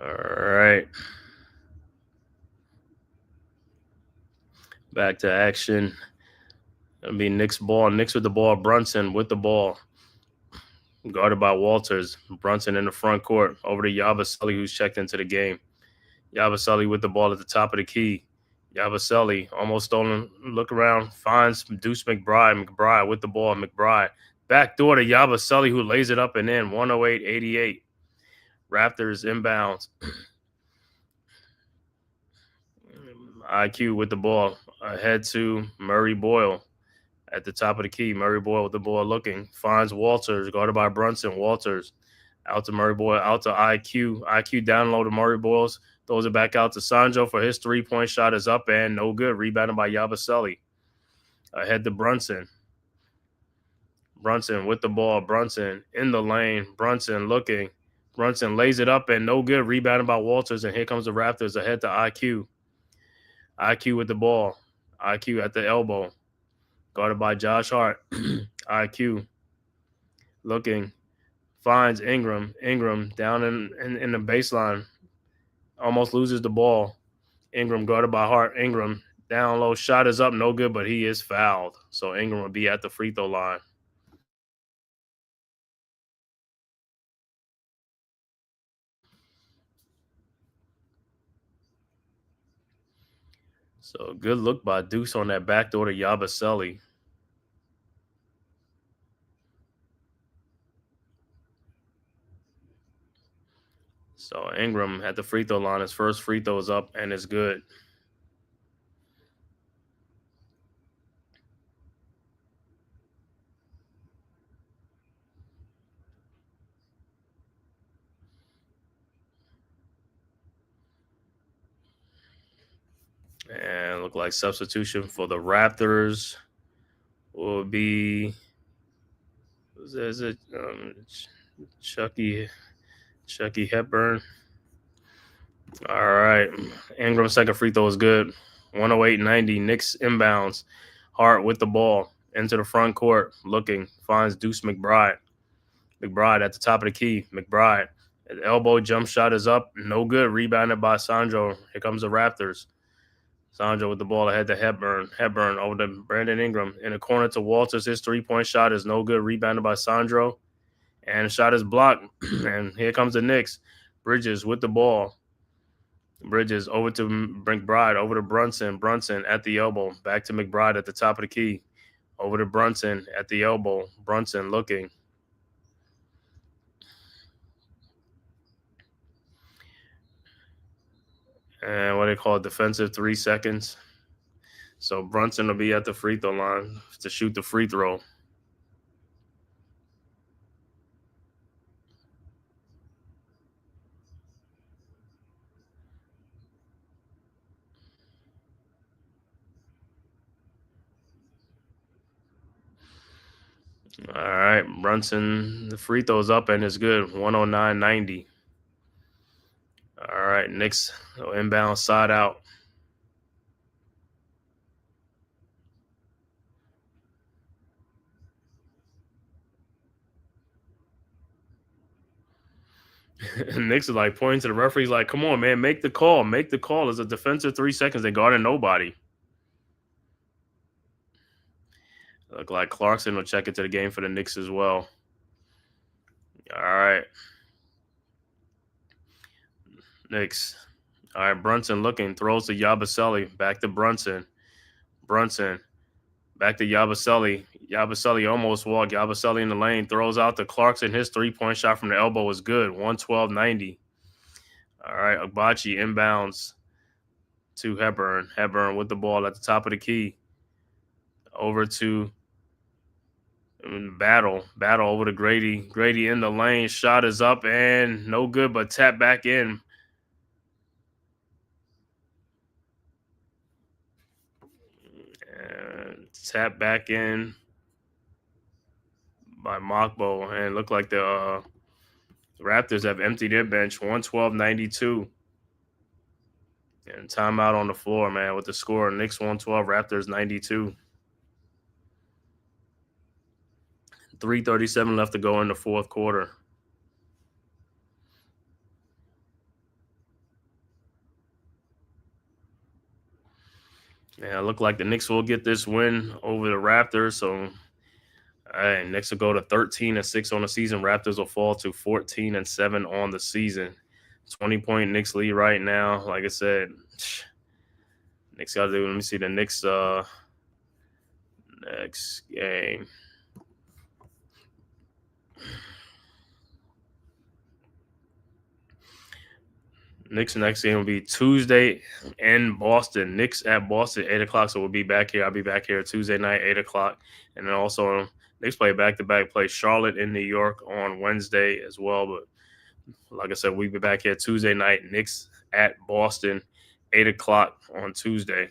All right. Back to action. It'll be Knicks ball. Knicks with the ball. Brunson with the ball. Guarded by Walters. Brunson in the front court. Over to Yabusele, who's checked into the game. Yabusele with the ball at the top of the key. Yabusele almost stolen. Look around. Finds Deuce McBride. McBride with the ball. McBride. Backdoor to Yabusele, who lays it up and in. 108-88. Raptors inbounds. IQ with the ball. Ahead to Murray Boyle. At the top of the key, Murray Boyle with the ball looking. Finds Walters, guarded by Brunson. Walters out to Murray Boyle, out to IQ. IQ down low to Murray Boyles. Throws it back out to Sanjo for his three-point shot is up and no good. Rebounded by Yabusele. Ahead to Brunson. Brunson with the ball. Brunson in the lane. Brunson looking. Brunson lays it up and no good. Rebounded by Walters. And here comes the Raptors ahead to IQ. IQ with the ball. IQ at the elbow. Guarded by Josh Hart. IQ looking. Finds Ingram. Ingram down in the baseline. Almost loses the ball. Ingram guarded by Hart. Ingram down low. Shot is up. No good, but he is fouled. So Ingram will be at the free throw line. So good look by Deuce on that backdoor to Yabusele. So Ingram at the free throw line. His first free throw is up and it's good. And look like substitution for the Raptors will be is it Chucky Hepburn. All right. Ingram's second free throw is good. 108-90. Knicks inbounds. Hart with the ball into the front court. Looking. Finds Deuce McBride. McBride at the top of the key. McBride. His elbow jump shot is up. No good. Rebounded by Sandro. Here comes the Raptors. Sandro with the ball ahead to Hepburn. Hepburn over to Brandon Ingram. In the corner to Walters. His three-point shot is no good. Rebounded by Sandro. And the shot is blocked. And here comes the Knicks. Bridges with the ball. Bridges over to McBride, over to Brunson. Brunson at the elbow. Back to McBride at the top of the key. Over to Brunson at the elbow. Brunson looking. And what they call it, defensive 3 seconds. So Brunson will be at the free throw line to shoot the free throw. All right, Brunson, the free throw's up and it's good. 109.90. All right, Knicks inbound side out. Knicks is like pointing to the referee. He's like, come on, man, make the call. Make the call. It's a defensive 3 seconds. They guarded nobody. Look like Clarkson will check into the game for the Knicks as well. All right. Knicks. All right, Brunson looking. Throws to Yabusele. Back to Brunson. Brunson. Back to Yabusele. Yabusele almost walked. Yabusele in the lane. Throws out to Clarkson. His 3-point shot from the elbow was good. 112.90. All right, Agbachi inbounds to Hepburn. Hepburn with the ball at the top of the key. Over to Battle over to Grady. Grady in the lane. Shot is up and no good, but tap back in. And tap back in by Mokbo. And look like the Raptors have emptied their bench. 112.92. And timeout on the floor, man, with the score. Knicks 112, Raptors 92. 3:37 left to go in the fourth quarter. Yeah, it looked like the Knicks will get this win over the Raptors. So, Knicks will go to 13-6 on the season. Raptors will fall to 14-7 on the season. 20-point Knicks lead right now. Like I said, Knicks got to do. Let me see the Knicks next game. Knicks next game will be Tuesday in Boston. Knicks at Boston, 8 o'clock. So we'll be back here. I'll be back here Tuesday night, 8 o'clock. And then also Knicks play back-to-back, play Charlotte in New York on Wednesday as well. But like I said, we'll be back here Tuesday night. Knicks at Boston, 8 o'clock on Tuesday.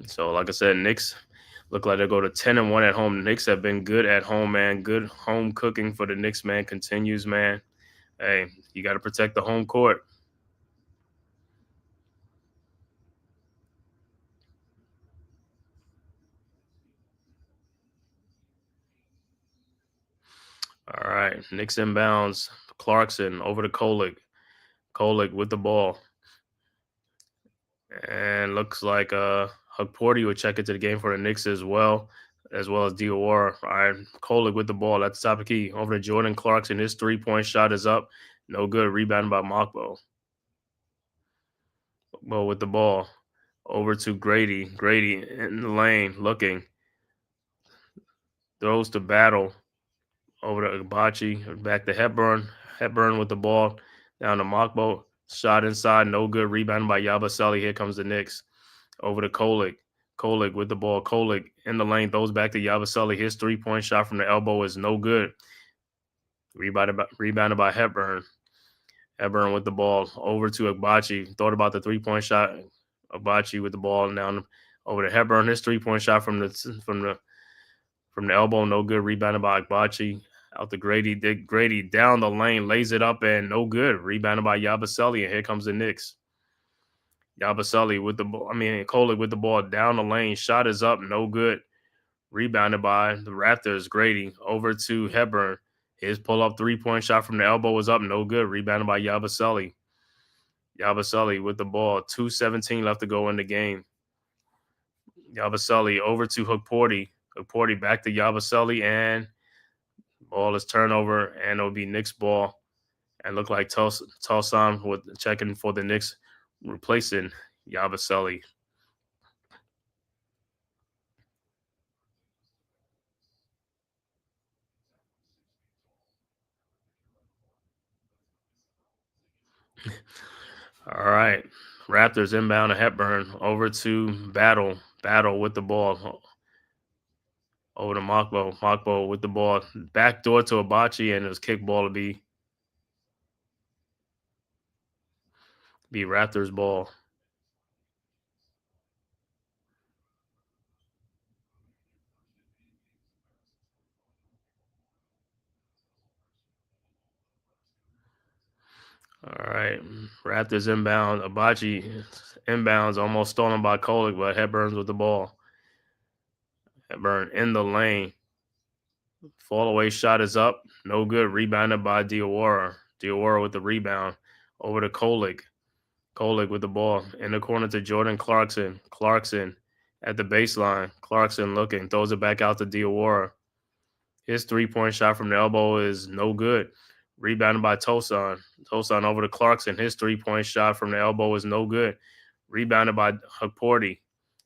So, like I said, Knicks look like they'll go to 10-1 at home. The Knicks have been good at home, man. Good home cooking for the Knicks, man. Continues, man. Hey, you got to protect the home court. All right, Knicks inbounds. Clarkson over to Kolick. Kolick with the ball. And looks like Hugporty would check into the game for the Knicks as well as Dior. All right, Kolick with the ball at the top of the key. Over to Jordan Clarkson. His 3-point shot is up. No good. Rebounded by Mokbo. Mokbo with the ball. Over to Grady. Grady in the lane looking. Throws to Battle. Over to Agbachi. Back to Hepburn. Hepburn with the ball. Down to Mokbo. Shot inside. No good. Rebounded by Yabusele. Here comes the Knicks. Over to Kolick. Kolick with the ball. Kolick in the lane. Throws back to Yabusele. His 3-point shot from the elbow is no good. Rebounded by Hepburn. Hepburn with the ball. Over to Agbachi. Thought about the 3-point shot. Agbachi with the ball. Down over to Hepburn. His 3-point shot from the elbow. No good. Rebounded by Agbachi. Out to Grady. Grady down the lane. Lays it up and no good. Rebounded by Yabusele. And here comes the Knicks. Yabusele with the ball. Kolick with the ball down the lane. Shot is up. No good. Rebounded by the Raptors. Grady over to Hepburn. His pull-up 3-point shot from the elbow was up. No good. Rebounded by Yabusele. Yabusele with the ball. 2:17 left to go in the game. Yabusele over to Hugporty. Hugporty back to Yabusele, and ball is turnover, and it'll be Knicks ball. And look like Tulsan with checking for the Knicks, replacing Yabusele. All right. Raptors inbound to Hepburn. Over to Battle. Battle with the ball. Over to Mokbo. Mokbo with the ball. Back door to Agbachi, and it was kick ball to be Be Raptors ball. All right. Raptors inbound. Abachi inbounds, almost stolen by Kolek, but Hepburns with the ball. Hepburn in the lane. Fall away shot is up. No good. Rebounded by Diawara. Diawara with the rebound. Over to Kolek. Kolek with the ball. In the corner to Jordan Clarkson. Clarkson at the baseline. Clarkson looking. Throws it back out to Diawara. His three-point shot from the elbow is no good. Rebounded by Tosan. Tosan over to Clarkson. His three-point shot from the elbow is no good. Rebounded by Hukporti.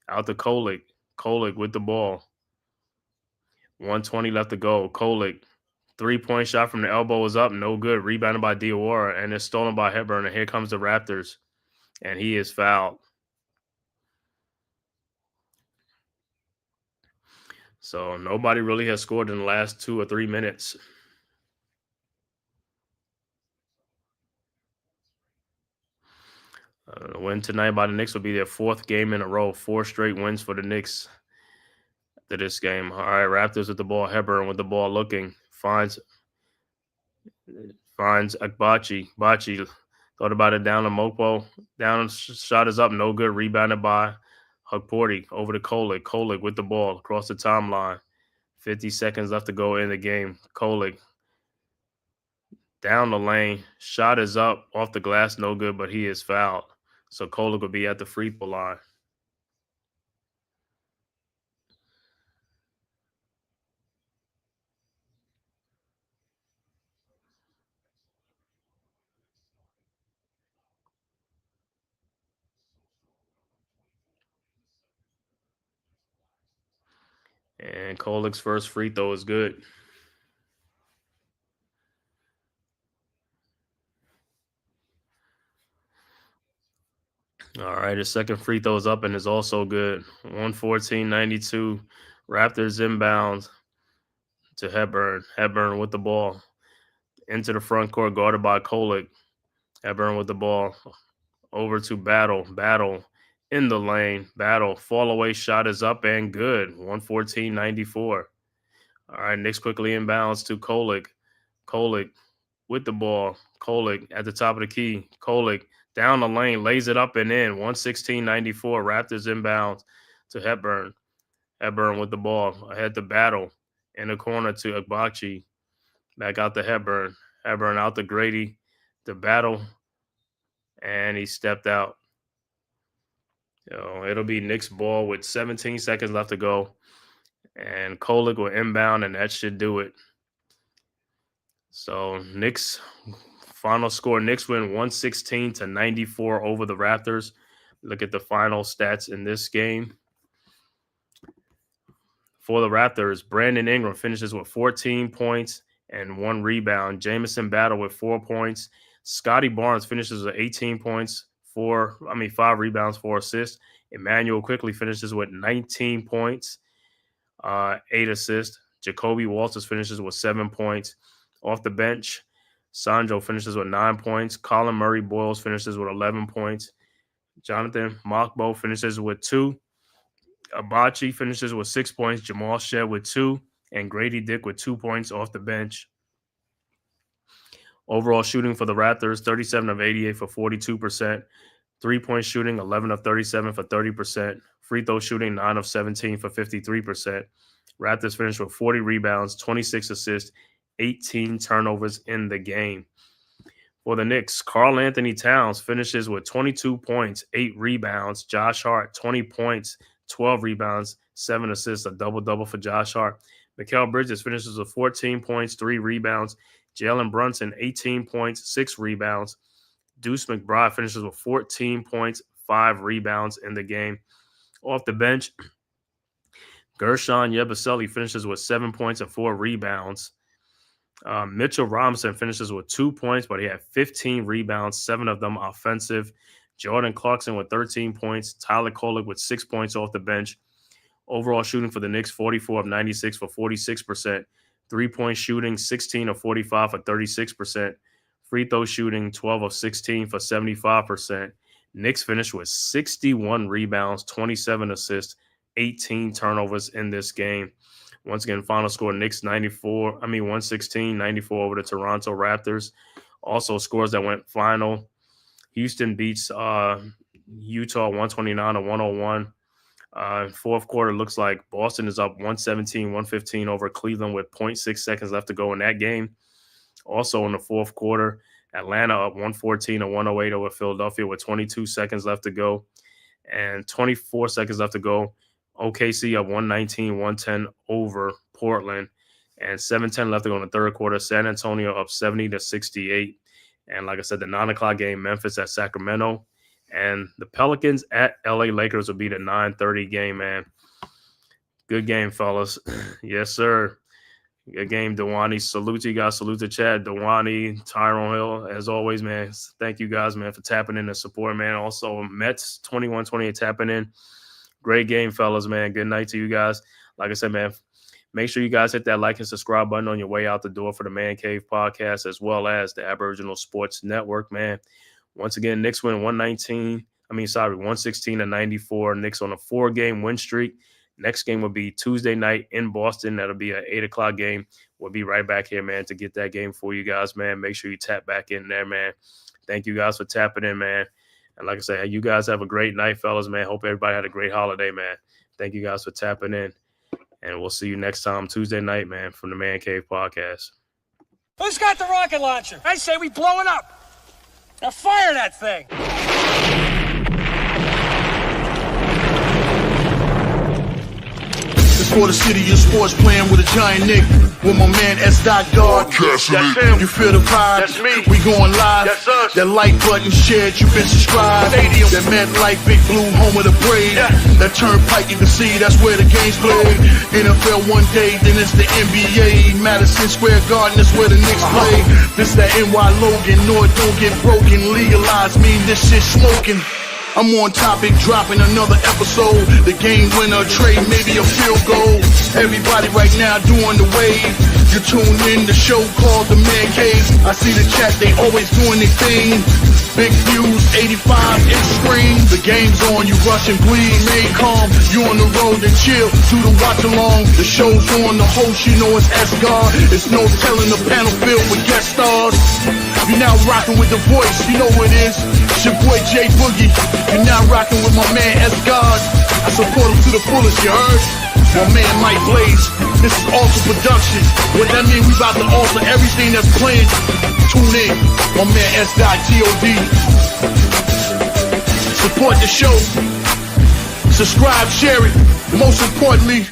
Out to Kolek. Kolek with the ball. 1:20 left to go. Kolek. Three-point shot from the elbow is up. No good. Rebounded by Diawara. And it's stolen by Hepburn. And here comes the Raptors. And he is fouled. So nobody really has scored in the last 2 or 3 minutes. The win tonight by the Knicks will be their 4th game in a row. 4 straight wins for the Knicks after this game. All right, Raptors with the ball. Hepburn with the ball looking. Finds Akbachi. Bachi thought about it down to Mokpo. Down, shot is up. No good. Rebounded by Hukporti. Over to Kolek. Kolek with the ball across the timeline. 50 seconds left to go in the game. Kolek down the lane. Shot is up. Off the glass. No good, but he is fouled. So Kolek will be at the free throw line. And Kolek's first free throw is good. All right, his second free throw is up and is also good. 114-92. Raptors inbound to Hepburn. Hepburn with the ball. Into the front court, guarded by Kolek. Hepburn with the ball. Over to Battle. Battle in the lane. Battle. Fall away shot is up and good. 114-94. All right, Knicks quickly inbounds to Kolek. Kolek with the ball. Kolek at the top of the key. Kolek down the lane, lays it up and in. 116-94. Raptors inbounds to Hepburn. Hepburn with the ball. Ahead to Battle. In the corner to Akbachi. Back out to Hepburn. Hepburn out to Grady. To Battle. And he stepped out. So it'll be Knicks ball with 17 seconds left to go. And Kolek will inbound, and that should do it. So Knicks final score, Knicks win 116-94 over the Raptors. Look at the final stats in this game. For the Raptors, Brandon Ingram finishes with 14 points and 1 rebound. Jamison Battle with 4 points. Scotty Barnes finishes with 18 points, 5 rebounds, 4 assists. Emmanuel quickly finishes with 19 points, 8 assists. Jacoby Walters finishes with 7 points. Off the bench, Sandro finishes with 9 points. Colin Murray Boyles finishes with 11 points. Jonathan Mokbo finishes with 2. Abachi finishes with 6 points. Jamal Shed with 2. And Grady Dick with 2 points off the bench. Overall shooting for the Raptors, 37 of 88 for 42%. 3-point shooting, 11 of 37 for 30%. Free throw shooting, 9 of 17 for 53%. Raptors finished with 40 rebounds, 26 assists, 18 turnovers in the game. For the Knicks, Karl Anthony Towns finishes with 22 points, 8 rebounds. Josh Hart, 20 points, 12 rebounds, 7 assists, a double-double for Josh Hart. Mikal Bridges finishes with 14 points, 3 rebounds. Jalen Brunson, 18 points, 6 rebounds. Deuce McBride finishes with 14 points, 5 rebounds in the game. Off the bench, Gershon Yabusele finishes with 7 points and 4 rebounds. Mitchell Robinson finishes with 2 points, but he had 15 rebounds, 7 of them offensive. Jordan Clarkson with 13 points. Tyler Kolek with 6 points off the bench. Overall shooting for the Knicks, 44 of 96 for 46%. 3-point shooting, 16 of 45 for 36%. Free throw shooting, 12 of 16 for 75%. Knicks finished with 61 rebounds, 27 assists, 18 turnovers in this game. Once again, final score, Knicks 116, 94 over the Toronto Raptors. Also, scores that went final. Houston beats Utah 129-101. Fourth quarter looks like Boston is up 117-115 over Cleveland with 0.6 seconds left to go in that game. Also in the fourth quarter, Atlanta up 114-108 over Philadelphia with 22 seconds left to go and 24 seconds left to go. OKC up 119-110 over Portland and 7:10 left to go in the third quarter. San Antonio up 70-68. And like I said, the 9 o'clock game, Memphis at Sacramento. And the Pelicans at LA Lakers will be the 9:30 game, man. Good game, fellas. Yes, sir. Good game, Dewani. Salute to you guys. Salute to Chad, Dewani, Tyrone Hill. As always, man, thank you guys, man, for tapping in and support, man. Also, Mets 21-28 tapping in. Great game, fellas, man. Good night to you guys. Like I said, man, make sure you guys hit that like and subscribe button on your way out the door for the Man Cave podcast, as well as the Aboriginal Sports Network, man. Once again, Knicks win 116-94. Knicks on a 4-game win streak. Next game will be Tuesday night in Boston. That'll be an 8 o'clock game. We'll be right back here, man, to get that game for you guys, man. Make sure you tap back in there, man. Thank you guys for tapping in, man. And like I said, you guys have a great night, fellas, man. Hope everybody had a great holiday, man. Thank you guys for tapping in. And we'll see you next time, Tuesday night, man, from the Man Cave podcast. Who's got the rocket launcher? I say we blow it up. Now fire that thing. It's for the city of sports, playing with a giant Nick. With my man S. God. That's him. You feel the vibe? That's me. We going live. That's us. That like button shared, you been subscribed. Stadium. That MetLife Big Blue, home of the Braves. Yeah. That turnpike, you can see that's where the game's played. NFL one day, then it's the NBA. Madison Square Garden, that's where the Knicks play. This that NY Logan, no it don't get broken. Legalized mean this shit smoking. I'm on topic, dropping another episode. The game winner, trade, maybe a field goal. Everybody right now doing the wave. You tune in, the show called The Man Cave. I see the chat, they always doing their thing. Big views, 85 inch screen. The game's on, you rush and bleed. Stay calm, you on the road and chill. Do the watch along. The show's on, the host, you know it's S-God. It's no telling the panel filled with guest stars. You're now rocking with the voice, you know what it is. It's your boy J Boogie. You're now rocking with my man S-God. I support him to the fullest, you heard? My man Mike Blaze. This is Alter Production. What that mean, we about to alter everything that's playing. Tune in. My man S.God. Support the show. Subscribe, share it. Most importantly,